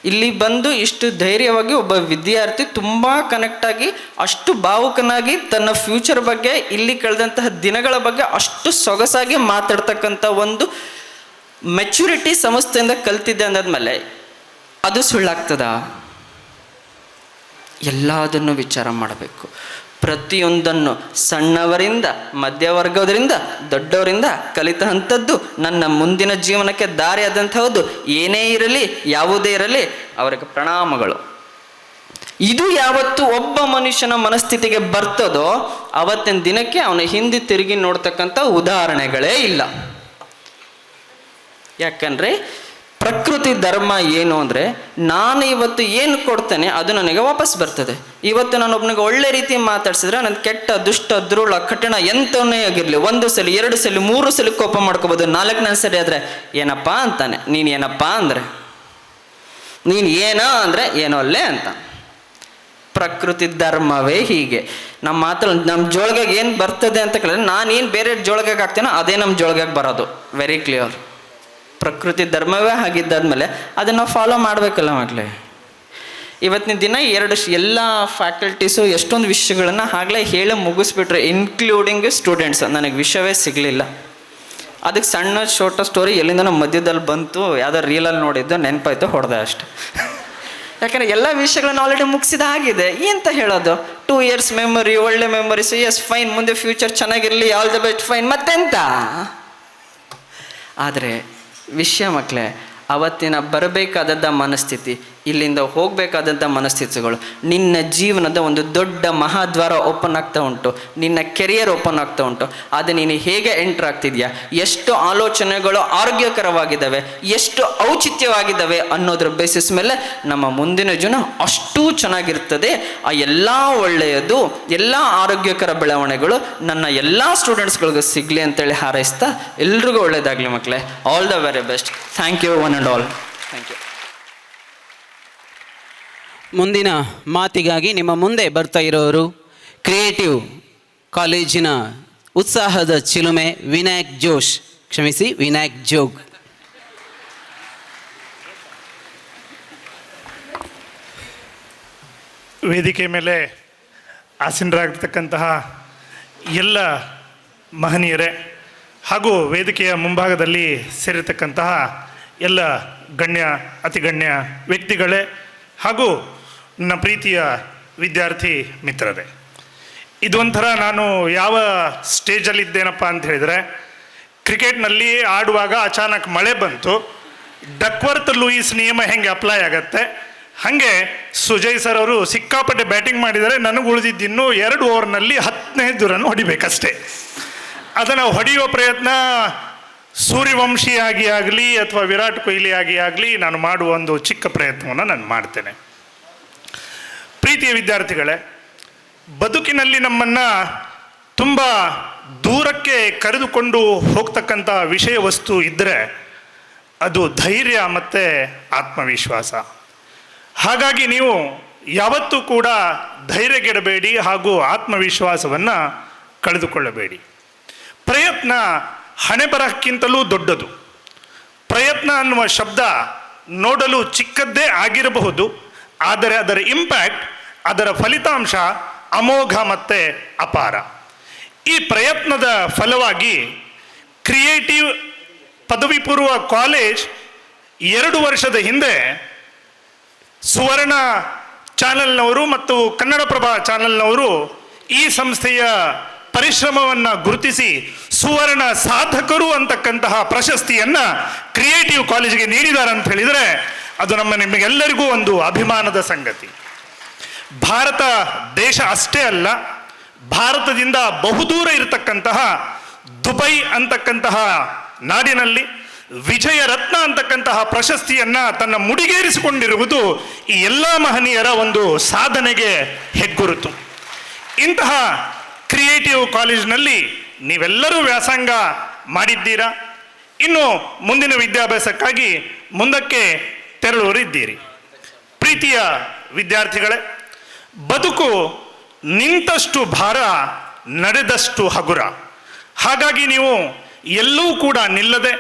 [SPEAKER 9] ಇಲ್ಲಿ ಬಂದು ಇಷ್ಟು ಧೈರ್ಯವಾಗಿ ಒಬ್ಬ ವಿದ್ಯಾರ್ಥಿ ತುಂಬ ಕನೆಕ್ಟಾಗಿ, ಅಷ್ಟು ಭಾವುಕನಾಗಿ ತನ್ನ ಫ್ಯೂಚರ್ ಬಗ್ಗೆ, ಇಲ್ಲಿ ಕಳೆದಂತಹ ದಿನಗಳ ಬಗ್ಗೆ ಅಷ್ಟು ಸೊಗಸಾಗಿ ಮಾತಾಡ್ತಕ್ಕಂಥ ಒಂದು ಮೆಚುರಿಟಿ ಸಂಸ್ಥೆಯಿಂದ ಕಲ್ತಿದ್ದೆ ಅಂದಾದ್ಮೇಲೆ ಅದು ಸುಳ್ಳಾಗ್ತದಾ? ಎಲ್ಲದನ್ನು ವಿಚಾರ ಮಾಡಬೇಕು. ಪ್ರತಿಯೊಂದನ್ನು ಸಣ್ಣವರಿಂದ, ಮಧ್ಯವರ್ಗದರಿಂದ, ದೊಡ್ಡವರಿಂದ ಕಲಿತಂಥದ್ದು ನನ್ನ ಮುಂದಿನ ಜೀವನಕ್ಕೆ ದಾರಿ ಆದಂಥದ್ದು. ಏನೇ ಇರಲಿ, ಯಾವುದೇ ಇರಲಿ, ಅವರಿಗೆ ಪ್ರಣಾಮಗಳು. ಇದು ಯಾವತ್ತು ಒಬ್ಬ ಮನುಷ್ಯನ ಮನಸ್ಥಿತಿಗೆ ಬರ್ತದೋ ಅವತ್ತಿನ ದಿನಕ್ಕೆ ಅವನ ಹಿಂದೆ ತಿರುಗಿ ನೋಡ್ತಕ್ಕಂಥ ಉದಾಹರಣೆಗಳೇ ಇಲ್ಲ. ಯಾಕಂದರೆ ಪ್ರಕೃತಿ ಧರ್ಮ ಏನು ಅಂದರೆ, ನಾನು ಇವತ್ತು ಏನು ಕೊಡ್ತೇನೆ ಅದು ನನಗೆ ವಾಪಸ್ ಬರ್ತದೆ. ಇವತ್ತು ನಾನು ಒಬ್ಬನಿಗೆ ಒಳ್ಳೆ ರೀತಿ ಮಾತಾಡ್ಸಿದ್ರೆ ನನ್ನ ಕೆಟ್ಟ, ದುಷ್ಟ, ದುರುಳ, ಕಠಿಣ ಎಂಥವನ್ನೇ ಆಗಿರಲಿ, 1 ಸಲ 2 ಸಲ 3 ಸಲ ಕೋಪ ಮಾಡ್ಕೋಬೋದು. 4ನೇ ಸರಿ ಆದರೆ ಏನಪ್ಪ ಅಂತಾನೆ. ನೀನು ಏನಪ್ಪ ಅಂದರೆ, ನೀನು ಏನೋ ಅಂದರೆ ಏನೋ ಅಲ್ಲೇ ಅಂತ. ಪ್ರಕೃತಿ ಧರ್ಮವೇ ಹೀಗೆ. ನಮ್ಮ ಮಾತಲ್ಲಿ ನಮ್ಮ ಜೋಳಿಗೆಗೆ ಏನು ಬರ್ತದೆ ಅಂತ ಕೇಳಿದ್ರೆ, ನಾನೇನು ಬೇರೆ ಜೋಳಿಗೆಗೆ ಹಾಕ್ತೇನೋ ಅದೇ ನಮ್ಮ ಜೋಳಿಗೆಗೆ ಬರೋದು. Very clear. ಪ್ರಕೃತಿ ಧರ್ಮವೇ ಆಗಿದ್ದಾದ್ಮೇಲೆ ಅದನ್ನು ಫಾಲೋ ಮಾಡಬೇಕಲ್ಲ ಮಕ್ಕಳೇ? ಇವತ್ತಿನ ದಿನ ಎಲ್ಲ ಫ್ಯಾಕಲ್ಟೀಸು ಎಷ್ಟೊಂದು ವಿಷಯಗಳನ್ನು ಆಗಲೇ ಹೇಳಿ ಮುಗಿಸ್ಬಿಟ್ರು, ಇನ್ಕ್ಲೂಡಿಂಗ್ ಸ್ಟೂಡೆಂಟ್ಸ್. ನನಗೆ ವಿಷಯವೇ ಸಿಗಲಿಲ್ಲ. ಅದಕ್ಕೆ ಸಣ್ಣ ಶೋರ್ಟ್ ಸ್ಟೋರಿ ಎಲ್ಲಿಂದ ಮಧ್ಯದಲ್ಲಿ ಬಂತು, ಯಾವುದೋ ರೀಲಲ್ಲಿ ನೋಡಿದ್ದು ನೆನಪಾಯ್ತು, ಹೊಡೆದೆ ಅಷ್ಟೆ. ಯಾಕಂದರೆ ಎಲ್ಲ ವಿಷಯಗಳನ್ನು ಆಲ್ರೆಡಿ ಮುಗಿಸಿದಾಗಿದೆ. ಎಂತ ಹೇಳೋದು? 2 years ಮೆಮೊರಿ, ಒಳ್ಳೆ ಮೆಮೊರೀಸು, ಎಸ್ ಫೈನ್, ಮುಂದೆ ಫ್ಯೂಚರ್ ಚೆನ್ನಾಗಿರಲಿ, ಆಲ್ ದ ಬೆಸ್ಟ್, ಫೈನ್, ಮತ್ತೆಂತ? ಆದರೆ ವಿಷಯ ಮಕ್ಕಳೇ, ಅವತ್ತಿನ ಬರಬೇಕಾದಂಥ ಮನಸ್ಥಿತಿ, ಇಲ್ಲಿಂದ ಹೋಗಬೇಕಾದಂಥ ಮನಸ್ಥಿತಿಗಳು, ನಿನ್ನ ಜೀವನದ ಒಂದು ದೊಡ್ಡ ಮಹಾದ್ವಾರ ಓಪನ್ ಆಗ್ತಾ ಉಂಟು, ನಿನ್ನ ಕೆರಿಯರ್ ಓಪನ್ ಆಗ್ತಾ ಉಂಟು. ಅದು ನೀನು ಹೇಗೆ ಎಂಟ್ರ್ ಆಗ್ತಿದ್ಯಾ, ಎಷ್ಟು ಆಲೋಚನೆಗಳು ಆರೋಗ್ಯಕರವಾಗಿದ್ದಾವೆ, ಎಷ್ಟು ಔಚಿತ್ಯವಾಗಿದ್ದಾವೆ ಅನ್ನೋದ್ರ ಬೇಸಿಸ್ ಮೇಲೆ ನಮ್ಮ ಮುಂದಿನ ಜೀವನ ಅಷ್ಟೂ ಚೆನ್ನಾಗಿರ್ತದೆ. ಆ ಎಲ್ಲ ಒಳ್ಳೆಯದು, ಎಲ್ಲ ಆರೋಗ್ಯಕರ ಬೆಳವಣಿಗೆಗಳು ನನ್ನ ಎಲ್ಲ ಸ್ಟೂಡೆಂಟ್ಸ್ಗಳಿಗೂ ಸಿಗಲಿ ಅಂತೇಳಿ ಹಾರೈಸ್ತಾ, ಎಲ್ರಿಗೂ ಒಳ್ಳೆಯದಾಗಲಿ ಮಕ್ಕಳೇ. All the very best. Thank you one and all. Thank you.
[SPEAKER 1] ಮುಂದಿನ ಮಾತಿಗಾಗಿ ನಿಮ್ಮ ಮುಂದೆ ಬರ್ತಾ ಇರೋರು ಕ್ರಿಯೇಟಿವ್ ಕಾಲೇಜಿನ ಉತ್ಸಾಹದ ಚಿಲುಮೆ ವಿನಾಯಕ್ ಜೋಗ್.
[SPEAKER 10] ವೇದಿಕೆ ಮೇಲೆ ಆಸೀನರಾಗಿರ್ತಕ್ಕಂತಹ ಎಲ್ಲ ಮಹನೀಯರೇ ಹಾಗೂ ವೇದಿಕೆಯ ಮುಂಭಾಗದಲ್ಲಿ ಸೇರಿರ್ತಕ್ಕಂತಹ ಎಲ್ಲ ಗಣ್ಯ ಅತಿಗಣ್ಯ ವ್ಯಕ್ತಿಗಳೇ ಹಾಗೂ ನನ್ನ ಪ್ರೀತಿಯ ವಿದ್ಯಾರ್ಥಿ ಮಿತ್ರರೇ, ಇದೊಂಥರ ನಾನು ಯಾವ ಸ್ಟೇಜಲ್ಲಿದ್ದೇನಪ್ಪ ಅಂತ ಹೇಳಿದರೆ, ಕ್ರಿಕೆಟ್ನಲ್ಲಿ ಆಡುವಾಗ ಅಚಾನಕ್ ಮಳೆ ಬಂತು. ಡಕ್ವರ್ತ್ ಲೂಯಿಸ್ ನಿಯಮ ಹೆಂಗೆ ಅಪ್ಲೈ ಆಗತ್ತೆ ಹಾಗೆ ಸುಜಯ್ ಸರ್ ಅವರು ಸಿಕ್ಕಾಪಟ್ಟೆ ಬ್ಯಾಟಿಂಗ್ ಮಾಡಿದರೆ, ನನಗೆ ಉಳಿದಿದ್ದಿನ್ನೂ 2 ಓವರ್ನಲ್ಲಿ 15 ರನ್ ಹೊಡಿಬೇಕಷ್ಟೇ. ಅದನ್ನು ಹೊಡೆಯುವ ಪ್ರಯತ್ನ ಸೂರ್ಯವಂಶಿಯಾಗಿ ಆಗಲಿ ಅಥವಾ ವಿರಾಟ್ ಕೊಹ್ಲಿ ಆಗಲಿ ನಾನು ಮಾಡುವ ಒಂದು ಚಿಕ್ಕ ಪ್ರಯತ್ನವನ್ನು ನಾನು ಮಾಡ್ತೇನೆ. ಪ್ರೀತಿಯ ವಿದ್ಯಾರ್ಥಿಗಳೇ, ಬದುಕಿನಲ್ಲಿ ನಮ್ಮನ್ನು ತುಂಬ ದೂರಕ್ಕೆ ಕರೆದುಕೊಂಡು ಹೋಗ್ತಕ್ಕಂಥ ವಿಷಯ ವಸ್ತು ಇದ್ದರೆ ಅದು ಧೈರ್ಯ ಮತ್ತು ಆತ್ಮವಿಶ್ವಾಸ. ಹಾಗಾಗಿ ನೀವು ಯಾವತ್ತೂ ಕೂಡ ಧೈರ್ಯಗೆಡಬೇಡಿ ಹಾಗೂ ಆತ್ಮವಿಶ್ವಾಸವನ್ನು ಕಳೆದುಕೊಳ್ಳಬೇಡಿ. ಪ್ರಯತ್ನ ಹಣೆಬರಹಕ್ಕಿಂತಲೂ ದೊಡ್ಡದು. ಪ್ರಯತ್ನ ಅನ್ನುವ ಶಬ್ದ ನೋಡಲು ಚಿಕ್ಕದ್ದೇ ಆಗಿರಬಹುದು, ಆದರೆ ಅದರ ಇಂಪ್ಯಾಕ್ಟ್, ಅದರ ಫಲಿತಾಂಶ ಅಮೋಘ ಮತ್ತು ಅಪಾರ. ಈ ಪ್ರಯತ್ನದ ಫಲವಾಗಿ ಕ್ರಿಯೇಟಿವ್ ಪದವಿ ಪೂರ್ವ ಕಾಲೇಜ್ 2 ವರ್ಷದ ಹಿಂದೆ ಸುವರ್ಣ ಚಾನೆಲ್ನವರು ಮತ್ತು ಕನ್ನಡಪ್ರಭ ಚಾನೆಲ್ನವರು ಈ ಸಂಸ್ಥೆಯ ಪರಿಶ್ರಮವನ್ನು ಗುರುತಿಸಿ ಸುವರ್ಣ ಸಾಧಕರು ಅಂತಕ್ಕಂತಹ ಪ್ರಶಸ್ತಿಯನ್ನು ಕ್ರಿಯೇಟಿವ್ ಕಾಲೇಜಿಗೆ ನೀಡಿದ್ದಾರೆ ಅಂತ ಹೇಳಿದರೆ ಅದು ನಿಮಗೆಲ್ಲರಿಗೂ ಒಂದು ಅಭಿಮಾನದ ಸಂಗತಿ. ಭಾರತ ದೇಶ ಅಷ್ಟೇ ಅಲ್ಲ, ಭಾರತದಿಂದ ಬಹುದೂರ ಇರತಕ್ಕಂತಹ ದುಬೈ ಅಂತಕ್ಕಂತಹ ನಾಡಿನಲ್ಲಿ ವಿಜಯ ರತ್ನ ಅಂತಕ್ಕಂತಹ ಪ್ರಶಸ್ತಿಯನ್ನು ತನ್ನ ಮುಡಿಗೇರಿಸಿಕೊಂಡಿರುವುದು ಈ ಎಲ್ಲ ಮಹನೀಯರ ಒಂದು ಸಾಧನೆಗೆ ಹೆಗ್ಗುರುತು. ಇಂತಹ ಕ್ರಿಯೇಟಿವ್ ಕಾಲೇಜಿನಲ್ಲಿ ನೀವೆಲ್ಲರೂ ವ್ಯಾಸಂಗ ಮಾಡಿದ್ದೀರಾ. ಇನ್ನು ಮುಂದಿನ ವಿದ್ಯಾಭ್ಯಾಸಕ್ಕಾಗಿ ಮುಂದಕ್ಕೆ ತೆರಳುವರಿದ್ದೀರಿ. ಪ್ರೀತಿಯ ವಿದ್ಯಾರ್ಥಿಗಳೇ, ಬದುಕು ನಿಂತಷ್ಟು ಭಾರ, ನಡೆದಷ್ಟು ಹಗುರ. ಹಾಗಾಗಿ ನೀವು ಎಲ್ಲೂ ಕೂಡ ನಿಲ್ಲದೆ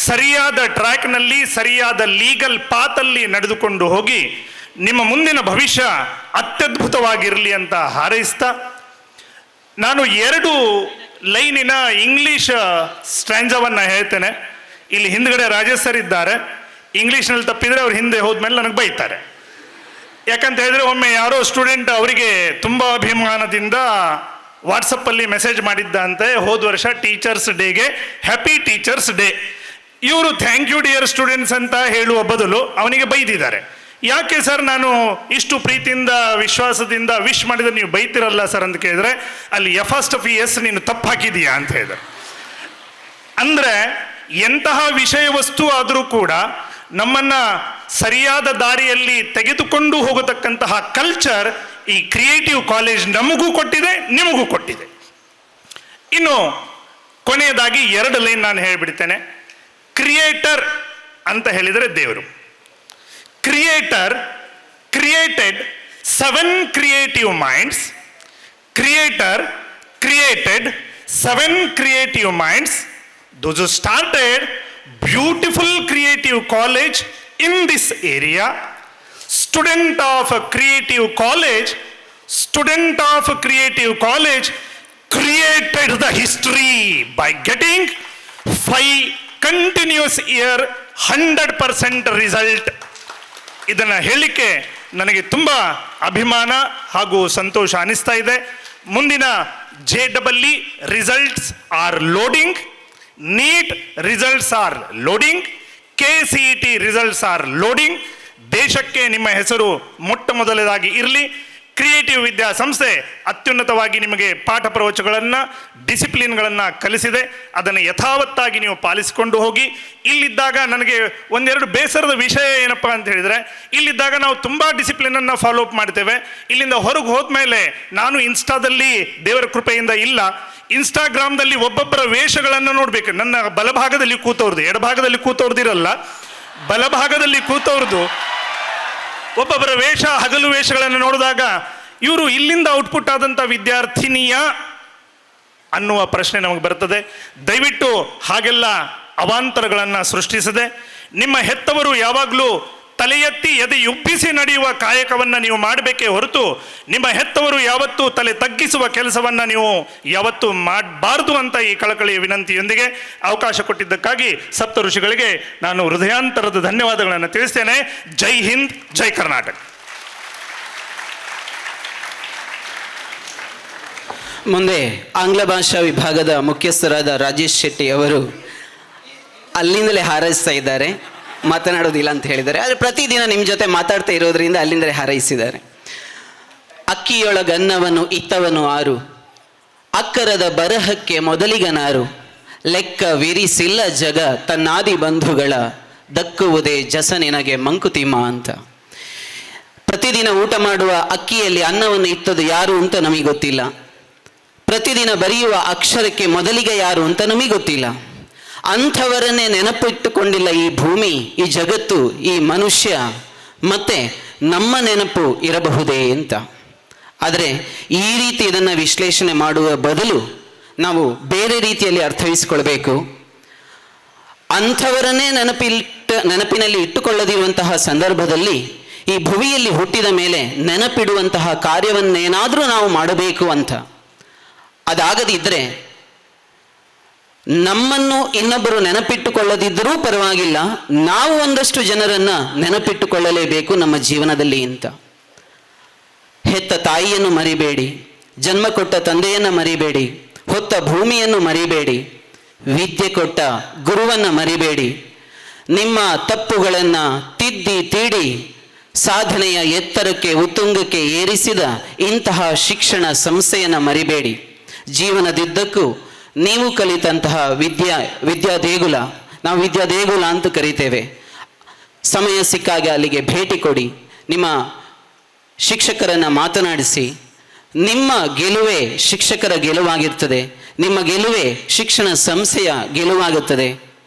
[SPEAKER 10] ಸರಿಯಾದ ಟ್ರ್ಯಾಕ್ನಲ್ಲಿ, ಸರಿಯಾದ ಲೀಗಲ್ ಪಾತಲ್ಲಿ ನಡೆದುಕೊಂಡು ಹೋಗಿ ನಿಮ್ಮ ಮುಂದಿನ ಭವಿಷ್ಯ ಅತ್ಯದ್ಭುತವಾಗಿರಲಿ ಅಂತ ಹಾರೈಸ್ತಾ, ನಾನು 2 ಲೈನಿನ ಇಂಗ್ಲೀಷ್ ಸ್ಟ್ರ್ಯಾಂಜವನ್ನು ಹೇಳ್ತೇನೆ. ಇಲ್ಲಿ ಹಿಂದ್ಗಡೆ ರಾಜೇಶ್ ಸರ್ ಇದ್ದಾರೆ. ಇಂಗ್ಲೀಷ್ನಲ್ಲಿ ತಪ್ಪಿದರೆ ಅವ್ರು ಹಿಂದೆ ಹೋದ್ಮೇಲೆ ನನಗೆ ಬೈತಾರೆ. ಯಾಕಂತ ಹೇಳಿದ್ರೆ, ಒಮ್ಮೆ ಯಾರೋ ಸ್ಟೂಡೆಂಟ್ ಅವರಿಗೆ ತುಂಬ ಅಭಿಮಾನದಿಂದ ವಾಟ್ಸಪ್ಪಲ್ಲಿ ಮೆಸೇಜ್ ಮಾಡಿದ್ದಂತೆ, ಹೋದ ವರ್ಷ ಟೀಚರ್ಸ್ ಡೇಗೆ ಹ್ಯಾಪಿ ಟೀಚರ್ಸ್ ಡೇ. ಇವರು ಥ್ಯಾಂಕ್ ಯು ಡಿಯರ್ ಸ್ಟೂಡೆಂಟ್ಸ್ ಅಂತ ಹೇಳುವ ಬದಲು ಅವನಿಗೆ ಬೈದಿದ್ದಾರೆ. ಯಾಕೆ ಸರ್ ನಾನು ಇಷ್ಟು ಪ್ರೀತಿಯಿಂದ ವಿಶ್ವಾಸದಿಂದ ವಿಶ್ ಮಾಡಿದರೆ ನೀವು ಬೈತಿರಲ್ಲ ಸರ್ ಅಂತ ಕೇಳಿದ್ರೆ, ಅಲ್ಲಿ ಎಸ್ ನೀನು ತಪ್ಪು ಹಾಕಿದೀಯಾ ಅಂತ ಹೇಳಿದ್ರು. ಅಂದರೆ ಎಂತಹ ವಿಷಯ ವಸ್ತು ಆದರೂ ಕೂಡ ನಮ್ಮನ್ನು ಸರಿಯಾದ ದಾರಿಯಲ್ಲಿ ತೆಗೆದುಕೊಂಡು ಹೋಗತಕ್ಕಂತಹ ಕಲ್ಚರ್ ಈ ಕ್ರಿಯೇಟಿವ್ ಕಾಲೇಜ್ ನಮಗೂ ಕೊಟ್ಟಿದೆ, ನಿಮಗೂ ಕೊಟ್ಟಿದೆ. ಇನ್ನು ಕೊನೆಯದಾಗಿ 2 ಲೈನ್ ನಾನು ಹೇಳಿಬಿಡ್ತೇನೆ. ಕ್ರಿಯೇಟರ್ ಅಂತ ಹೇಳಿದರೆ ದೇವರು. Creator created 7 creative minds. Creator created 7 creative minds. Those who started beautiful creative college in this area. Student of a creative college created the history by getting 5 continuous year 100% result. ಇದನ್ನು ಹೇಳಲಿಕ್ಕೆ ನನಗೆ ತುಂಬ ಅಭಿಮಾನ ಹಾಗೂ ಸಂತೋಷ ಅನಿಸ್ತಾ ಇದೆ. ಮುಂದಿನ JEE results are loading, NEET results are loading, KCET results are loading. ದೇಶಕ್ಕೆ ನಿಮ್ಮ ಹೆಸರು ಮೊಟ್ಟ ಮೊದಲದಾಗಿ ಇರಲಿ. ಕ್ರಿಯೇಟಿವ್ ವಿದ್ಯಾಸಂಸ್ಥೆ ಅತ್ಯುನ್ನತವಾಗಿ ನಿಮಗೆ ಪಾಠ ಪ್ರವಚನಗಳನ್ನು, ಡಿಸಿಪ್ಲಿನ್ಗಳನ್ನು ಕಲಿಸಿದೆ. ಅದನ್ನು ಯಥಾವತ್ತಾಗಿ ನೀವು ಪಾಲಿಸಿಕೊಂಡು ಹೋಗಿ. ಇಲ್ಲಿದ್ದಾಗ ನನಗೆ 1-2 ಬೇಸರದ ವಿಷಯ ಏನಪ್ಪ ಅಂತ ಹೇಳಿದರೆ, ಇಲ್ಲಿದ್ದಾಗ ನಾವು ತುಂಬ ಡಿಸಿಪ್ಲಿನನ್ನು ಫಾಲೋ ಅಪ್ ಮಾಡ್ತೇವೆ. ಇಲ್ಲಿಂದ ಹೊರಗೆ ಹೋದ್ಮೇಲೆ ನಾನು ಇನ್ಸ್ಟಾದಲ್ಲಿ ದೇವರ ಕೃಪೆಯಿಂದ ಇಲ್ಲ, ಇನ್ಸ್ಟಾಗ್ರಾಮ್ದಲ್ಲಿ ಒಬ್ಬೊಬ್ಬರ ವೇಷಗಳನ್ನು ನೋಡಬೇಕು. ನನ್ನ ಬಲಭಾಗದಲ್ಲಿ ಕೂತವ್ರದ್ದು, ಎಡಭಾಗದಲ್ಲಿ ಕೂತವ್ರದ್ದಿರಲ್ಲ, ಬಲಭಾಗದಲ್ಲಿ ಕೂತವ್ರದ್ದು ಒಬ್ಬೊಬ್ಬರ ವೇಷ, ಹಗಲು ವೇಷಗಳನ್ನು ನೋಡಿದಾಗ ಇವರು ಇಲ್ಲಿಂದ ಔಟ್ಪುಟ್ ಆದಂಥ ವಿದ್ಯಾರ್ಥಿನಿಯ ಅನ್ನುವ ಪ್ರಶ್ನೆ ನಮಗೆ ಬರ್ತದೆ. ದಯವಿಟ್ಟು ಹಾಗೆಲ್ಲ ಅವಾಂತರಗಳನ್ನು ಸೃಷ್ಟಿಸದೆ ನಿಮ್ಮ ಹೆತ್ತವರು ಯಾವಾಗಲೂ ತಲೆ ಎತ್ತಿ ಎದೆಯುಬ್ಬಿಸಿ ನಡೆಯುವ ಕಾಯಕವನ್ನು ನೀವು ಮಾಡಬೇಕೇ ಹೊರತು ನಿಮ್ಮ ಹೆತ್ತವರು ಯಾವತ್ತೂ ತಲೆ ತಗ್ಗಿಸುವ ಕೆಲಸವನ್ನು ನೀವು ಯಾವತ್ತೂ ಮಾಡಬಾರ್ದು ಅಂತ ಈ ಕಳಕಳಿಯ ವಿನಂತಿಯೊಂದಿಗೆ ಅವಕಾಶ ಕೊಟ್ಟಿದ್ದಕ್ಕಾಗಿ ಸಪ್ತ ಋಷಿಗಳಿಗೆ ನಾನು ಹೃದಯಾಂತರದ ಧನ್ಯವಾದಗಳನ್ನು ತಿಳಿಸ್ತೇನೆ. ಜೈ ಹಿಂದ್, ಜೈ ಕರ್ನಾಟಕ.
[SPEAKER 1] ಮುಂದೆ ಆಂಗ್ಲ ಭಾಷಾ ವಿಭಾಗದ ಮುಖ್ಯಸ್ಥರಾದ ರಾಜೇಶ್ ಶೆಟ್ಟಿ ಅವರು ಅಲ್ಲಿಂದಲೇ ಹಾರೈಸ್ತಾ ಇದ್ದಾರೆ, ಮಾತನಾಡೋದಿಲ್ಲ ಅಂತ ಹೇಳಿದ್ದಾರೆ. ಆದರೆ ಪ್ರತಿದಿನ ನಿಮ್ಮ ಜೊತೆ ಮಾತಾಡ್ತಾ ಇರೋದ್ರಿಂದ ಅಲ್ಲಿಂದಲೇ ಹಾರೈಸಿದ್ದಾರೆ. ಅಕ್ಕಿಯೊಳಗನ್ನವನು ಇತ್ತವನು ಆರು, ಅಕ್ಕರದ ಬರಹಕ್ಕೆ ಮೊದಲಿಗನಾರು, ಲೆಕ್ಕ ವಿರಿಸಿಲ್ಲ ಜಗ ತನ್ನಾದಿ ಬಂಧುಗಳ, ದಕ್ಕುವುದೇ ಜಸ ನಿನಗೆ ಮಂಕುತಿಮ್ಮ ಅಂತ. ಪ್ರತಿದಿನ ಊಟ ಮಾಡುವ ಅಕ್ಕಿಯಲ್ಲಿ ಅನ್ನವನ್ನು ಇತ್ತದು ಯಾರು ಅಂತ ನಮಗೆ ಗೊತ್ತಿಲ್ಲ. ಪ್ರತಿದಿನ ಬರೆಯುವ ಅಕ್ಷರಕ್ಕೆ ಮೊದಲಿಗೆ ಯಾರು ಅಂತ ನಮಗೆ ಗೊತ್ತಿಲ್ಲ. ಅಂಥವರನ್ನೇ ನೆನಪಿಟ್ಟುಕೊಂಡಿಲ್ಲ ಈ ಭೂಮಿ, ಈ ಜಗತ್ತು, ಈ ಮನುಷ್ಯ. ಮತ್ತೆ ನಮ್ಮ ನೆನಪು ಇರಬಹುದೇ ಅಂತ. ಆದರೆ ಈ ರೀತಿ ಇದನ್ನು ವಿಶ್ಲೇಷಣೆ ಮಾಡುವ ಬದಲು ನಾವು ಬೇರೆ ರೀತಿಯಲ್ಲಿ ಅರ್ಥೈಸಿಕೊಳ್ಬೇಕು. ಅಂಥವರನ್ನೇ ನೆನಪಿನಲ್ಲಿ ಇಟ್ಟುಕೊಳ್ಳದಿರುವಂತಹ ಸಂದರ್ಭದಲ್ಲಿ ಈ ಭುವಿಯಲ್ಲಿ ಹುಟ್ಟಿದ ಮೇಲೆ ನೆನಪಿಡುವಂತಹ ಕಾರ್ಯವನ್ನೇನಾದರೂ ನಾವು ಮಾಡಬೇಕು ಅಂತ. ಅದಾಗದಿದ್ದರೆ ನಮ್ಮನ್ನು ಇನ್ನೊಬ್ಬರು ನೆನಪಿಟ್ಟುಕೊಳ್ಳದಿದ್ದರೂ ಪರವಾಗಿಲ್ಲ, ನಾವು ಒಂದಷ್ಟು ಜನರನ್ನು ನೆನಪಿಟ್ಟುಕೊಳ್ಳಲೇಬೇಕು ನಮ್ಮ ಜೀವನದಲ್ಲಿ ಅಂತ. ಹೆತ್ತ ತಾಯಿಯನ್ನು ಮರಿಬೇಡಿ, ಜನ್ಮ ಕೊಟ್ಟ ತಂದೆಯನ್ನು ಮರಿಬೇಡಿ, ಹೊತ್ತ ಭೂಮಿಯನ್ನು ಮರಿಬೇಡಿ, ವಿದ್ಯೆ ಕೊಟ್ಟ ಗುರುವನ್ನು ಮರಿಬೇಡಿ. ನಿಮ್ಮ ತಪ್ಪುಗಳನ್ನು ತಿದ್ದಿ ತೀಡಿ ಸಾಧನೆಯ ಎತ್ತರಕ್ಕೆ ಉತ್ತುಂಗಕ್ಕೆ ಏರಿಸಿದ ಇಂತಹ ಶಿಕ್ಷಣ ಸಂಸ್ಥೆಯನ್ನು ಮರಿಬೇಡಿ. ಜೀವನದುದ್ದಕ್ಕೂ ನೀವು ಕಲಿತಂತಹ ವಿದ್ಯಾ ದೇಗುಲ, ನಾವು ವಿದ್ಯಾ ದೇಗುಲ ಅಂತ ಕರಿತೇವೆ. ಸಮಯ ಸಿಕ್ಕಾಗ ಅಲ್ಲಿಗೆ ಭೇಟಿ ಕೊಡಿ, ನಿಮ್ಮ ಶಿಕ್ಷಕರನ್ನು ಮಾತನಾಡಿಸಿ. ನಿಮ್ಮ ಗೆಲುವೇ ಶಿಕ್ಷಕರ ಗೆಲುವಾಗಿರ್ತದೆ, ನಿಮ್ಮ ಗೆಲುವೇ ಶಿಕ್ಷಣ ಸಂಸ್ಥೆಯ ಗೆಲುವಾಗುತ್ತದೆ.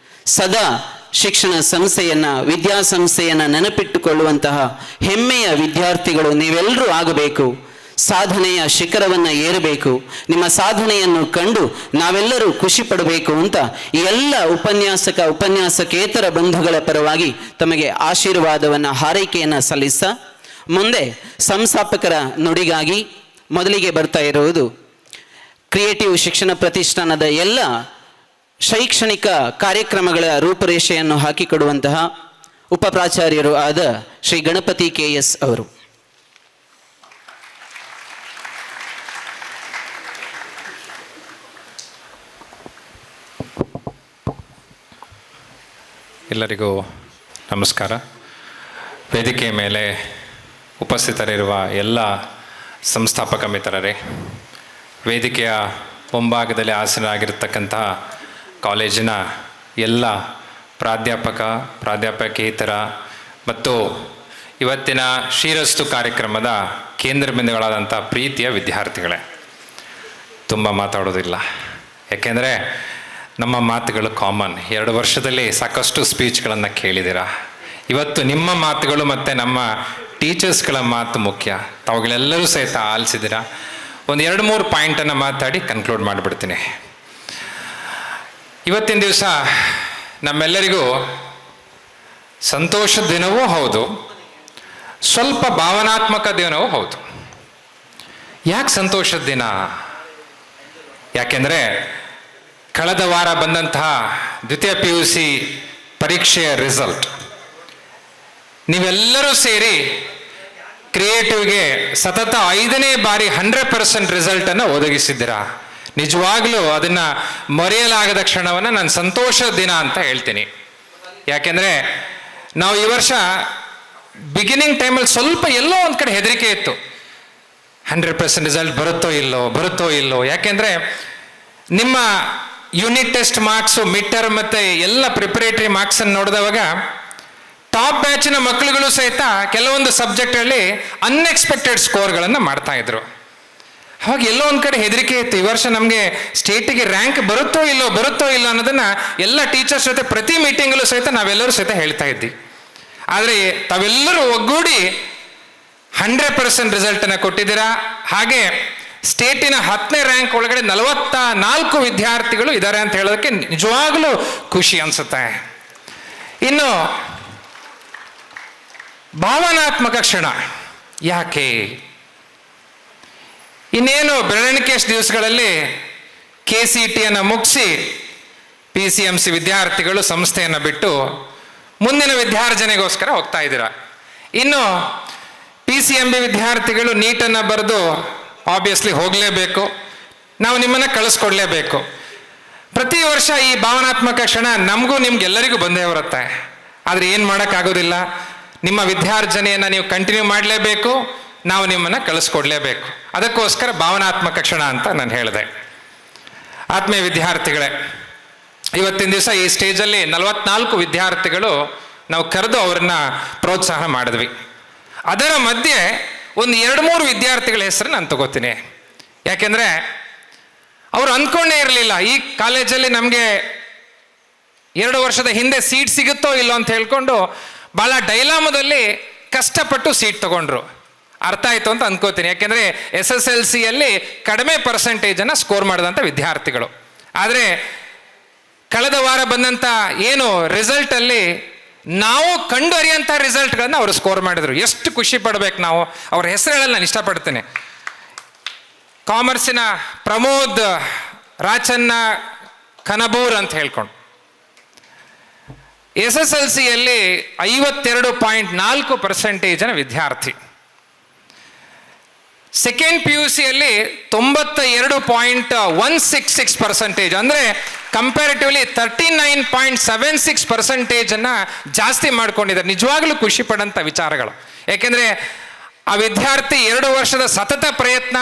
[SPEAKER 1] ಸದಾ ಶಿಕ್ಷಣ ಸಂಸ್ಥೆಯನ್ನು, ವಿದ್ಯಾಸಂಸ್ಥೆಯನ್ನು ನೆನಪಿಟ್ಟುಕೊಳ್ಳುವಂತಹ ಹೆಮ್ಮೆಯ ವಿದ್ಯಾರ್ಥಿಗಳು ನೀವೆಲ್ಲರೂ ಆಗಬೇಕು. ಸಾಧನೆಯ ಶಿಖರವನ್ನು ಏರಬೇಕು. ನಿಮ್ಮ ಸಾಧನೆಯನ್ನು ಕಂಡು ನಾವೆಲ್ಲರೂ ಖುಷಿ ಪಡಬೇಕು ಅಂತ ಎಲ್ಲ ಉಪನ್ಯಾಸಕೇತರ ಬಂಧುಗಳ ಪರವಾಗಿ ತಮಗೆ ಆಶೀರ್ವಾದವನ್ನು, ಹಾರೈಕೆಯನ್ನು ಸಲ್ಲಿಸ್ತಾ ಮುಂದೆ ಸಂಸ್ಥಾಪಕರ ನುಡಿಗಾಗಿ ಮೊದಲಿಗೆ ಬರ್ತಾ ಇರುವುದು ಕ್ರಿಯೇಟಿವ್ ಶಿಕ್ಷಣ ಪ್ರತಿಷ್ಠಾನದ ಎಲ್ಲ ಶೈಕ್ಷಣಿಕ ಕಾರ್ಯಕ್ರಮಗಳ ರೂಪುರೇಷೆಯನ್ನು ಹಾಕಿಕೊಡುವಂತಹ ಉಪಪ್ರಾಚಾರ್ಯರು ಆದ ಶ್ರೀ ಗಣಪತಿ KS ಅವರು.
[SPEAKER 11] ಎಲ್ಲರಿಗೂ ನಮಸ್ಕಾರ. ವೇದಿಕೆಯ ಮೇಲೆ ಉಪಸ್ಥಿತರಿರುವ ಎಲ್ಲ ಸಂಸ್ಥಾಪಕ ಮಿತ್ರರೇ, ವೇದಿಕೆಯ ಮುಂಭಾಗದಲ್ಲಿ ಆಸೀನರಾಗಿರ್ತಕ್ಕಂತಹ ಕಾಲೇಜಿನ ಎಲ್ಲ ಪ್ರಾಧ್ಯಾಪಕೇತರ ಮತ್ತು ಇವತ್ತಿನ ಶ್ರೀರಸ್ತು ಕಾರ್ಯಕ್ರಮದ ಕೇಂದ್ರ ಬಿಂದುಗಳಾದಂಥ ಪ್ರೀತಿಯ ವಿದ್ಯಾರ್ಥಿಗಳೇ, ತುಂಬ ಮಾತಾಡೋದಿಲ್ಲ, ಯಾಕೆಂದರೆ ನಮ್ಮ ಮಾತುಗಳು ಕಾಮನ್. 2 ವರ್ಷದಲ್ಲಿ ಸಾಕಷ್ಟು ಸ್ಪೀಚ್ಗಳನ್ನು ಕೇಳಿದ್ದೀರ. ಇವತ್ತು ನಿಮ್ಮ ಮಾತುಗಳು ಮತ್ತು ನಮ್ಮ ಟೀಚರ್ಸ್ಗಳ ಮಾತು ಮುಖ್ಯ. ತಾವುಗಳೆಲ್ಲರೂ ಸಹಿತ ಆಲಿಸಿದ್ದೀರ. ಒಂದು 2-3 ಪಾಯಿಂಟನ್ನು ಮಾತಾಡಿ ಕನ್ಕ್ಲೂಡ್ ಮಾಡಿಬಿಡ್ತೀನಿ. ಇವತ್ತಿನ ದಿವಸ ನಮ್ಮೆಲ್ಲರಿಗೂ ಸಂತೋಷದ ದಿನವೂ ಹೌದು, ಸ್ವಲ್ಪ ಭಾವನಾತ್ಮಕ ದಿನವೂ ಹೌದು. ಯಾಕೆ ಸಂತೋಷದ ದಿನ? ಯಾಕೆಂದರೆ ಕಳೆದ ವಾರ ಬಂದಂತಹ ದ್ವಿತೀಯ PUC ಪರೀಕ್ಷೆಯ ರಿಸಲ್ಟ್ ನೀವೆಲ್ಲರೂ ಸೇರಿ ಕ್ರಿಯೇಟಿವ್ಗೆ ಸತತ 5ನೇ ಬಾರಿ 100% ರಿಸಲ್ಟನ್ನು ಒದಗಿಸಿದ್ದೀರಾ. ನಿಜವಾಗ್ಲೂ ಅದನ್ನು ಮರೆಯಲಾಗದ ಕ್ಷಣವನ್ನು ನಾನು ಸಂತೋಷದ ದಿನ ಅಂತ ಹೇಳ್ತೀನಿ. ಯಾಕೆಂದರೆ ನಾವು ಈ ವರ್ಷ ಬಿಗಿನಿಂಗ್ ಟೈಮಲ್ಲಿ ಸ್ವಲ್ಪ ಎಲ್ಲೋ ಒಂದು ಕಡೆ ಹೆದರಿಕೆ ಇತ್ತು, 100% ರಿಸಲ್ಟ್ ಬರುತ್ತೋ ಇಲ್ಲೋ. ಯಾಕೆಂದರೆ ನಿಮ್ಮ unit test marks, mid term ಮತ್ತು ಎಲ್ಲ ಪ್ರಿಪರೇಟರಿ ಮಾರ್ಕ್ಸನ್ನು ನೋಡಿದವಾಗ ಟಾಪ್ ಬ್ಯಾಚಿನ ಮಕ್ಕಳುಗಳು ಸಹಿತ ಕೆಲವೊಂದು ಸಬ್ಜೆಕ್ಟಲ್ಲಿ ಅನ್ಎಕ್ಸ್ಪೆಕ್ಟೆಡ್ ಸ್ಕೋರ್ಗಳನ್ನು ಮಾಡ್ತಾ ಇದ್ರು. ಅವಾಗ ಎಲ್ಲೋ ಒಂದು ಕಡೆ ಹೆದರಿಕೆ ಇತ್ತು, ಈ ವರ್ಷ ನಮಗೆ ಸ್ಟೇಟಿಗೆ ರ್ಯಾಂಕ್ ಬರುತ್ತೋ ಇಲ್ಲೋ ಅನ್ನೋದನ್ನು ಎಲ್ಲ ಟೀಚರ್ಸ್ ಜೊತೆ ಪ್ರತಿ ಮೀಟಿಂಗಲ್ಲೂ ಸಹಿತ ನಾವೆಲ್ಲರೂ ಸಹಿತ ಹೇಳ್ತಾ ಇದ್ವಿ. ಆದರೆ ತಾವೆಲ್ಲರೂ ಒಗ್ಗೂಡಿ 100% ರಿಸಲ್ಟನ್ನು ಕೊಟ್ಟಿದ್ದೀರಾ. ಹಾಗೆ ಸ್ಟೇಟಿನ 10ನೇ ರ್ಯಾಂಕ್ ಒಳಗಡೆ 44 ವಿದ್ಯಾರ್ಥಿಗಳು ಇದ್ದಾರೆ ಅಂತ ಹೇಳೋದಕ್ಕೆ ನಿಜವಾಗ್ಲೂ ಖುಷಿ ಅನಿಸುತ್ತೆ. ಇನ್ನು ಭಾವನಾತ್ಮಕ ಕ್ಷಣ ಯಾಕೆ? ಇನ್ನೇನು ಬೆರಳಿಕೆಯಷ್ಟು ದಿವಸಗಳಲ್ಲಿ KCETಯನ್ನು ಮುಗಿಸಿ PCMC ವಿದ್ಯಾರ್ಥಿಗಳು ಸಂಸ್ಥೆಯನ್ನು ಬಿಟ್ಟು ಮುಂದಿನ ವಿದ್ಯಾರ್ಜನೆಗೋಸ್ಕರ ಹೋಗ್ತಾ ಇದ್ದೀರಾ. ಇನ್ನು PCMB ವಿದ್ಯಾರ್ಥಿಗಳು ನೀಟನ್ನು ಬರೆದು ಆಬ್ವಿಯಸ್ಲಿ ಹೋಗಲೇಬೇಕು, ನಾವು ನಿಮ್ಮನ್ನು ಕಳಿಸ್ಕೊಡ್ಲೇಬೇಕು. ಪ್ರತಿ ವರ್ಷ ಈ ಭಾವನಾತ್ಮಕ ಕ್ಷಣ ನಮಗೂ ನಿಮ್ಗೆಲ್ಲರಿಗೂ ಬಂದೇ ಬರುತ್ತೆ. ಆದರೆ ಏನು ಮಾಡೋಕ್ಕಾಗೋದಿಲ್ಲ. ನಿಮ್ಮ ವಿದ್ಯಾರ್ಜನೆಯನ್ನು ನೀವು ಕಂಟಿನ್ಯೂ ಮಾಡಲೇಬೇಕು, ನಾವು ನಿಮ್ಮನ್ನು ಕಳಿಸ್ಕೊಡ್ಲೇಬೇಕು. ಅದಕ್ಕೋಸ್ಕರ ಭಾವನಾತ್ಮಕ ಕ್ಷಣ ಅಂತ ನಾನು ಹೇಳಿದೆ. ಆತ್ಮೀಯ ವಿದ್ಯಾರ್ಥಿಗಳೇ, ಇವತ್ತಿನ ದಿವಸ ಈ ಸ್ಟೇಜಲ್ಲಿ 44 ವಿದ್ಯಾರ್ಥಿಗಳು ನಾವು ಕರೆದು ಅವ್ರನ್ನ ಪ್ರೋತ್ಸಾಹ ಮಾಡಿದ್ವಿ. ಅದರ ಮಧ್ಯೆ ಒಂದು 2-3 ವಿದ್ಯಾರ್ಥಿಗಳ ಹೆಸರು ನಾನು ತಗೋತೀನಿ. ಯಾಕೆಂದರೆ ಅವರು ಅಂದ್ಕೊಂಡೇ ಇರಲಿಲ್ಲ ಈ ಕಾಲೇಜಲ್ಲಿ ನಮಗೆ 2 ವರ್ಷದ ಹಿಂದೆ ಸೀಟ್ ಸಿಗುತ್ತೋ ಇಲ್ಲೋ ಅಂತ ಹೇಳ್ಕೊಂಡು ಭಾಳ ಡೈಲಾಮದಲ್ಲಿ ಕಷ್ಟಪಟ್ಟು ಸೀಟ್ ತಗೊಂಡ್ರು. ಅರ್ಥ ಆಯಿತು ಅಂತ ಅಂದ್ಕೋತೀನಿ. ಯಾಕೆಂದರೆ SSLCಯಲ್ಲಿ ಕಡಿಮೆ ಪರ್ಸೆಂಟೇಜನ್ನು ಸ್ಕೋರ್ ಮಾಡಿದಂಥ ವಿದ್ಯಾರ್ಥಿಗಳು. ಆದರೆ ಕಳೆದ ವಾರ ಬಂದಂಥ ಏನು ರಿಸಲ್ಟಲ್ಲಿ ನಾವು ಕಂಡು ಅರಿಯಂಥ ರಿಸಲ್ಟ್ಗಳನ್ನು ಅವರು ಸ್ಕೋರ್ ಮಾಡಿದರು. ಎಷ್ಟು ಖುಷಿ ಪಡ್ಬೇಕು ನಾವು. ಅವ್ರ ಹೆಸರು ಹೇಳಲು ನಾನು ಇಷ್ಟಪಡ್ತೇನೆ. ಕಾಮರ್ಸಿನ ಪ್ರಮೋದ್ ರಾಚನ್ನ ಕನಬೂರ್ ಅಂತ ಹೇಳ್ಕೊಂಡು SSLCಯಲ್ಲಿ 52.4% ವಿದ್ಯಾರ್ಥಿ. ಸೆಕೆಂಡ್ PUCಯಲ್ಲಿ 92.166%, ಅಂದರೆ ಕಂಪ್ಯಾರಿಟಿವ್ಲಿ 39.76% ಜಾಸ್ತಿ ಮಾಡ್ಕೊಂಡಿದ್ದಾರೆ. ನಿಜವಾಗ್ಲೂ ಖುಷಿ ಪಡೋಂಥ ವಿಚಾರಗಳು. ಯಾಕೆಂದರೆ ಆ ವಿದ್ಯಾರ್ಥಿ 2 ವರ್ಷದ ಸತತ ಪ್ರಯತ್ನ,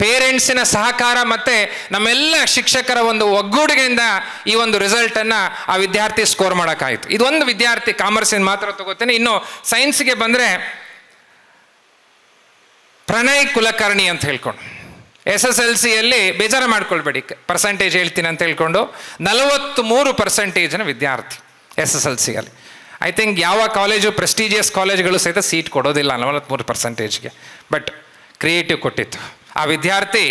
[SPEAKER 11] ಪೇರೆಂಟ್ಸಿನ ಸಹಕಾರ ಮತ್ತು ನಮ್ಮೆಲ್ಲ ಶಿಕ್ಷಕರ ಒಂದು ಒಗ್ಗೂಡಿಗೆಯಿಂದ ಈ ಒಂದು ರಿಸಲ್ಟನ್ನು ಆ ವಿದ್ಯಾರ್ಥಿ ಸ್ಕೋರ್ ಮಾಡೋಕ್ಕಾಯಿತು. ಇದೊಂದು ವಿದ್ಯಾರ್ಥಿ ಕಾಮರ್ಸಿನ ಮಾತ್ರ ತಗೋತೇನೆ. ಇನ್ನು ಸೈನ್ಸ್ಗೆ ಬಂದರೆ ಪ್ರಣಯ್ ಕುಲಕರ್ಣಿ ಅಂತ ಹೇಳ್ಕೊಂಡು SSLCಯಲ್ಲಿ ಬೇಜಾರು ಮಾಡ್ಕೊಳ್ಬೇಡಿ, ಪರ್ಸೆಂಟೇಜ್ ಹೇಳ್ತೀನಿ ಅಂತ ಹೇಳ್ಕೊಂಡು 43% ವಿದ್ಯಾರ್ಥಿ SSLCಯಲ್ಲಿ. ಐ ಥಿಂಕ್ ಯಾವ ಕಾಲೇಜು ಪ್ರೆಸ್ಟೀಜಿಯಸ್ ಕಾಲೇಜುಗಳು ಸಹಿತ ಸೀಟ್ ಕೊಡೋದಿಲ್ಲ 43%. ಬಟ್ ಕ್ರಿಯೇಟಿವ್ ಕೊಟ್ಟಿತ್ತು. ಆ ವಿದ್ಯಾರ್ಥಿ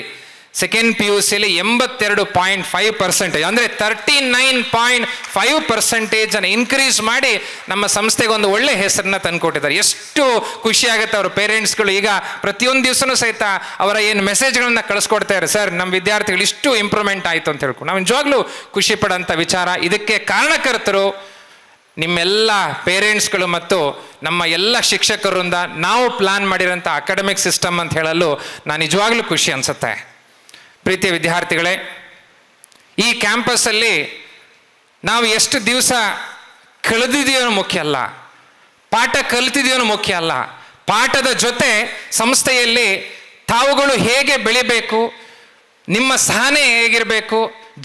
[SPEAKER 11] ಸೆಕೆಂಡ್ PUCಯಲ್ಲಿ 82.5%, ಅಂದರೆ 39.5% ಇನ್ಕ್ರೀಸ್ ಮಾಡಿ ನಮ್ಮ ಸಂಸ್ಥೆಗೆ ಒಂದು ಒಳ್ಳೆ ಹೆಸರನ್ನ ತಂದುಕೊಟ್ಟಿದ್ದಾರೆ. ಎಷ್ಟು ಖುಷಿಯಾಗುತ್ತೆ. ಅವ್ರ ಪೇರೆಂಟ್ಸ್ಗಳು ಈಗ ಪ್ರತಿಯೊಂದು ದಿವಸನೂ ಸಹಿತ ಅವರ ಏನು ಮೆಸೇಜ್ಗಳನ್ನ ಕಳಿಸ್ಕೊಡ್ತಾರೆ, ಸರ್ ನಮ್ಮ ವಿದ್ಯಾರ್ಥಿಗಳು ಇಷ್ಟು ಇಂಪ್ರೂವ್ಮೆಂಟ್ ಆಯಿತು ಅಂತ ಹೇಳ್ಕೊಂಡು. ನಾವು ನಿಜವಾಗ್ಲೂ ಖುಷಿ ಪಡೋಂಥ ವಿಚಾರ. ಇದಕ್ಕೆ ಕಾರಣಕರ್ತರು ನಿಮ್ಮೆಲ್ಲ ಪೇರೆಂಟ್ಸ್ಗಳು ಮತ್ತು ನಮ್ಮ ಎಲ್ಲ ಶಿಕ್ಷಕರಿಂದ ನಾವು ಪ್ಲಾನ್ ಮಾಡಿರೋಂಥ ಅಕಾಡೆಮಿಕ್ ಸಿಸ್ಟಮ್ ಅಂತ ಹೇಳಲು ನಾನು ನಿಜವಾಗ್ಲೂ ಖುಷಿ ಅನಿಸುತ್ತೆ. ಪ್ರೀತಿಯ ವಿದ್ಯಾರ್ಥಿಗಳೇ, ಈ ಕ್ಯಾಂಪಸ್ಸಲ್ಲಿ ನಾವು ಎಷ್ಟು ದಿವಸ ಕಳೆದಿದೆಯೋ ಮುಖ್ಯ ಅಲ್ಲ, ಪಾಠ ಕಲಿತಿದೆಯೋ ಮುಖ್ಯ ಅಲ್ಲ. ಪಾಠದ ಜೊತೆ ಸಂಸ್ಥೆಯಲ್ಲಿ ತಾವುಗಳು ಹೇಗೆ ಬೆಳಿಬೇಕು, ನಿಮ್ಮ ಸಹನೆ ಹೇಗಿರಬೇಕು,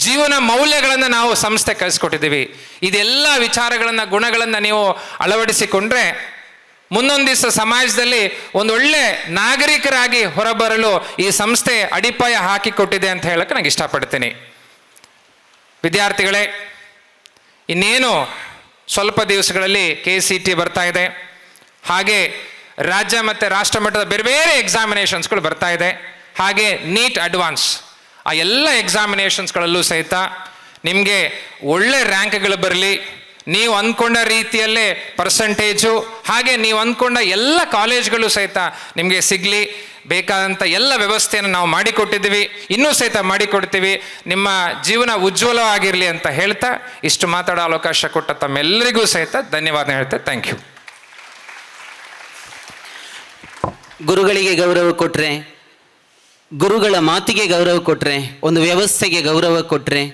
[SPEAKER 11] ಜೀವನ ಮೌಲ್ಯಗಳನ್ನು ನಾವು ಸಂಸ್ಥೆ ಕಲಿಸ್ಕೊಟ್ಟಿದ್ದೀವಿ. ಇದೆಲ್ಲ ವಿಚಾರಗಳನ್ನು, ಗುಣಗಳನ್ನು ನೀವು ಅಳವಡಿಸಿಕೊಂಡ್ರೆ ಮುಂದೊಂದು ದಿವಸ ಸಮಾಜದಲ್ಲಿ ಒಂದೊಳ್ಳೆ ನಾಗರಿಕರಾಗಿ ಹೊರಬರಲು ಈ ಸಂಸ್ಥೆ ಅಡಿಪಾಯ ಹಾಕಿಕೊಟ್ಟಿದೆ ಅಂತ ಹೇಳಕ್ಕೆ ನನಗೆ ಇಷ್ಟಪಡ್ತೀನಿ. ವಿದ್ಯಾರ್ಥಿಗಳೇ, ಇನ್ನೇನು ಸ್ವಲ್ಪ ದಿವಸಗಳಲ್ಲಿ KCET ಬರ್ತಾ ಇದೆ. ಹಾಗೆ ರಾಜ್ಯ ಮತ್ತು ರಾಷ್ಟ್ರ ಮಟ್ಟದ ಬೇರೆ ಬೇರೆ ಎಕ್ಸಾಮಿನೇಷನ್ಸ್ಗಳು ಬರ್ತಾ ಇದೆ. ಹಾಗೆ ನೀಟ್ ಅಡ್ವಾನ್ಸ್, ಆ ಎಲ್ಲ ಎಕ್ಸಾಮಿನೇಷನ್ಸ್ಗಳಲ್ಲೂ ಸಹಿತ ನಿಮಗೆ ಒಳ್ಳೆ ರ್ಯಾಂಕ್ಗಳು ಬರಲಿ, ನೀವು ಅಂದ್ಕೊಂಡ ರೀತಿಯಲ್ಲೇ ಪರ್ಸೆಂಟೇಜು, ಹಾಗೆ ನೀವು ಅಂದ್ಕೊಂಡ ಎಲ್ಲ ಕಾಲೇಜ್ಗಳು ಸಹಿತ ನಿಮಗೆ ಸಿಗಲಿ. ಬೇಕಾದಂಥ ಎಲ್ಲ ವ್ಯವಸ್ಥೆಯನ್ನು ನಾವು ಮಾಡಿಕೊಟ್ಟಿದ್ದೀವಿ, ಇನ್ನೂ ಸಹಿತ ಮಾಡಿಕೊಡ್ತೀವಿ. ನಿಮ್ಮ ಜೀವನ ಉಜ್ವಲವಾಗಿರಲಿ ಅಂತ ಹೇಳ್ತಾ ಇಷ್ಟು ಮಾತಾಡೋ ಅವಕಾಶ ಕೊಟ್ಟ ತಮ್ಮೆಲ್ಲರಿಗೂ ಸಹಿತ ಧನ್ಯವಾದ ಹೇಳ್ತೆ. Thank you.
[SPEAKER 1] ಗುರುಗಳಿಗೆ ಗೌರವ ಕೊಟ್ಟರೆ, ಗುರುಗಳ ಮಾತಿಗೆ ಗೌರವ ಕೊಟ್ಟರೆ, ಒಂದು ವ್ಯವಸ್ಥೆಗೆ ಗೌರವ ಕೊಟ್ಟರೆ,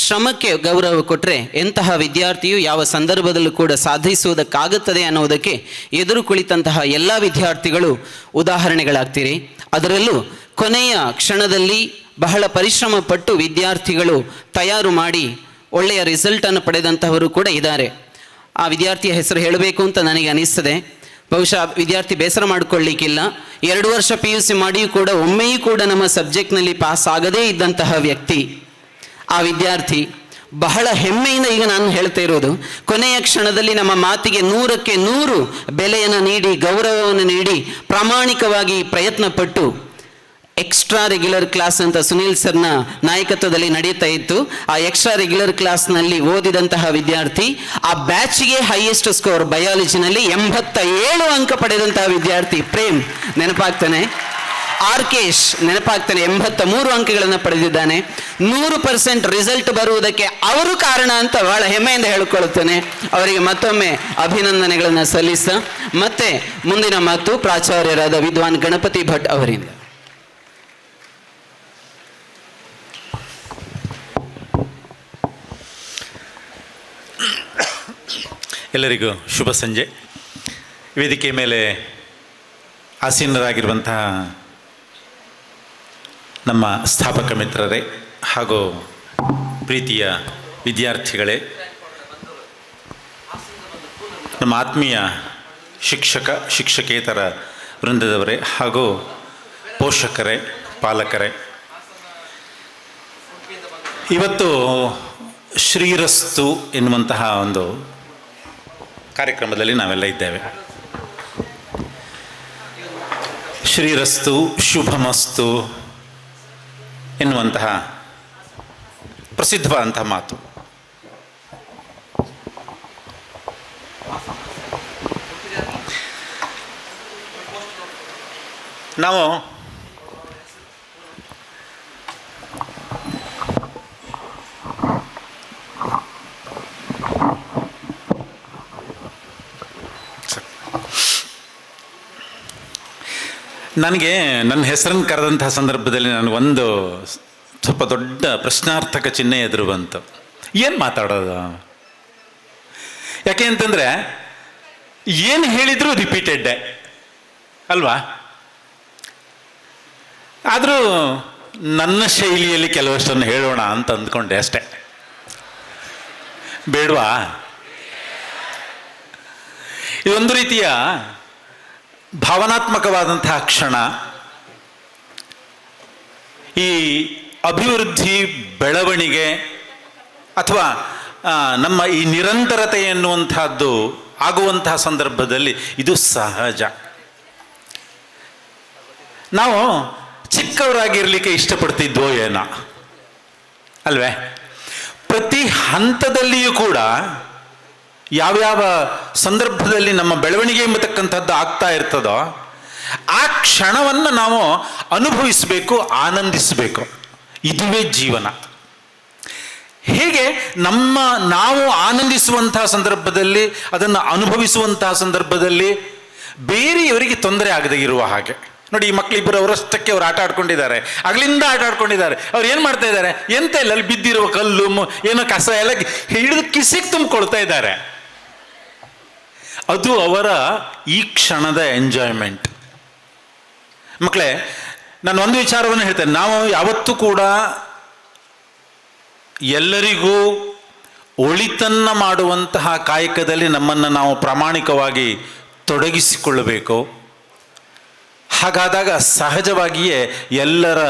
[SPEAKER 1] ಶ್ರಮಕ್ಕೆ ಗೌರವ ಕೊಟ್ಟರೆ ಎಂತಹ ವಿದ್ಯಾರ್ಥಿಯು ಯಾವ ಸಂದರ್ಭದಲ್ಲೂ ಕೂಡ ಸಾಧಿಸುವುದಕ್ಕಾಗುತ್ತದೆ ಅನ್ನೋದಕ್ಕೆ ಎದುರು ಕುಳಿತಂತಹ ಎಲ್ಲ ವಿದ್ಯಾರ್ಥಿಗಳು ಉದಾಹರಣೆಗಳಾಗ್ತೀರಿ. ಅದರಲ್ಲೂ ಕೊನೆಯ ಕ್ಷಣದಲ್ಲಿ ಬಹಳ ಪರಿಶ್ರಮ ಪಟ್ಟು ವಿದ್ಯಾರ್ಥಿಗಳು ತಯಾರು ಮಾಡಿ ಒಳ್ಳೆಯ ರಿಸಲ್ಟನ್ನು ಪಡೆದಂತಹವರು ಕೂಡ ಇದ್ದಾರೆ. ಆ ವಿದ್ಯಾರ್ಥಿಯ ಹೆಸರು ಹೇಳಬೇಕು ಅಂತ ನನಗೆ ಅನಿಸ್ತದೆ. ಬಹುಶಃ ವಿದ್ಯಾರ್ಥಿ ಬೇಸರ ಮಾಡಿಕೊಳ್ಳಿಕ್ಕಿಲ್ಲ. 2 ವರ್ಷ PUC ಮಾಡಿಯೂ ಕೂಡ ಒಮ್ಮೆಯೂ ಕೂಡ ನಮ್ಮ ಸಬ್ಜೆಕ್ಟ್ನಲ್ಲಿ ಪಾಸ್ ಆಗದೇ ಇದ್ದಂತಹ ವ್ಯಕ್ತಿ ಆ ವಿದ್ಯಾರ್ಥಿ. ಬಹಳ ಹೆಮ್ಮೆಯಿಂದ ಈಗ ನಾನು ಹೇಳ್ತಾ ಇರೋದು, ಕೊನೆಯ ಕ್ಷಣದಲ್ಲಿ ನಮ್ಮ ಮಾತಿಗೆ 100ಕ್ಕೆ 100 ಬೆಲೆಯನ್ನು ನೀಡಿ, ಗೌರವವನ್ನು ನೀಡಿ, ಪ್ರಾಮಾಣಿಕವಾಗಿ ಪ್ರಯತ್ನ ಪಟ್ಟು ಎಕ್ಸ್ಟ್ರಾ ರೆಗ್ಯುಲರ್ ಕ್ಲಾಸ್ ಅಂತ ಸುನೀಲ್ ಸರ್ನ ನಾಯಕತ್ವದಲ್ಲಿ ನಡೆಯುತ್ತಾ ಇತ್ತು. ಆ ಎಕ್ಸ್ಟ್ರಾ ರೆಗ್ಯುಲರ್ ಕ್ಲಾಸ್ನಲ್ಲಿ ಓದಿದಂತಹ ವಿದ್ಯಾರ್ಥಿ, ಆ ಬ್ಯಾಚ್ಗೆ ಹೈಯೆಸ್ಟ್ ಸ್ಕೋರ್ ಬಯಾಲಜಿನಲ್ಲಿ 87 ಅಂಕ ಪಡೆದಂತಹ ವಿದ್ಯಾರ್ಥಿ ಪ್ರೇಮ್ ನೆನಪಾಗ್ತಾನೆ. ಆರ್ಕೇಶ್ ನೆನಪಾಗ್ತಾನೆ, 83 ಅಂಕಗಳನ್ನು ಪಡೆದಿದ್ದಾನೆ. 100% ರಿಸಲ್ಟ್ ಬರುವುದಕ್ಕೆ ಅವರು ಕಾರಣ ಅಂತ ಬಹಳ ಹೆಮ್ಮೆಯಿಂದ ಹೇಳಿಕೊಳ್ಳುತ್ತೇನೆ. ಅವರಿಗೆ ಮತ್ತೊಮ್ಮೆ ಅಭಿನಂದನೆಗಳನ್ನು ಸಲ್ಲಿಸ್ತಾ ಮತ್ತೆ ಮುಂದಿನ ಮಾತು ಪ್ರಾಚಾರ್ಯರಾದ ವಿದ್ವಾನ್ ಗಣಪತಿ ಭಟ್ ಅವರಿಂದ.
[SPEAKER 12] ಎಲ್ಲರಿಗೂ ಶುಭ ಸಂಜೆ. ವೇದಿಕೆ ಮೇಲೆ ಆಸೀನರಾಗಿರುವಂತಹ ನಮ್ಮ ಸ್ಥಾಪಕ ಮಿತ್ರರೇ ಹಾಗೂ ಪ್ರೀತಿಯ ವಿದ್ಯಾರ್ಥಿಗಳೇ, ನಮ್ಮ ಆತ್ಮೀಯ ಶಿಕ್ಷಕೇತರ ವೃಂದದವರೇ ಹಾಗೂ ಪೋಷಕರೇ, ಪಾಲಕರೇ, ಇವತ್ತು ಶ್ರೀರಸ್ತು ಎನ್ನುವಂತಹ ಒಂದು ಕಾರ್ಯಕ್ರಮದಲ್ಲಿ ನಾವೆಲ್ಲ ಇದ್ದೇವೆ. ಶ್ರೀರಸ್ತು ಶುಭಮಸ್ತು ಎನ್ನುವಂತಹ ಪ್ರಸಿದ್ಧವಾದಂತಹ ಮಾತು. ನಾವು ನನಗೆ ನನ್ನ ಹೆಸರನ್ನು ಕರೆದಂತಹ ಸಂದರ್ಭದಲ್ಲಿ ನನಗೊಂದು ಸ್ವಲ್ಪ ದೊಡ್ಡ ಪ್ರಶ್ನಾರ್ಥಕ ಚಿಹ್ನೆ ಎದುರು ಬಂತು. ಏನು ಮಾತಾಡೋದು? ಯಾಕೆ ಅಂತಂದರೆ ಏನು ಹೇಳಿದರೂ ರಿಪೀಟೆಡ್ಡೆ ಅಲ್ವಾ? ಆದರೂ ನನ್ನ ಶೈಲಿಯಲ್ಲಿ ಕೆಲವಷ್ಟನ್ನು ಹೇಳೋಣ ಅಂತ ಅಂದ್ಕೊಂಡೆ ಅಷ್ಟೆ. ಬೇಡವಾ? ಇದೊಂದು ರೀತಿಯ ಭಾವನಾತ್ಮಕವಾದಂತಹ ಕ್ಷಣ. ಈ ಅಭಿವೃದ್ಧಿ, ಬೆಳವಣಿಗೆ ಅಥವಾ ನಮ್ಮ ಈ ನಿರಂತರತೆ ಎನ್ನುವಂತಹದ್ದು ಆಗುವಂತಹ ಸಂದರ್ಭದಲ್ಲಿ ಇದು ಸಹಜ. ನಾವು ಚಿಕ್ಕವರಾಗಿರ್ಲಿಕ್ಕೆ ಇಷ್ಟಪಡ್ತಿದ್ವೋ ಏನೋ ಅಲ್ವೇ? ಪ್ರತಿ ಹಂತದಲ್ಲಿಯೂ ಕೂಡ ಯಾವ್ಯಾವ ಸಂದರ್ಭದಲ್ಲಿ ನಮ್ಮ ಬೆಳವಣಿಗೆ ಎಂಬತಕ್ಕಂಥದ್ದು ಆಗ್ತಾ ಇರ್ತದೋ ಆ ಕ್ಷಣವನ್ನು ನಾವು ಅನುಭವಿಸಬೇಕು, ಆನಂದಿಸಬೇಕು. ಇದುವೇ ಜೀವನ. ಹೇಗೆ ನಾವು ಆನಂದಿಸುವಂತಹ ಸಂದರ್ಭದಲ್ಲಿ, ಅದನ್ನು ಅನುಭವಿಸುವಂತಹ ಸಂದರ್ಭದಲ್ಲಿ ಬೇರೆಯವರಿಗೆ ತೊಂದರೆ ಆಗದೆ ಇರುವ ಹಾಗೆ. ನೋಡಿ, ಈ ಮಕ್ಕಳಿಬ್ಬರು ಅವರಷ್ಟಕ್ಕೆ ಅವ್ರು ಆಟ ಆಡ್ಕೊಂಡಿದ್ದಾರೆ, ಅಗಲಿಂದ ಆಟ ಆಡ್ಕೊಂಡಿದ್ದಾರೆ. ಅವ್ರು ಏನು ಮಾಡ್ತಾ ಇದ್ದಾರೆ? ಎಂತ ಇಲ್ಲ, ಅಲ್ಲಿ ಬಿದ್ದಿರುವ ಕಲ್ಲು ಏನೋ ಕಸ ಎಲ್ಲ ಹಿಡಿದು ಕಿಸಿಗೆ ತುಂಬಿಕೊಳ್ತಾ ಇದ್ದಾರೆ. ಅದು ಅವರ ಈ ಕ್ಷಣದ ಎಂಜಾಯ್ಮೆಂಟ್. ಮಕ್ಕಳೇ, ನಾನು ಒಂದು ವಿಚಾರವನ್ನು ಹೇಳ್ತೇನೆ. ನಾವು ಯಾವತ್ತೂ ಕೂಡ ಎಲ್ಲರಿಗೂ ಒಳಿತನ್ನ ಮಾಡುವಂತಹ ಕಾಯಕದಲ್ಲಿ ನಮ್ಮನ್ನು ನಾವು ಪ್ರಾಮಾಣಿಕವಾಗಿ ತೊಡಗಿಸಿಕೊಳ್ಳಬೇಕು. ಹಾಗಾದಾಗ ಸಹಜವಾಗಿಯೇ ಎಲ್ಲರ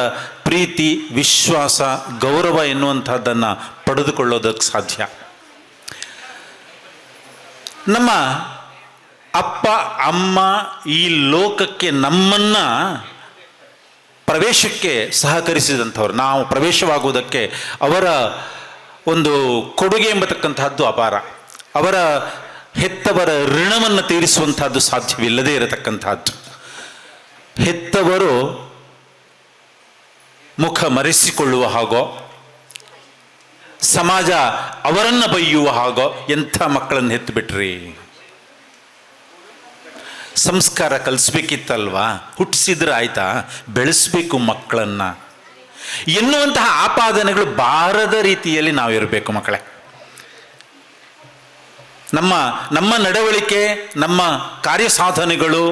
[SPEAKER 12] ಪ್ರೀತಿ, ವಿಶ್ವಾಸ, ಗೌರವ ಎನ್ನುವಂಥದ್ದನ್ನು ಪಡೆದುಕೊಳ್ಳೋದಕ್ಕೆ ಸಾಧ್ಯ. ನಮ್ಮ ಅಪ್ಪ ಅಮ್ಮ ಈ ಲೋಕಕ್ಕೆ ನಮ್ಮನ್ನು ಪ್ರವೇಶಕ್ಕೆ ಸಹಕರಿಸಿದಂಥವ್ರು, ನಾವು ಪ್ರವೇಶವಾಗುವುದಕ್ಕೆ ಅವರ ಒಂದು ಕೊಡುಗೆ ಎಂಬತಕ್ಕಂತಹದ್ದು ಅಪಾರ. ಅವರ ಹೆತ್ತವರ ಋಣವನ್ನು ತೀರಿಸುವಂತಹದ್ದು ಸಾಧ್ಯವಿಲ್ಲದೇ ಇರತಕ್ಕಂತಹದ್ದು. ಹೆತ್ತವರು ಮುಖ ಮರೆಸಿಕೊಳ್ಳುವ ಹಾಗೋ, ಸಮಾಜ ಅವರನ್ನು ಬೈಯುವ ಹಾಗೋ ಎಂಥ ಮಕ್ಕಳನ್ನು ಹೆತ್ತು ಬಿಟ್ರಿ. ಸಂಸ್ಕಾರ ಕಲಿಸ್ಬೇಕಿತ್ತಲ್ವಾ? ಹುಟ್ಟಿಸಿದ್ರೆ ಆಯ್ತಾ? ಬೆಳೆಸಬೇಕು ಮಕ್ಕಳನ್ನು ಎನ್ನುವಂತಹ ಆಪಾದನೆಗಳು ಬಾರದ ರೀತಿಯಲ್ಲಿ ನಾವಿರಬೇಕು ಮಕ್ಕಳೇ. ನಮ್ಮ ನಡವಳಿಕೆ, ನಮ್ಮ ಕಾರ್ಯಸಾಧನೆಗಳು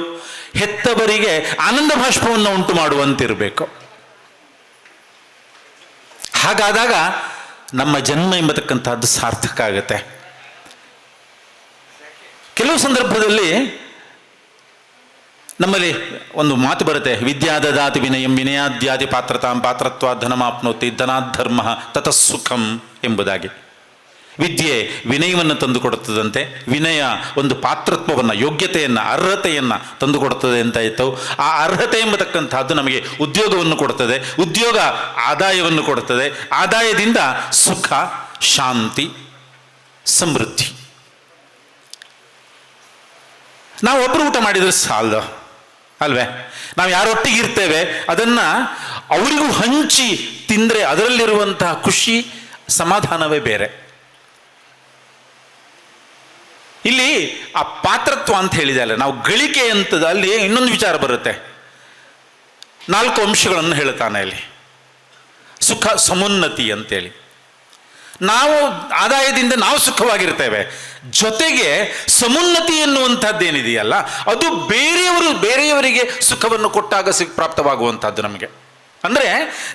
[SPEAKER 12] ಹೆತ್ತವರಿಗೆ ಆನಂದ ಬಾಷ್ಪವನ್ನು ಉಂಟು ಮಾಡುವಂತಿರಬೇಕು. ಹಾಗಾದಾಗ ನಮ್ಮ ಜನ್ಮ ಎಂಬತಕ್ಕಂಥದ್ದು ಸಾರ್ಥಕ ಆಗುತ್ತೆ. ಕೆಲವು ಸಂದರ್ಭದಲ್ಲಿ ನಮ್ಮಲ್ಲಿ ಒಂದು ಮಾತು ಬರುತ್ತೆ, ವಿದ್ಯಾದದಾತಿ ವಿನಯಂ ವಿನಯಾದ್ಯಾದಿ ಪಾತ್ರತಾಂ ಪಾತ್ರತ್ವ ಧನಮಾಪ್ನೋತಿ ಧನಾಧರ್ಮ ತತಸ್ಸುಖಂ ಎಂಬುದಾಗಿ. ವಿದ್ಯೆ ವಿನಯವನ್ನು ತಂದುಕೊಡುತ್ತದಂತೆ, ವಿನಯ ಒಂದು ಪಾತ್ರತ್ವವನ್ನು, ಯೋಗ್ಯತೆಯನ್ನು, ಅರ್ಹತೆಯನ್ನು ತಂದುಕೊಡುತ್ತದೆ ಅಂತ ಇತ್ತು. ಆ ಅರ್ಹತೆ ಎಂಬತಕ್ಕಂಥದ್ದು ನಮಗೆ ಉದ್ಯೋಗವನ್ನು ಕೊಡುತ್ತದೆ, ಉದ್ಯೋಗ ಆದಾಯವನ್ನು ಕೊಡುತ್ತದೆ, ಆದಾಯದಿಂದ ಸುಖ, ಶಾಂತಿ, ಸಮೃದ್ಧಿ. ನಾವು ಒಬ್ಬರು ಊಟ ಮಾಡಿದರೆ ಸಾಲದು ಅಲ್ವೇ? ನಾವು ಯಾರೊಟ್ಟಿಗಿರ್ತೇವೆ ಅದನ್ನು ಅವರಿಗೂ ಹಂಚಿ ತಿಂದರೆ ಅದರಲ್ಲಿರುವಂತಹ ಖುಷಿ, ಸಮಾಧಾನವೇ ಬೇರೆ. ಇಲ್ಲಿ ಆ ಪಾತ್ರತ್ವ ಅಂತ ಹೇಳಿದೆ ಅಲ್ಲ, ನಾವು ಗಳಿಕೆ ಅಂತದ ಅಲ್ಲಿ ಇನ್ನೊಂದು ವಿಚಾರ ಬರುತ್ತೆ. 4 ಅಂಶಗಳನ್ನು ಹೇಳ್ತಾನೆ ಇಲ್ಲಿ. ಸುಖ, ಸಮುನ್ನತಿ ಅಂತೇಳಿ. ನಾವು ಆದಾಯದಿಂದ ನಾವು ಸುಖವಾಗಿರ್ತೇವೆ, ಜೊತೆಗೆ ಸಮುನ್ನತಿ ಎನ್ನುವಂಥದ್ದೇನಿದೆಯಲ್ಲ ಅದು ಬೇರೆಯವರಿಗೆ ಸುಖವನ್ನು ಕೊಟ್ಟಾಗ ಪ್ರಾಪ್ತವಾಗುವಂಥದ್ದು ನಮಗೆ. ಅಂದರೆ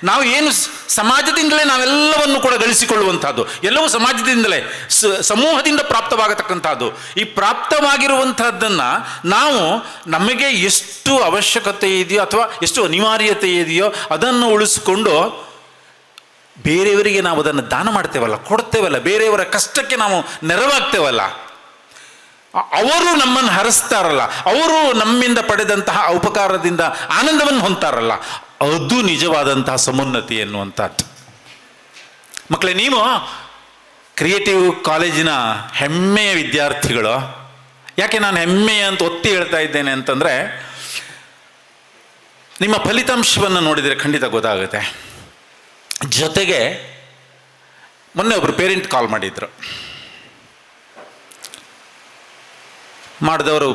[SPEAKER 12] ನಾವು ಏನು ಸಮಾಜದಿಂದಲೇ ನಾವೆಲ್ಲವನ್ನು ಕೂಡ ಗಳಿಸಿಕೊಳ್ಳುವಂಥದ್ದು, ಎಲ್ಲವೂ ಸಮಾಜದಿಂದಲೇ ಸಮೂಹದಿಂದ ಪ್ರಾಪ್ತವಾಗತಕ್ಕಂಥದ್ದು. ಈ ಪ್ರಾಪ್ತವಾಗಿರುವಂಥದ್ದನ್ನು ನಾವು ನಮಗೆ ಎಷ್ಟು ಅವಶ್ಯಕತೆ ಇದೆಯೋ ಅಥವಾ ಎಷ್ಟು ಅನಿವಾರ್ಯತೆ ಇದೆಯೋ ಅದನ್ನು ಉಳಿಸ್ಕೊಂಡು ಬೇರೆಯವರಿಗೆ ನಾವು ಅದನ್ನು ದಾನ ಮಾಡ್ತೇವಲ್ಲ, ಕೊಡ್ತೇವಲ್ಲ, ಬೇರೆಯವರ ಕಷ್ಟಕ್ಕೆ ನಾವು ನೆರವಾಗ್ತೇವಲ್ಲ, ಅವರು ನಮ್ಮನ್ನು ಹರಿಸ್ತಾರಲ್ಲ, ಅವರು ನಮ್ಮಿಂದ ಪಡೆದಂತಹ ಉಪಕಾರದಿಂದ ಆನಂದವನ್ನು ಹೊಂದ್ತಾರಲ್ಲ, ಅದು ನಿಜವಾದಂತಹ ಸಮುನ್ನತಿ ಎನ್ನುವಂಥದ್ದು. ಮಕ್ಕಳೇ, ನೀವು ಕ್ರಿಯೇಟಿವ್ ಕಾಲೇಜಿನ ಹೆಮ್ಮೆಯ ವಿದ್ಯಾರ್ಥಿಗಳು. ಯಾಕೆ ನಾನು ಹೆಮ್ಮೆಯ ಅಂತ ಒತ್ತಿ ಹೇಳ್ತಾ ಇದ್ದೇನೆ ಅಂತಂದರೆ, ನಿಮ್ಮ ಫಲಿತಾಂಶವನ್ನು ನೋಡಿದರೆ ಖಂಡಿತ ಗೊತ್ತಾಗುತ್ತೆ. ಜೊತೆಗೆ ಮೊನ್ನೆ ಒಬ್ಬರು ಪೇರೆಂಟ್ ಕಾಲ್ ಮಾಡಿದರು. ಮಾಡಿದವರು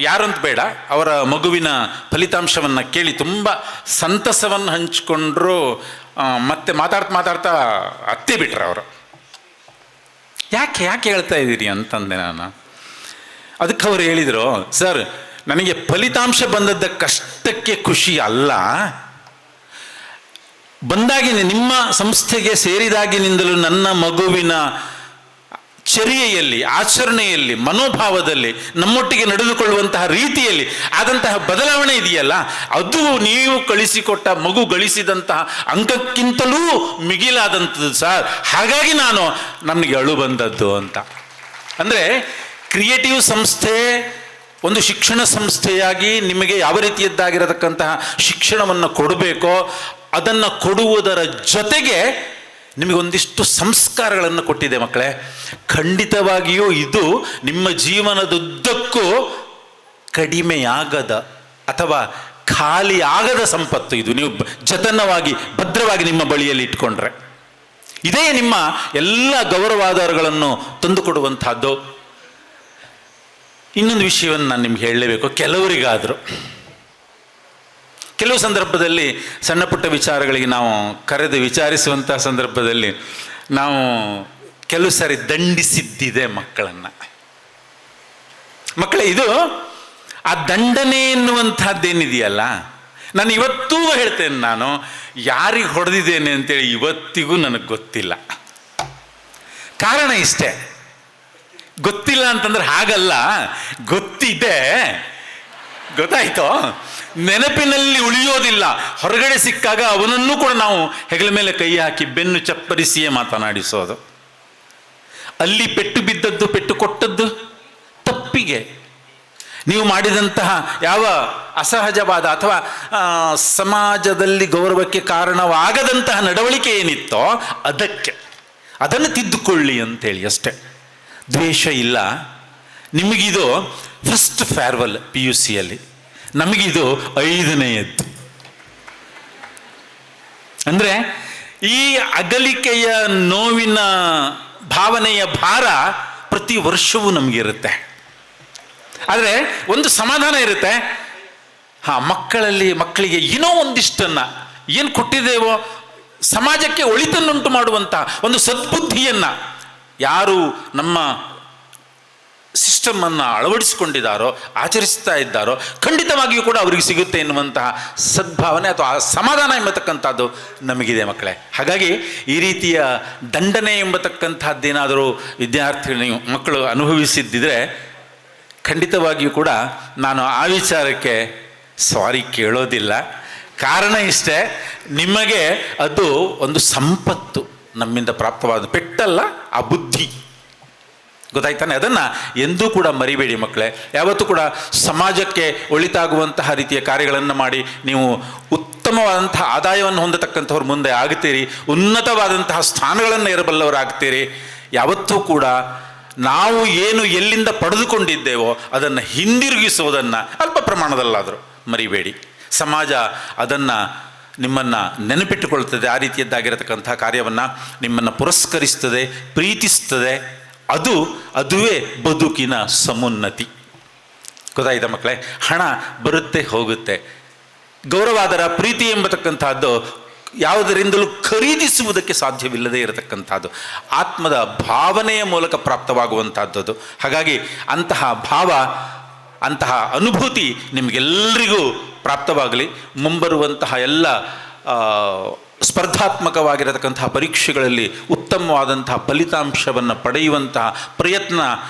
[SPEAKER 12] ಯಾರಂತ ಬೇಡ, ಅವರ ಮಗುವಿನ ಫಲಿತಾಂಶವನ್ನು ಕೇಳಿ ತುಂಬ ಸಂತಸವನ್ನು ಹಂಚಿಕೊಂಡ್ರು. ಮತ್ತೆ ಮಾತಾಡ್ತಾ ಅತ್ತೇ ಬಿಟ್ರು ಅವರು. ಯಾಕೆ ಹೇಳ್ತಾ ಇದ್ದೀರಿ ಅಂತಂದೆ ನಾನು. ಅದಕ್ಕೆ ಅವರು ಹೇಳಿದರು, ಸರ್ ನನಗೆ ಫಲಿತಾಂಶ ಬಂದದ್ದ ಕಷ್ಟಕ್ಕೆ ಖುಷಿ ಅಲ್ಲ, ಬಂದಾಗಿನ ನಿಮ್ಮ ಸಂಸ್ಥೆಗೆ ಸೇರಿದಾಗಿನಿಂದಲೂ ನನ್ನ ಮಗುವಿನ ಚರ್ಯೆಯಲ್ಲಿ, ಆಚರಣೆಯಲ್ಲಿ, ಮನೋಭಾವದಲ್ಲಿ, ನಮ್ಮೊಟ್ಟಿಗೆ ನಡೆದುಕೊಳ್ಳುವಂತಹ ರೀತಿಯಲ್ಲಿ ಆದಂತಹ ಬದಲಾವಣೆ ಇದೆಯಲ್ಲ, ಅದು ನೀವು ಕಳಿಸಿಕೊಟ್ಟ ಮಗು ಗಳಿಸಿದಂತಹ ಅಂಕಕ್ಕಿಂತಲೂ ಮಿಗಿಲಾದಂಥದ್ದು ಸರ್. ಹಾಗಾಗಿ ನನಗೆ ಅಳು ಬಂದದ್ದು ಅಂತ. ಅಂದರೆ ಕ್ರಿಯೇಟಿವ್ ಸಂಸ್ಥೆ ಒಂದು ಶಿಕ್ಷಣ ಸಂಸ್ಥೆಯಾಗಿ ನಿಮಗೆ ಯಾವ ರೀತಿಯದ್ದಾಗಿರತಕ್ಕಂತಹ ಶಿಕ್ಷಣವನ್ನು ಕೊಡಬೇಕೋ ಅದನ್ನು ಕೊಡುವುದರ ಜೊತೆಗೆ ನಿಮಗೊಂದಿಷ್ಟು ಸಂಸ್ಕಾರಗಳನ್ನು ಕೊಟ್ಟಿದೆ ಮಕ್ಕಳೇ. ಖಂಡಿತವಾಗಿಯೂ ಇದು ನಿಮ್ಮ ಜೀವನದುದ್ದಕ್ಕೂ ಕಡಿಮೆಯಾಗದ ಅಥವಾ ಖಾಲಿ ಆಗದ ಸಂಪತ್ತು. ಇದು ನೀವು ಜತನವಾಗಿ ಭದ್ರವಾಗಿ ನಿಮ್ಮ ಬಳಿಯಲ್ಲಿ ಇಟ್ಕೊಂಡ್ರೆ ಇದೇ ನಿಮ್ಮ ಎಲ್ಲ ಗೌರವಾಧಾರಗಳನ್ನು ತಂದುಕೊಡುವಂತಹದ್ದು. ಇನ್ನೊಂದು ವಿಷಯವನ್ನು ನಾನು ನಿಮ್ಗೆ ಹೇಳಲೇಬೇಕು. ಕೆಲವು ಸಂದರ್ಭದಲ್ಲಿ ಸಣ್ಣ ಪುಟ್ಟ ವಿಚಾರಗಳಿಗೆ ನಾವು ಕರೆದು ವಿಚಾರಿಸುವಂಥ ಸಂದರ್ಭದಲ್ಲಿ ನಾವು ಕೆಲವು ಸಾರಿ ದಂಡಿಸಿದ್ದಿದೆ ಮಕ್ಕಳನ್ನು. ಮಕ್ಕಳೇ, ಇದು ಆ ದಂಡನೆ ಎನ್ನುವಂಥದ್ದೇನಿದೆಯಲ್ಲ, ನಾನು ಇವತ್ತೂ ಹೇಳ್ತೇನೆ, ನಾನು ಯಾರಿಗೆ ಹೊಡೆದಿದ್ದೇನೆ ಅಂತೇಳಿ ಇವತ್ತಿಗೂ ನನಗೆ ಗೊತ್ತಿಲ್ಲ. ಕಾರಣ ಇಷ್ಟೇ, ಗೊತ್ತಿಲ್ಲ ಅಂತಂದ್ರೆ ಹಾಗಲ್ಲ, ಗೊತ್ತಿದೆ, ಗೊತ್ತಾಯ್ತೋ, ನೆನಪಿನಲ್ಲಿ ಉಳಿಯೋದಿಲ್ಲ. ಹೊರಗಡೆ ಸಿಕ್ಕಾಗ ಅವನನ್ನು ಕೂಡ ನಾವು ಹೆಗಲ ಮೇಲೆ ಕೈ ಹಾಕಿ ಬೆನ್ನು ಚಪ್ಪರಿಸಿಯೇ ಮಾತನಾಡಿಸೋದು. ಅಲ್ಲಿ ಪೆಟ್ಟು ಬಿದ್ದದ್ದು, ಪೆಟ್ಟು ಕೊಟ್ಟದ್ದು ತಪ್ಪಿಗೆ. ನೀವು ಮಾಡಿದಂತಹ ಯಾವ ಅಸಹಜವಾದ ಅಥವಾ ಸಮಾಜದಲ್ಲಿ ಗೌರವಕ್ಕೆ ಕಾರಣವಾಗದಂತಹ ನಡವಳಿಕೆ ಏನಿತ್ತೋ ಅದನ್ನು ತಿದ್ದುಕೊಳ್ಳಿ ಅಂತೇಳಿ ಅಷ್ಟೆ. ದ್ವೇಷ ಇಲ್ಲ. ನಿಮಗಿದು ಫಸ್ಟ್ ಫೇರ್ವೆಲ್ PUCಯಲ್ಲಿ, ನಮಗಿದು 5ನೇಯದ್ದು. ಅಂದರೆ ಈ ಅಗಲಿಕೆಯ ನೋವಿನ ಭಾವನೆಯ ಭಾರ ಪ್ರತಿ ವರ್ಷವೂ ನಮಗಿರುತ್ತೆ. ಆದರೆ ಒಂದು ಸಮಾಧಾನ ಇರುತ್ತೆ, ಮಕ್ಕಳಿಗೆ ಏನೋ ಒಂದಿಷ್ಟನ್ನು ಏನು ಕೊಟ್ಟಿದ್ದೇವೋ ಸಮಾಜಕ್ಕೆ ಒಳಿತನ್ನುಂಟು ಮಾಡುವಂಥ ಒಂದು ಸದ್ಬುದ್ಧಿಯನ್ನು ಯಾರು ನಮ್ಮ ಸಿಸ್ಟಮನ್ನು ಅಳವಡಿಸಿಕೊಂಡಿದ್ದಾರೋ, ಆಚರಿಸ್ತಾ ಇದ್ದಾರೋ, ಖಂಡಿತವಾಗಿಯೂ ಕೂಡ ಅವರಿಗೆ ಸಿಗುತ್ತೆ ಎನ್ನುವಂತಹ ಸದ್ಭಾವನೆ ಅಥವಾ ಸಮಾಧಾನ ಎಂಬತಕ್ಕಂಥದ್ದು ನಮಗಿದೆ ಮಕ್ಕಳೇ. ಹಾಗಾಗಿ ಈ ರೀತಿಯ ದಂಡನೆ ಎಂಬತಕ್ಕಂಥದ್ದೇನಾದರೂ ವಿದ್ಯಾರ್ಥಿಗಳು ಮಕ್ಕಳು ಅನುಭವಿಸಿದ್ದಿದ್ರೆ ಖಂಡಿತವಾಗಿಯೂ ಕೂಡ ನಾನು ಆ ವಿಚಾರಕ್ಕೆ ಸಾರಿ ಕೇಳೋದಿಲ್ಲ. ಕಾರಣ ಇಷ್ಟೇ, ನಿಮಗೆ ಅದು ಒಂದು ಸಂಪತ್ತು ನಮ್ಮಿಂದ ಪ್ರಾಪ್ತವಾದ ಪೆಟ್ಟಲ್ಲ, ಆ ಬುದ್ಧಿ. ಗೊತ್ತಾಯ್ತಾನೆ? ಅದನ್ನು ಎಂದೂ ಕೂಡ ಮರಿಬೇಡಿ ಮಕ್ಕಳೇ. ಯಾವತ್ತೂ ಕೂಡ ಸಮಾಜಕ್ಕೆ ಒಳಿತಾಗುವಂತಹ ರೀತಿಯ ಕಾರ್ಯಗಳನ್ನು ಮಾಡಿ ನೀವು ಉತ್ತಮವಾದಂತಹ ಆದಾಯವನ್ನು ಹೊಂದತಕ್ಕಂಥವ್ರು ಮುಂದೆ ಆಗ್ತೀರಿ, ಉನ್ನತವಾದಂತಹ ಸ್ಥಾನಗಳನ್ನು ಏರಬಲ್ಲವರಾಗ್ತೀರಿ. ಯಾವತ್ತೂ ಕೂಡ ನಾವು ಏನು ಎಲ್ಲಿಂದ ಪಡೆದುಕೊಂಡಿದ್ದೇವೋ ಅದನ್ನು ಹಿಂದಿರುಗಿಸೋದನ್ನು ಅಲ್ಪ ಪ್ರಮಾಣದಲ್ಲಾದರೂ ಮರಿಬೇಡಿ. ಸಮಾಜ ಅದನ್ನು ನಿಮ್ಮನ್ನು ನೆನಪಿಟ್ಟುಕೊಳ್ತದೆ. ಆ ರೀತಿಯದ್ದಾಗಿರತಕ್ಕಂಥ ಕಾರ್ಯವನ್ನು ನಿಮ್ಮನ್ನು ಪುರಸ್ಕರಿಸ್ತದೆ, ಪ್ರೀತಿಸ್ತದೆ. ಅದುವೇ ಬದುಕಿನ ಸಮುನ್ನತಿ. ಗೊತ್ತಾಯ್ತಾ ಮಕ್ಕಳೇ? ಹಣ ಬರುತ್ತೆ ಹೋಗುತ್ತೆ, ಗೌರವಾದರ ಪ್ರೀತಿ ಎಂಬತಕ್ಕಂಥದ್ದು ಯಾವುದರಿಂದಲೂ ಖರೀದಿಸುವುದಕ್ಕೆ ಸಾಧ್ಯವಿಲ್ಲದೆ ಇರತಕ್ಕಂಥದ್ದು, ಆತ್ಮದ ಭಾವನೆಯ ಮೂಲಕ ಪ್ರಾಪ್ತವಾಗುವಂಥದ್ದು. ಹಾಗಾಗಿ ಅಂತಹ ಭಾವ, ಅಂತಹ ಅನುಭೂತಿ ನಿಮಗೆಲ್ಲರಿಗೂ ಪ್ರಾಪ್ತವಾಗಲಿ. ಮುಂಬರುವಂತಹ ಎಲ್ಲ ಸ್ಪರ್ಧಾತ್ಮಕವಾಗಿರತಕ್ಕಂತಹ ಪರೀಕ್ಷೆಗಳಲ್ಲಿ ಉತ್ತಮವಾದಂತಹ ಫಲಿತಾಂಶವನ್ನು ಪಡೆಯುವಂತಹ ಪ್ರಯತ್ನ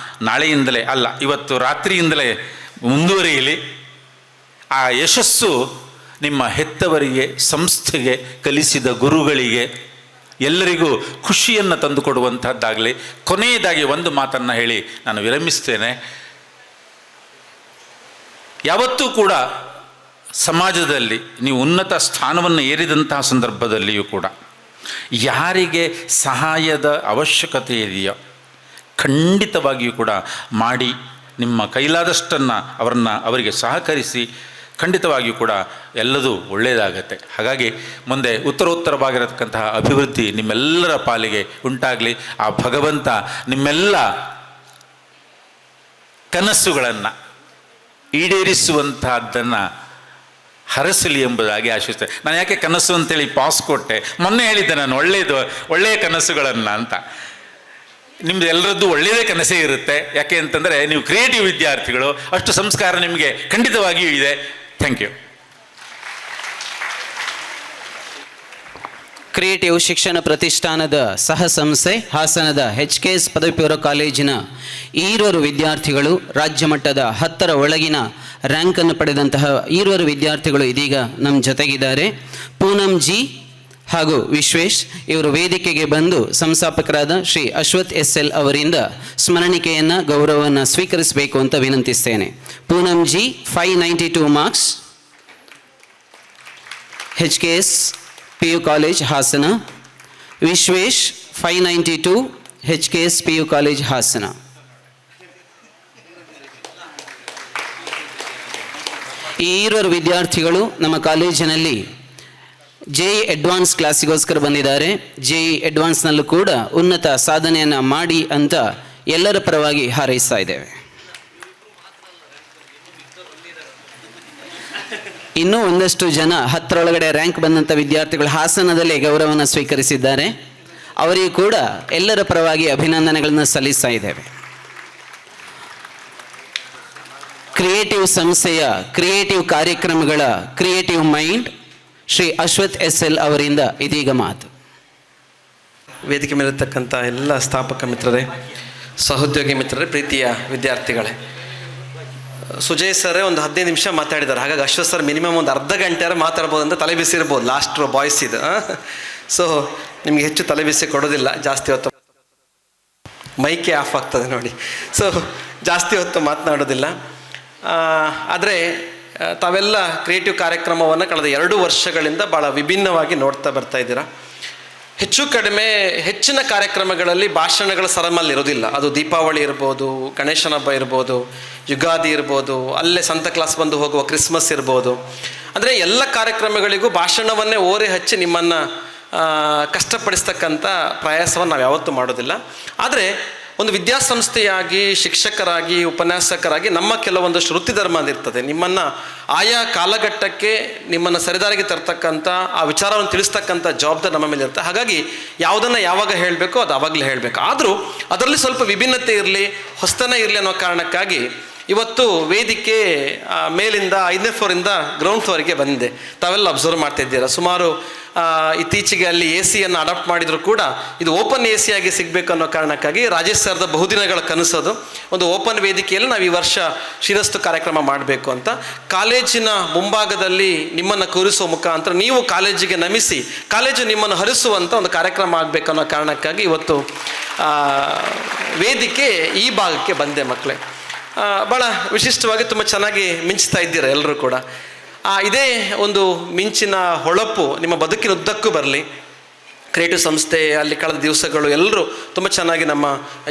[SPEAKER 12] ನಾಳೆಯಿಂದಲೇ ಅಲ್ಲ, ಇವತ್ತು ರಾತ್ರಿಯಿಂದಲೇ ಮುಂದುವರಿಯಲಿ. ಆ ಯಶಸ್ಸು ನಿಮ್ಮ ಹೆತ್ತವರಿಗೆ, ಸಂಸ್ಥೆಗೆ, ಕಲಿಸಿದ ಗುರುಗಳಿಗೆ ಎಲ್ಲರಿಗೂ ಖುಷಿಯನ್ನು ತಂದುಕೊಡುವಂಥದ್ದಾಗಲಿ. ಕೊನೆಯದಾಗಿ ಒಂದು ಮಾತನ್ನು ಹೇಳಿ ನಾನು ವಿರಮಿಸ್ತೇನೆ. ಯಾವತ್ತೂ ಕೂಡ ಸಮಾಜದಲ್ಲಿ ನೀವು ಉನ್ನತ ಸ್ಥಾನವನ್ನು ಏರಿದಂತಹ ಸಂದರ್ಭದಲ್ಲಿಯೂ ಕೂಡ ಯಾರಿಗೆ ಸಹಾಯದ ಅವಶ್ಯಕತೆ ಇದೆಯೋ ಖಂಡಿತವಾಗಿಯೂ ಕೂಡ ಮಾಡಿ, ನಿಮ್ಮ ಕೈಲಾದಷ್ಟನ್ನು ಅವರಿಗೆ ಸಹಕರಿಸಿ. ಖಂಡಿತವಾಗಿಯೂ ಕೂಡ ಎಲ್ಲದೂ ಒಳ್ಳೆಯದಾಗತ್ತೆ. ಹಾಗಾಗಿ ಮುಂದೆ ಉತ್ತರೋತ್ತರವಾಗಿರತಕ್ಕಂತಹ ಅಭಿವೃದ್ಧಿ ನಿಮ್ಮೆಲ್ಲರ ಪಾಲಿಗೆ ಉಂಟಾಗಲಿ. ಆ ಭಗವಂತ ನಿಮ್ಮೆಲ್ಲ ಕನಸುಗಳನ್ನು ಈಡೇರಿಸುವಂತಹದ್ದನ್ನು ಹರಸಲಿ ಎಂಬುದಾಗಿ ಆಶಿಸ್ತೇನೆ. ನಾನು ಯಾಕೆ ಕನಸು ಅಂತೇಳಿ ಪಾಸ್ ಕೊಟ್ಟೆ, ಮೊನ್ನೆ ಹೇಳಿದ್ದೆ ನಾನು ಒಳ್ಳೆಯ ಕನಸುಗಳನ್ನು ಅಂತ. ನಿಮ್ದು ಎಲ್ಲರದ್ದು ಒಳ್ಳೆಯದೇ ಕನಸೇ ಇರುತ್ತೆ. ಯಾಕೆ ಅಂತಂದರೆ ನೀವು ಕ್ರಿಯೇಟಿವ್ ವಿದ್ಯಾರ್ಥಿಗಳು, ಅಷ್ಟು ಸಂಸ್ಕಾರ ನಿಮಗೆ ಖಂಡಿತವಾಗಿಯೂ ಇದೆ. Thank you.
[SPEAKER 1] ಕ್ರಿಯೇಟಿವ್ ಶಿಕ್ಷಣ ಪ್ರತಿಷ್ಠಾನದ ಸಹ ಸಂಸ್ಥೆ ಹಾಸನದ HKS ಪದವಿ ಪೂರ್ವ ಕಾಲೇಜಿನ ಈರುವರು ವಿದ್ಯಾರ್ಥಿಗಳು ರಾಜ್ಯ ಮಟ್ಟದ 10ರ ಒಳಗಿನ ರ್ಯಾಂಕನ್ನು ಪಡೆದಂತಹ ಈರುವರು ವಿದ್ಯಾರ್ಥಿಗಳು ಇದೀಗ ನಮ್ಮ ಜೊತೆಗಿದ್ದಾರೆ. ಪೂನಂ ಜಿ ಹಾಗೂ ವಿಶ್ವೇಶ್ ಇವರು ವೇದಿಕೆಗೆ ಬಂದು ಸಂಸ್ಥಾಪಕರಾದ ಶ್ರೀ ಅಶ್ವಥ್ SL ಅವರಿಂದ ಸ್ಮರಣಿಕೆಯನ್ನು, ಗೌರವವನ್ನು ಸ್ವೀಕರಿಸಬೇಕು ಅಂತ ವಿನಂತಿಸ್ತೇನೆ. Poonam G 592 marks, HKS PU college Hassan. Vishwesh 592 HKS PU college Hassan. ಈ ಇರುವರು ವಿದ್ಯಾರ್ಥಿಗಳು ನಮ್ಮ ಕಾಲೇಜಿನಲ್ಲಿ JEE ಅಡ್ವಾನ್ಸ್ ಕ್ಲಾಸಿಗೋಸ್ಕರ ಬಂದಿದ್ದಾರೆ. JEE ಅಡ್ವಾನ್ಸ್ನಲ್ಲೂ ಕೂಡ ಉನ್ನತ ಸಾಧನೆಯನ್ನು ಮಾಡಿ ಅಂತ ಎಲ್ಲರ ಪರವಾಗಿ ಹಾರೈಸ್ತಾ ಇದ್ದೇವೆ. ಇನ್ನೂ ಒಂದಷ್ಟು ಜನ 10ರೊಳಗಡೆ ರ್ಯಾಂಕ್ ಬಂದಂಥ ವಿದ್ಯಾರ್ಥಿಗಳು ಹಾಸನದಲ್ಲೇ ಗೌರವವನ್ನು ಸ್ವೀಕರಿಸಿದ್ದಾರೆ. ಅವರಿಗೂ ಕೂಡ ಎಲ್ಲರ ಪರವಾಗಿ ಅಭಿನಂದನೆಗಳನ್ನು ಸಲ್ಲಿಸ್ತಾ ಇದ್ದೇವೆ. ಕ್ರಿಯೇಟಿವ್ ಸಂಸ್ಥೆಯ ಕ್ರಿಯೇಟಿವ್ ಕಾರ್ಯಕ್ರಮಗಳ creative mind Shri Ashwath SL ಅವರಿಂದ ಇದೀಗ ಮಾತು.
[SPEAKER 13] ವೇದಿಕೆ ಮೇಲಿರ್ತಕ್ಕಂಥ ಎಲ್ಲ ಸ್ಥಾಪಕ ಮಿತ್ರರೇ, ಸಹೋದ್ಯೋಗಿ ಮಿತ್ರರೇ, ಪ್ರೀತಿಯ ವಿದ್ಯಾರ್ಥಿಗಳೇ, ಸುಜಯ್ ಸರೇ ಒಂದು 15 ನಿಮಿಷ ಮಾತಾಡಿದ್ದಾರೆ. ಹಾಗಾಗಿ ಅಶ್ವಥ್ ಸರ್ ಮಿನಿಮಮ್ ಒಂದು ಅರ್ಧ ಗಂಟೆ ಮಾತಾಡ್ಬೋದು ಅಂತ ತಲೆ ಬಿಸಿರ್ಬೋದು. ಲಾಸ್ಟ್ ಬಾಯ್ಸ್ ಇದು. ಸೊ ನಿಮಗೆ ಹೆಚ್ಚು ತಲೆ ಬಿಸಿ ಕೊಡೋದಿಲ್ಲ, ಜಾಸ್ತಿ ಹೊತ್ತು ಮೈಕೆ ಆಫ್ ಆಗ್ತದೆ ನೋಡಿ. ಸೊ ಜಾಸ್ತಿ ಹೊತ್ತು ಮಾತನಾಡೋದಿಲ್ಲ. ಆದರೆ ತಾವೆಲ್ಲ ಕ್ರಿಯೇಟಿವ್ ಕಾರ್ಯಕ್ರಮವನ್ನು ಕಳೆದ 2 ವರ್ಷಗಳಿಂದ ಭಾಳ ವಿಭಿನ್ನವಾಗಿ ನೋಡ್ತಾ ಬರ್ತಾ ಇದ್ದೀರಾ. ಹೆಚ್ಚು ಕಡಿಮೆ ಹೆಚ್ಚಿನ ಕಾರ್ಯಕ್ರಮಗಳಲ್ಲಿ ಭಾಷಣಗಳ ಸರಮಲ್ಲಿ ಇರೋದಿಲ್ಲ. ಅದು ದೀಪಾವಳಿ ಇರ್ಬೋದು, ಗಣೇಶನ ಹಬ್ಬ ಇರ್ಬೋದು, ಯುಗಾದಿ ಇರ್ಬೋದು, ಅಲ್ಲೇ ಸಂತ ಕ್ಲಾಸ್ ಬಂದು ಹೋಗುವ ಕ್ರಿಸ್ಮಸ್ ಇರ್ಬೋದು. ಅಂದರೆ ಎಲ್ಲ ಕಾರ್ಯಕ್ರಮಗಳಿಗೂ ಭಾಷಣವನ್ನೇ ಓರೆ ಹಚ್ಚಿ ನಿಮ್ಮನ್ನು ಕಷ್ಟಪಡಿಸ್ತಕ್ಕಂಥ ಪ್ರಯಾಸವನ್ನು ನಾವು ಯಾವತ್ತೂ ಮಾಡೋದಿಲ್ಲ. ಆದರೆ ಒಂದು ವಿದ್ಯಾಸಂಸ್ಥೆಯಾಗಿ, ಶಿಕ್ಷಕರಾಗಿ, ಉಪನ್ಯಾಸಕರಾಗಿ ನಮ್ಮ ಕೆಲವೊಂದಷ್ಟು ವೃತ್ತಿ ಧರ್ಮ ಅಂದಿರ್ತದೆ. ನಿಮ್ಮನ್ನು ಆಯಾ ಕಾಲಘಟ್ಟಕ್ಕೆ ನಿಮ್ಮನ್ನು ಸರಿದಾರಿಗೆ ತರ್ತಕ್ಕಂಥ, ಆ ವಿಚಾರವನ್ನು ತಿಳಿಸ್ತಕ್ಕಂಥ ಜವಾಬ್ದಾರಿ ನಮ್ಮ ಮೇಲೆ ಇರುತ್ತೆ. ಹಾಗಾಗಿ ಯಾವುದನ್ನು ಯಾವಾಗ ಹೇಳಬೇಕೋ ಅದು ಆವಾಗಲೇ ಹೇಳಬೇಕು. ಆದರೂ ಅದರಲ್ಲಿ ಸ್ವಲ್ಪ ವಿಭಿನ್ನತೆ ಇರಲಿ, ಹೊಸತನ ಇರಲಿ ಅನ್ನೋ ಕಾರಣಕ್ಕಾಗಿ ಇವತ್ತು ವೇದಿಕೆ ಮೇಲಿಂದ 5ನೇ ಫ್ಲೋರಿಂದ ಗ್ರೌಂಡ್ ಫ್ಲೋರಿಗೆ ಬಂದಿದೆ. ತಾವೆಲ್ಲ ಅಬ್ಸರ್ವ್ ಮಾಡ್ತಾ ಇದ್ದೀರಾ. ಸುಮಾರು ಇತ್ತೀಚೆಗೆ ಅಲ್ಲಿ AC ಅಡಾಪ್ಟ್ ಮಾಡಿದರೂ ಕೂಡ ಇದು ಓಪನ್ AC ಆಗಿ ಸಿಗಬೇಕು ಅನ್ನೋ ಕಾರಣಕ್ಕಾಗಿ ರಾಜೇಶ್ ಸರ್ದ ಬಹುದಿನಗಳ ಕನಸೋದು ಒಂದು ಓಪನ್ ವೇದಿಕೆಯಲ್ಲಿ ನಾವು ಈ ವರ್ಷ ಶಿರಸ್ತು ಕಾರ್ಯಕ್ರಮ ಮಾಡಬೇಕು ಅಂತ. ಕಾಲೇಜಿನ ಮುಂಭಾಗದಲ್ಲಿ ನಿಮ್ಮನ್ನು ಕೂರಿಸುವ ಮುಖಾಂತರ ನೀವು ಕಾಲೇಜಿಗೆ ನಮಿಸಿ, ಕಾಲೇಜು ನಿಮ್ಮನ್ನು ಹರಿಸುವಂಥ ಒಂದು ಕಾರ್ಯಕ್ರಮ ಆಗಬೇಕು ಅನ್ನೋ ಕಾರಣಕ್ಕಾಗಿ ಇವತ್ತು ವೇದಿಕೆ ಈ ಭಾಗಕ್ಕೆ ಬಂದೆ. ಮಕ್ಕಳೇ ಭಾಳ ವಿಶಿಷ್ಟವಾಗಿ ತುಂಬ ಚೆನ್ನಾಗಿ ಮಿಂಚ್ತಾ ಇದ್ದೀರಾ ಎಲ್ಲರೂ ಕೂಡ. ಇದೇ ಒಂದು ಮಿಂಚಿನ ಹೊಳಪು ನಿಮ್ಮ ಬದುಕಿನ ಉದ್ದಕ್ಕೂ ಬರಲಿ. ಕ್ರಿಯೇಟಿವ್ ಸಂಸ್ಥೆ ಅಲ್ಲಿ ಕಳೆದ ದಿವಸಗಳು ಎಲ್ಲರೂ ತುಂಬ ಚೆನ್ನಾಗಿ ನಮ್ಮ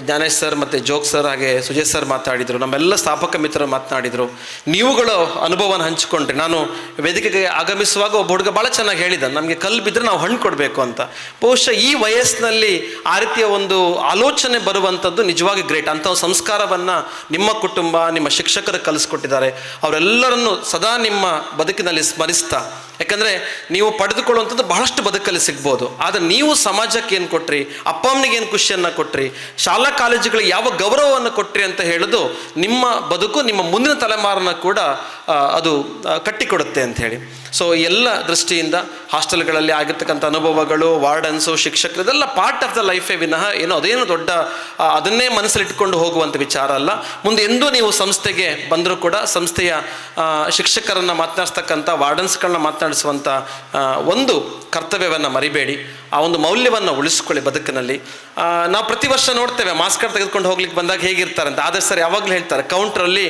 [SPEAKER 13] ಜ್ಞಾನೇಶ್ ಸರ್ ಮತ್ತು ಜೋಗ್ ಸರ್ ಹಾಗೆ ಸುಜಯ್ ಸರ್ ಮಾತಾಡಿದರು. ನಮ್ಮೆಲ್ಲ ಸ್ಥಾಪಕ ಮಿತ್ರರು ಮಾತನಾಡಿದರು. ನೀವುಗಳ ಅನುಭವನ ಹಂಚಿಕೊಂಡ್ರಿ. ನಾನು ವೇದಿಕೆಗೆ ಆಗಮಿಸುವಾಗ ಒಬ್ಬ ಹುಡುಗ ಭಾಳ ಚೆನ್ನಾಗಿ ಹೇಳಿದ, ನಮಗೆ ಕಲ್ಲು ಬಿದ್ದರೆ ನಾವು ಹಣ್ಣು ಕೊಡಬೇಕು ಅಂತ. ಬಹುಶಃ ಈ ವಯಸ್ಸಿನಲ್ಲಿ ಆ ರೀತಿಯ ಒಂದು ಆಲೋಚನೆ ಬರುವಂಥದ್ದು ನಿಜವಾಗಿ ಗ್ರೇಟ್. ಅಂಥ ಒಂದು ಸಂಸ್ಕಾರವನ್ನು ನಿಮ್ಮ ಕುಟುಂಬ, ನಿಮ್ಮ ಶಿಕ್ಷಕರು ಕಲಿಸ್ಕೊಟ್ಟಿದ್ದಾರೆ. ಅವರೆಲ್ಲರನ್ನು ಸದಾ ನಿಮ್ಮ ಬದುಕಿನಲ್ಲಿ ಸ್ಮರಿಸ್ತಾ ಯಾಕಂದರೆ ನೀವು ಪಡೆದುಕೊಳ್ಳುವಂಥದ್ದು ಬಹಳಷ್ಟು ಬದುಕಲ್ಲಿ ಸಿಗ್ಬೋದು. ಆದರೆ ನೀವು ಸಮಾಜಕ್ಕೆ ಏನು ಕೊಟ್ರಿ, ಅಪ್ಪ ಅಮ್ಮನಿಗೆ ಏನು ಖುಷಿಯನ್ನು ಕೊಟ್ರಿ, ಶಾಲಾ ಕಾಲೇಜುಗಳಿಗೆ ಯಾವ ಗೌರವವನ್ನು ಕೊಟ್ರಿ ಅಂತ ಹೇಳೋದು ನಿಮ್ಮ ಬದುಕು ನಿಮ್ಮ ಮುಂದಿನ ತಲೆಮಾರನ್ನ ಕೂಡ ಅದು ಕಟ್ಟಿಕೊಡುತ್ತೆ ಅಂಥೇಳಿ. ಸೊ ಎಲ್ಲ ದೃಷ್ಟಿಯಿಂದ ಹಾಸ್ಟೆಲ್ಗಳಲ್ಲಿ ಆಗಿರ್ತಕ್ಕಂಥ ಅನುಭವಗಳು, ವಾರ್ಡನ್ಸು, ಶಿಕ್ಷಕರು, ಇದೆಲ್ಲ ಪಾರ್ಟ್ ಆಫ್ ದ ಲೈಫೇ ವಿನಃ ಅದೇನು ದೊಡ್ಡ ಅದನ್ನೇ ಮನಸ್ಸಲ್ಲಿಟ್ಕೊಂಡು ಹೋಗುವಂಥ ವಿಚಾರ ಅಲ್ಲ. ಮುಂದೆ ಎಂದೂ ನೀವು ಸಂಸ್ಥೆಗೆ ಬಂದರೂ ಕೂಡ ಸಂಸ್ಥೆಯ ಶಿಕ್ಷಕರನ್ನು ಮಾತನಾಡಿಸ್ತಕ್ಕಂಥ, ವಾರ್ಡನ್ಸ್ಗಳನ್ನ ಮಾತನಾಡಿಸುವಂಥ ಒಂದು ಕರ್ತವ್ಯವನ್ನು ಮರಿಬೇಡಿ. ಆ ಒಂದು ಮೌಲ್ಯವನ್ನು ಉಳಿಸ್ಕೊಳ್ಳಿ ಬದುಕಿನಲ್ಲಿ. ನಾವು ಪ್ರತಿ ವರ್ಷ ನೋಡ್ತೇವೆ ಮಾಸ್ಕ್ ಕಾರ್ಡ್ ತೆಗೆದುಕೊಂಡು ಹೋಗ್ಲಿಕ್ಕೆ ಬಂದಾಗ ಹೇಗಿರ್ತಾರೆ ಅಂತ. ಆದ್ರೆ ಸರ್ ಯಾವಾಗಲೂ ಹೇಳ್ತಾರೆ ಕೌಂಟ್ರಲ್ಲಿ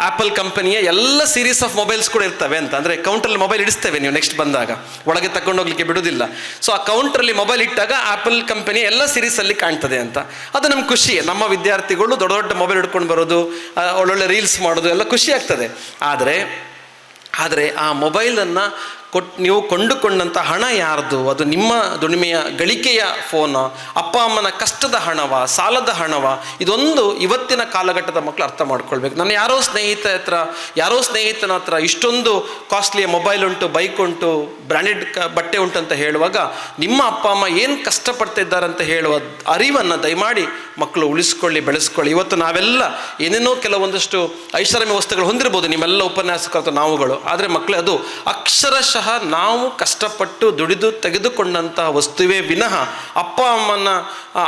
[SPEAKER 13] ಆ್ಯಪಲ್ ಕಂಪನಿಯ ಎಲ್ಲ ಸೀರೀಸ್ ಆಫ್ ಮೊಬೈಲ್ಸ್ ಕೂಡ ಇರ್ತವೆ ಅಂತ. ಅಂದರೆ ಕೌಂಟ್ರಲ್ಲಿ ಮೊಬೈಲ್ ಇಡಿಸ್ತೇವೆ ನೀವು ನೆಕ್ಸ್ಟ್ ಬಂದಾಗ, ಒಳಗೆ ತಗೊಂಡು ಹೋಗ್ಲಿಕ್ಕೆ ಬಿಡುವುದಿಲ್ಲ. ಸೊ ಆ ಕೌಂಟ್ರಲ್ಲಿ ಮೊಬೈಲ್ ಇಟ್ಟಾಗ ಆ್ಯಪಲ್ ಕಂಪನಿಯ ಎಲ್ಲ ಸೀರೀಸಲ್ಲಿ ಕಾಣ್ತದೆ ಅಂತ. ಅದು ನಮ್ಗೆ ಖುಷಿ. ನಮ್ಮ ವಿದ್ಯಾರ್ಥಿಗಳು ದೊಡ್ಡ ದೊಡ್ಡ ಮೊಬೈಲ್ ಹಿಡ್ಕೊಂಡು ಬರೋದು, ಒಳ್ಳೊಳ್ಳೆ ರೀಲ್ಸ್ ಮಾಡೋದು ಎಲ್ಲ ಖುಷಿ ಆಗ್ತದೆ. ಆದರೆ ಆ ಮೊಬೈಲನ್ನು ನೀವು ಕೊಂಡುಕೊಂಡಂಥ ಹಣ ಯಾರ್ದು? ಅದು ನಿಮ್ಮ ದುಡಿಮೆಯ ಗಳಿಕೆಯ ಫೋನ, ಅಪ್ಪ ಅಮ್ಮನ ಕಷ್ಟದ ಹಣವ, ಸಾಲದ ಹಣವ? ಇದೊಂದು ಇವತ್ತಿನ ಕಾಲಘಟ್ಟದ ಮಕ್ಕಳು ಅರ್ಥ ಮಾಡ್ಕೊಳ್ಬೇಕು. ನಾನು ಯಾರೋ ಸ್ನೇಹಿತನ ಹತ್ರ ಇಷ್ಟೊಂದು ಕಾಸ್ಟ್ಲಿಯ ಮೊಬೈಲ್ ಉಂಟು, ಬೈಕ್ ಉಂಟು, ಬ್ರ್ಯಾಂಡೆಡ್ ಬಟ್ಟೆ ಉಂಟು ಅಂತ ಹೇಳುವಾಗ ನಿಮ್ಮ ಅಪ್ಪ ಅಮ್ಮ ಏನು ಕಷ್ಟಪಡ್ತಾ ಇದ್ದಾರೆ ಅಂತ ಹೇಳುವ ಅರಿವನ್ನು ದಯಮಾಡಿ ಮಕ್ಕಳು ಉಳಿಸ್ಕೊಳ್ಳಿ, ಬೆಳೆಸ್ಕೊಳ್ಳಿ. ಇವತ್ತು ನಾವೆಲ್ಲ ಏನೇನೋ ಕೆಲವೊಂದಷ್ಟು ಐಷಾರಾಮಿ ವಸ್ತುಗಳು ಹೊಂದಿರ್ಬೋದು, ನಿಮ್ಮೆಲ್ಲ ಉಪನ್ಯಾಸಕರು ನಾವುಗಳು. ಆದರೆ ಮಕ್ಕಳೇ ಅದು ಅಕ್ಷರಶಃ ನಾವು ಕಷ್ಟಪಟ್ಟು ದುಡಿದು ತೆಗೆದುಕೊಂಡಂತಹ ವಸ್ತುವೇ ವಿನಃ ಅಪ್ಪ ಅಮ್ಮನ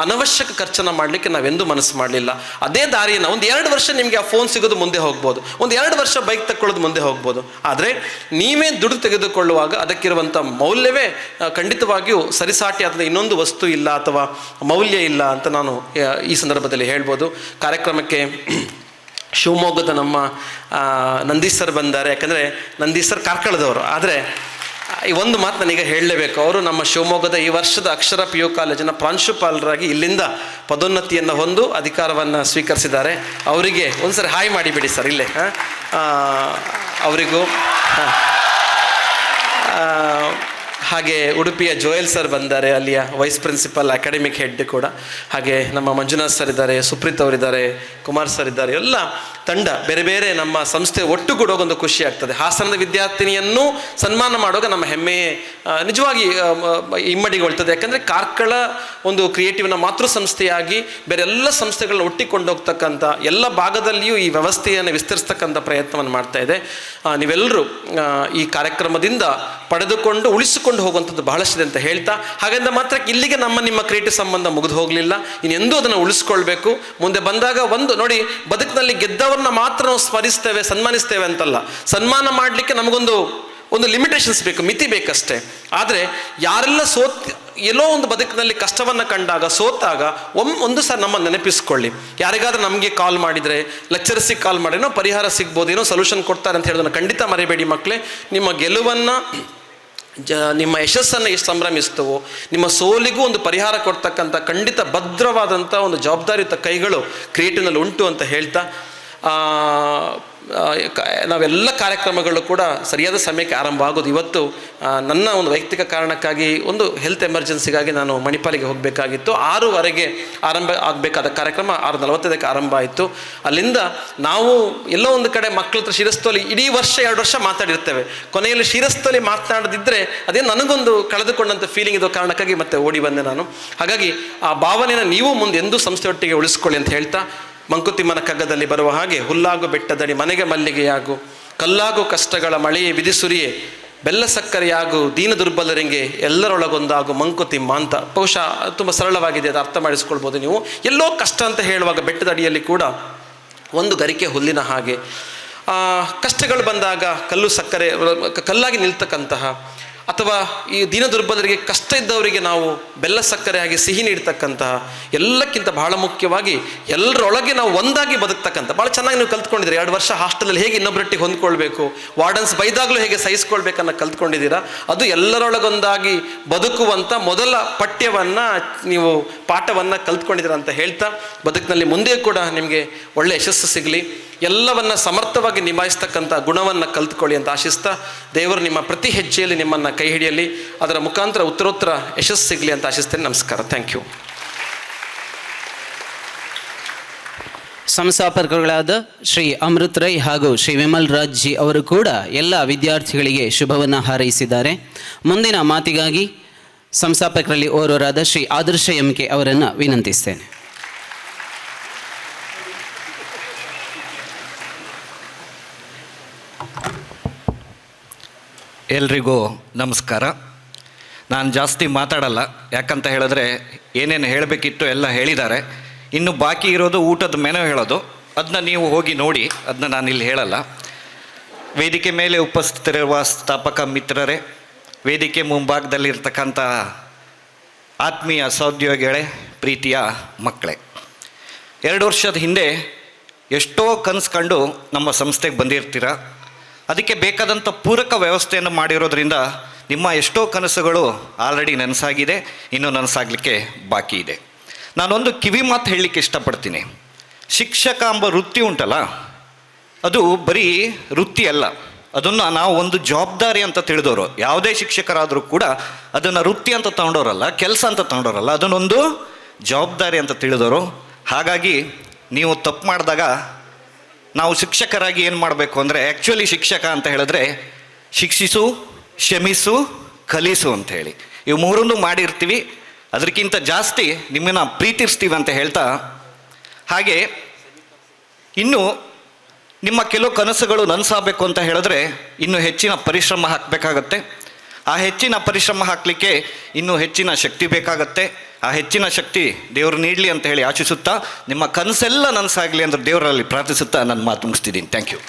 [SPEAKER 13] ಅನವಶ್ಯಕ ಖರ್ಚನ್ನು ಮಾಡಲಿಕ್ಕೆ ನಾವೆಂದೂ ಮನಸ್ಸು ಮಾಡಲಿಲ್ಲ. ಅದೇ ದಾರಿಯನ್ನು 1-2 ವರ್ಷ ನಿಮಗೆ ಆ ಫೋನ್ ಸಿಗೋದು ಮುಂದೆ ಹೋಗ್ಬೋದು, 1-2 ವರ್ಷ ಬೈಕ್ ತಗೊಳ್ಳೋದು ಮುಂದೆ ಹೋಗ್ಬೋದು. ಆದರೆ ನೀವೇ ದುಡ್ಡು ತೆಗೆದುಕೊಳ್ಳುವಾಗ ಅದಕ್ಕಿರುವಂಥ ಮೌಲ್ಯವೇ ಖಂಡಿತವಾಗಿಯೂ ಸರಿಸಾಟಿಯಾದ ಇನ್ನೊಂದು ವಸ್ತು ಇಲ್ಲ ಅಥವಾ ಮೌಲ್ಯ ಇಲ್ಲ ಅಂತ ನಾನು ಈ ಸಂದರ್ಭದಲ್ಲಿ ಹೇಳ್ಬೋದು. ಕಾರ್ಯಕ್ರಮಕ್ಕೆ ಶಿವಮೊಗ್ಗದ ನಮ್ಮ ನಂದೀಶ್ ಸರ್ ಬಂದ್ದಾರೆ. ಯಾಕಂದರೆ ನಂದೀಶ್ ಸರ್ ಕಾರ್ಕಳದವರು. ಆದರೆ ಈ ಒಂದು ಮಾತು ನನಗೆ ಹೇಳಲೇಬೇಕು. ಅವರು ನಮ್ಮ ಶಿವಮೊಗ್ಗದ ಈ ವರ್ಷದ ಅಕ್ಷರ PU ಕಾಲೇಜಿನ ಪ್ರಾಂಶುಪಾಲರಾಗಿ ಇಲ್ಲಿಂದ ಪದೋನ್ನತಿಯನ್ನು ಹೊಂದು ಅಧಿಕಾರವನ್ನು ಸ್ವೀಕರಿಸಿದ್ದಾರೆ. ಅವರಿಗೆ ಒಂದ್ಸರಿ ಹಾಯ್ ಮಾಡಿಬಿಡಿ ಸರ್ ಇಲ್ಲೇ. ಅವರಿಗೂ ಹಾಗೆ ಉಡುಪಿಯ ಜೋಯಲ್ ಸರ್ ಬಂದ್ದಾರೆ, ಅಲ್ಲಿಯ ವೈಸ್ ಪ್ರಿನ್ಸಿಪಲ್, ಅಕಾಡೆಮಿಕ್ ಹೆಡ್ ಕೂಡ. ಹಾಗೆ ನಮ್ಮ ಮಂಜುನಾಥ್ ಸರ್ ಇದ್ದಾರೆ, ಸುಪ್ರೀತ್ ಅವರಿದ್ದಾರೆ, ಕುಮಾರ್ ಸರ್ ಇದ್ದಾರೆ. ಎಲ್ಲ ತಂಡ ಬೇರೆ ಬೇರೆ ನಮ್ಮ ಸಂಸ್ಥೆ ಒಟ್ಟುಗೂಡುವಾಗ ಒಂದು ಖುಷಿ ಆಗ್ತದೆ. ಹಾಸನದ ವಿದ್ಯಾರ್ಥಿನಿಯನ್ನು ಸನ್ಮಾನ ಮಾಡುವಾಗ ನಮ್ಮ ಹೆಮ್ಮೆಯೇ ನಿಜವಾಗಿ ಇಮ್ಮಡಿಗೊಳ್ತದೆ. ಯಾಕಂದರೆ ಕಾರ್ಕಳ ಒಂದು ಕ್ರಿಯೇಟಿವ್ನ ಮಾತೃ ಸಂಸ್ಥೆಯಾಗಿ ಬೇರೆ ಎಲ್ಲ ಸಂಸ್ಥೆಗಳನ್ನ ಒಟ್ಟಿಕೊಂಡು ಹೋಗ್ತಕ್ಕಂಥ, ಎಲ್ಲ ಭಾಗದಲ್ಲಿಯೂ ಈ ವ್ಯವಸ್ಥೆಯನ್ನು ವಿಸ್ತರಿಸ್ತಕ್ಕಂಥ ಪ್ರಯತ್ನವನ್ನು ಮಾಡ್ತಾ ಇದೆ. ನೀವೆಲ್ಲರೂ ಈ ಕಾರ್ಯಕ್ರಮದಿಂದ ಪಡೆದುಕೊಂಡು ಉಳಿಸಿಕೊಂಡು ಹೋಗುವಂಥದ್ದು ಬಹಳಷ್ಟಿದೆ ಅಂತ ಹೇಳ್ತಾ, ಹಾಗಂದ ಮಾತ್ರ ಇಲ್ಲಿಗೆ ನಿಮ್ಮ ಕ್ರಿಯೇಟಿವ್ ಸಂಬಂಧ ಮುಗಿದು ಹೋಗಲಿಲ್ಲ. ಇನ್ನೆಂದೂ ಅದನ್ನು ಉಳಿಸ್ಕೊಳ್ಬೇಕು. ಮುಂದೆ ಬಂದಾಗ ಒಂದು ನೋಡಿ, ಬದುಕಿನಲ್ಲಿ ಗೆದ್ದವರನ್ನ ಮಾತ್ರ ನಾವು ಸ್ಮರಿಸ್ತೇವೆ, ಸನ್ಮಾನಿಸ್ತೇವೆ ಅಂತಲ್ಲ. ಸನ್ಮಾನ ಮಾಡಲಿಕ್ಕೆ ನಮಗೊಂದು ಲಿಮಿಟೇಷನ್ಸ್ ಬೇಕು, ಮಿತಿ ಬೇಕಷ್ಟೇ. ಆದರೆ ಯಾರೆಲ್ಲ ಎಲ್ಲೋ ಒಂದು ಬದುಕಿನಲ್ಲಿ ಕಷ್ಟವನ್ನು ಕಂಡಾಗ, ಸೋತಾಗ ಒಂದು ಸಹ ನಮ್ಮ ನೆನಪಿಸ್ಕೊಳ್ಳಿ. ಯಾರಿಗಾದ್ರೂ ನಮಗೆ ಕಾಲ್ ಮಾಡಿದರೆ, ಲೆಕ್ಚರ್ಸಿಗೆ ಕಾಲ್ ಮಾಡಿ ಏನೋ ಪರಿಹಾರ ಸಿಗ್ಬೋದು, ಏನೋ ಸೊಲ್ಯೂಷನ್ ಕೊಡ್ತಾರೆ ಅಂತ ಹೇಳೋದನ್ನು ಖಂಡಿತ ಮರಿಬೇಡಿ ಮಕ್ಕಳೇ. ನಿಮ್ಮ ಗೆಲುವನ್ನು, ನಿಮ್ಮ ಯಶಸ್ಸನ್ನು ಎಷ್ಟು ಸಂಭ್ರಮಿಸ್ತವೋ, ನಿಮ್ಮ ಸೋಲಿಗೂ ಒಂದು ಪರಿಹಾರ ಕೊಡ್ತಕ್ಕಂಥ ಖಂಡಿತ ಭದ್ರವಾದಂಥ ಒಂದು ಜವಾಬ್ದಾರಿಯುತ ಕೈಗಳು ಕ್ರಿಯೇಟಿವ್ನಲ್ಲಿ ಉಂಟು ಅಂತ ಹೇಳ್ತಾ, ನಾವೆಲ್ಲ ಕಾರ್ಯಕ್ರಮಗಳು ಕೂಡ ಸರಿಯಾದ ಸಮಯಕ್ಕೆ ಆರಂಭ ಆಗೋದು. ಇವತ್ತು ನನ್ನ ಒಂದು ವೈಯಕ್ತಿಕ ಕಾರಣಕ್ಕಾಗಿ ಒಂದು ಹೆಲ್ತ್ ಎಮರ್ಜೆನ್ಸಿಗಾಗಿ ನಾನು ಮಣಿಪಾಲಿಗೆ ಹೋಗಬೇಕಾಗಿತ್ತು. 6:15ಗೆ ಆರಂಭ ಆಗಬೇಕಾದ ಕಾರ್ಯಕ್ರಮ 6:45ಕ್ಕೆ ಆರಂಭ ಆಯಿತು. ಅಲ್ಲಿಂದ ನಾವು ಎಲ್ಲೋ ಒಂದು ಕಡೆ ಮಕ್ಕಳ ಹತ್ರ ಶಿರಸ್ತೋಲಿ ಇಡೀ ವರ್ಷ 2 ವರ್ಷ ಮಾತಾಡಿರ್ತೇವೆ. ಕೊನೆಯಲ್ಲಿ ಶಿರಸ್ತೋಲಿ ಮಾತನಾಡದಿದ್ದರೆ ಅದೇ ನನಗೊಂದು ಕಳೆದುಕೊಂಡಂಥ ಫೀಲಿಂಗ್ ಇರೋ ಕಾರಣಕ್ಕಾಗಿ ಮತ್ತೆ ಓಡಿ ಬಂದೆ ನಾನು. ಹಾಗಾಗಿ ಆ ಭಾವನೆಯನ್ನು ನೀವು ಮುಂದೆ ಎಂದೂ ಸಂಸ್ಥೆಯೊಟ್ಟಿಗೆ ಉಳಿಸ್ಕೊಳ್ಳಿ ಅಂತ ಹೇಳ್ತಾ, ಮಂಕುತಿಮ್ಮನ ಕಗ್ಗದಲ್ಲಿ ಬರುವ ಹಾಗೆ ಹುಲ್ಲಾಗು ಬೆಟ್ಟದಡಿ ಮನೆಗೆ ಮಲ್ಲಿಗೆಯಾಗು, ಕಲ್ಲಾಗು ಕಷ್ಟಗಳ ಮಳೆಯೇ ವಿಧಿಸುರಿಯೇ, ಬೆಲ್ಲ ಸಕ್ಕರೆಯಾಗು ದೀನ ದುರ್ಬಲರಿಗೆ, ಎಲ್ಲರೊಳಗೊಂದಾಗು ಮಂಕುತಿಮ್ಮ ಅಂತ. ಬಹುಶಃ ತುಂಬ ಸರಳವಾಗಿದೆ, ಅದು ಅರ್ಥ ಮಾಡಿಸ್ಕೊಳ್ಬೋದು ನೀವು. ಎಲ್ಲೋ ಕಷ್ಟ ಅಂತ ಹೇಳುವಾಗ ಬೆಟ್ಟದ ಅಡಿಯಲ್ಲಿ ಕೂಡ ಒಂದು ಗರಿಕೆ ಹುಲ್ಲಿನ ಹಾಗೆ ಕಷ್ಟಗಳು ಬಂದಾಗ ಕಲ್ಲಾಗಿ ನಿಲ್ತಕ್ಕಂತಹ, ಅಥವಾ ಈ ದೀನ ದುರ್ಬಲರಿಗೆ, ಕಷ್ಟ ಇದ್ದವರಿಗೆ ನಾವು ಬೆಲ್ಲ ಸಕ್ಕರೆ ಆಗಿ ಸಿಹಿ ನೀಡ್ತಕ್ಕಂತಹ, ಎಲ್ಲಕ್ಕಿಂತ ಬಹಳ ಮುಖ್ಯವಾಗಿ ಎಲ್ಲರೊಳಗೆ ನಾವು ಒಂದಾಗಿ ಬದುಕ್ತಕ್ಕಂಥ. ಭಾಳ ಚೆನ್ನಾಗಿ ನೀವು ಕಲ್ತ್ಕೊಂಡಿದ್ದೀರಿ. 2 ವರ್ಷ ಹಾಸ್ಟೆಲಲ್ಲಿ ಹೇಗೆ ಇನ್ನೊಬ್ಬರೊಟ್ಟಿಗೆ ಹೊಂದ್ಕೊಳ್ಬೇಕು, ವಾರ್ಡನ್ಸ್ ಬೈದಾಗಲೂ ಹೇಗೆ ಸಹಿಸ್ಕೊಳ್ಬೇಕನ್ನ ಕಲ್ತ್ಕೊಂಡಿದ್ದೀರಾ. ಅದು ಎಲ್ಲರೊಳಗೊಂದಾಗಿ ಬದುಕುವಂಥ ಮೊದಲ ನೀವು ಪಾಠವನ್ನು ಕಲ್ತ್ಕೊಂಡಿದ್ದೀರ ಅಂತ ಹೇಳ್ತಾ, ಬದುಕಿನಲ್ಲಿ ಮುಂದೆ ಕೂಡ ನಿಮಗೆ ಒಳ್ಳೆ ಯಶಸ್ಸು ಸಿಗಲಿ, ಎಲ್ಲವನ್ನ ಸಮರ್ಥವಾಗಿ ನಿಭಾಯಿಸ್ತಕ್ಕಂಥ ಗುಣವನ್ನು ಕಲ್ತ್ಕೊಳ್ಳಿ ಅಂತ ಆಶಿಸ್ತಾ, ದೇವರು ನಿಮ್ಮ ಪ್ರತಿ ಹೆಜ್ಜೆಯಲ್ಲಿ ನಿಮ್ಮನ್ನು ಕೈ ಹಿಡಿಯಲಿ, ಅದರ ಮುಖಾಂತರ ಉತ್ತರೋತ್ತರ ಯಶಸ್ಸು ಸಿಗಲಿ ಅಂತ ಆಶಿಸ್ತೇನೆ. ನಮಸ್ಕಾರ. Thank you.
[SPEAKER 1] ಸಂಸ್ಥಾಪಕರುಗಳಾದ ಶ್ರೀ ಅಮೃತ್ ರೈ ಹಾಗೂ ಶ್ರೀ ವಿಮಲ್ ರಾಜ್ ಜಿ ಅವರು ಕೂಡ ಎಲ್ಲ ವಿದ್ಯಾರ್ಥಿಗಳಿಗೆ ಶುಭವನ್ನು ಹಾರೈಸಿದ್ದಾರೆ. ಮುಂದಿನ ಮಾತಿಗಾಗಿ ಸಂಸ್ಥಾಪಕರಲ್ಲಿ ಓರ್ವರಾದ ಶ್ರೀ ಆದರ್ಶ ಎಂಕೆ ಅವರನ್ನು ವಿನಂತಿಸ್ತೇನೆ.
[SPEAKER 14] ಎಲ್ರಿಗೂ ನಮಸ್ಕಾರ. ನಾನು ಜಾಸ್ತಿ ಮಾತಾಡಲ್ಲ, ಯಾಕಂತ ಹೇಳಿದ್ರೆ ಏನೇನು ಹೇಳಬೇಕಿತ್ತು ಎಲ್ಲ ಹೇಳಿದ್ದಾರೆ. ಇನ್ನು ಬಾಕಿ ಇರೋದು ಊಟದ ಮೆನು ಹೇಳೋದು, ಅದನ್ನ ನೀವು ಹೋಗಿ ನೋಡಿ, ಅದನ್ನ ನಾನಿಲ್ಲಿ ಹೇಳಲ್ಲ. ವೇದಿಕೆ ಮೇಲೆ ಉಪಸ್ಥಿತರಿರುವ ಸ್ಥಾಪಕ ಮಿತ್ರರೇ, ವೇದಿಕೆ ಮುಂಭಾಗದಲ್ಲಿರ್ತಕ್ಕಂಥ ಆತ್ಮೀಯ ಸಹೋದ್ಯೋಗಿಗಳೇ, ಪ್ರೀತಿಯ ಮಕ್ಕಳೇ, 2 ವರ್ಷದ ಹಿಂದೆ ಎಷ್ಟೋ ಕನಸು ಕಂಡು ನಮ್ಮ ಸಂಸ್ಥೆಗೆ ಬಂದಿರ್ತೀರ. ಅದಕ್ಕೆ ಬೇಕಾದಂಥ ಪೂರಕ ವ್ಯವಸ್ಥೆಯನ್ನು ಮಾಡಿರೋದ್ರಿಂದ ನಿಮ್ಮ ಎಷ್ಟೋ ಕನಸುಗಳು ಆಲ್ರೆಡಿ ನನಸಾಗಿದೆ, ಇನ್ನೂ ನನಸಾಗಲಿಕ್ಕೆ ಬಾಕಿ ಇದೆ. ನಾನೊಂದು ಕಿವಿ ಮಾತು ಹೇಳಲಿಕ್ಕೆ ಇಷ್ಟಪಡ್ತೀನಿ. ಶಿಕ್ಷಕ ಎಂಬ ವೃತ್ತಿ ಉಂಟಲ್ಲ, ಅದು ಬರೀ ವೃತ್ತಿ ಅಲ್ಲ, ಅದನ್ನು ನಾವು ಒಂದು ಜವಾಬ್ದಾರಿ ಅಂತ ತಿಳಿದವರು. ಯಾವುದೇ ಶಿಕ್ಷಕರಾದರೂ ಕೂಡ ಅದನ್ನು ವೃತ್ತಿ ಅಂತ ತಗೊಂಡವರಲ್ಲ, ಕೆಲಸ ಅಂತ ತಗೊಂಡವರಲ್ಲ, ಅದನ್ನೊಂದು ಜವಾಬ್ದಾರಿ ಅಂತ ತಿಳಿದವರು. ಹಾಗಾಗಿ ನೀವು ತಪ್ಪು ಮಾಡಿದಾಗ ನಾವು ಶಿಕ್ಷಕರಾಗಿ ಏನು ಮಾಡಬೇಕು ಅಂದರೆ, ಆ್ಯಕ್ಚುಲಿ ಶಿಕ್ಷಕ ಅಂತ ಹೇಳಿದ್ರೆ ಶಿಕ್ಷಿಸು, ಕ್ಷಮಿಸು, ಕಲಿಸು ಅಂತ ಹೇಳಿ ಇವು ಮೂರನ್ನು ಮಾಡಿರ್ತೀವಿ. ಅದಕ್ಕಿಂತ ಜಾಸ್ತಿ ನಿಮ್ಮನ್ನು ಪ್ರೀತಿಸ್ತೀವಿ ಅಂತ ಹೇಳ್ತಾ, ಹಾಗೆ ಇನ್ನು ನಿಮ್ಮ ಕೆಲವು ಕನಸುಗಳು ನನಸಾಗಬೇಕು ಅಂತ ಹೇಳಿದ್ರೆ ಇನ್ನೂ ಹೆಚ್ಚಿನ ಪರಿಶ್ರಮ ಹಾಕಬೇಕಾಗತ್ತೆ. ಆ ಹೆಚ್ಚಿನ ಪರಿಶ್ರಮ ಹಾಕಲಿಕ್ಕೆ ಇನ್ನೂ ಹೆಚ್ಚಿನ ಶಕ್ತಿ ಬೇಕಾಗತ್ತೆ. ಆ ಹೆಚ್ಚಿನ ಶಕ್ತಿ ದೇವರು ನೀಡಲಿ ಅಂತ ಹೇಳಿ ಆಶಿಸುತ್ತಾ, ನಿಮ್ಮ ಕನಸೆಲ್ಲ ನನಸಾಗಲಿ ಅಂದ್ರೆ ದೇವರಲ್ಲಿ ಪ್ರಾರ್ಥಿಸುತ್ತಾ ನನ್ನ ಮಾತು ಮುಗಿಸ್ತಿದ್ದೀನಿ. Thank you.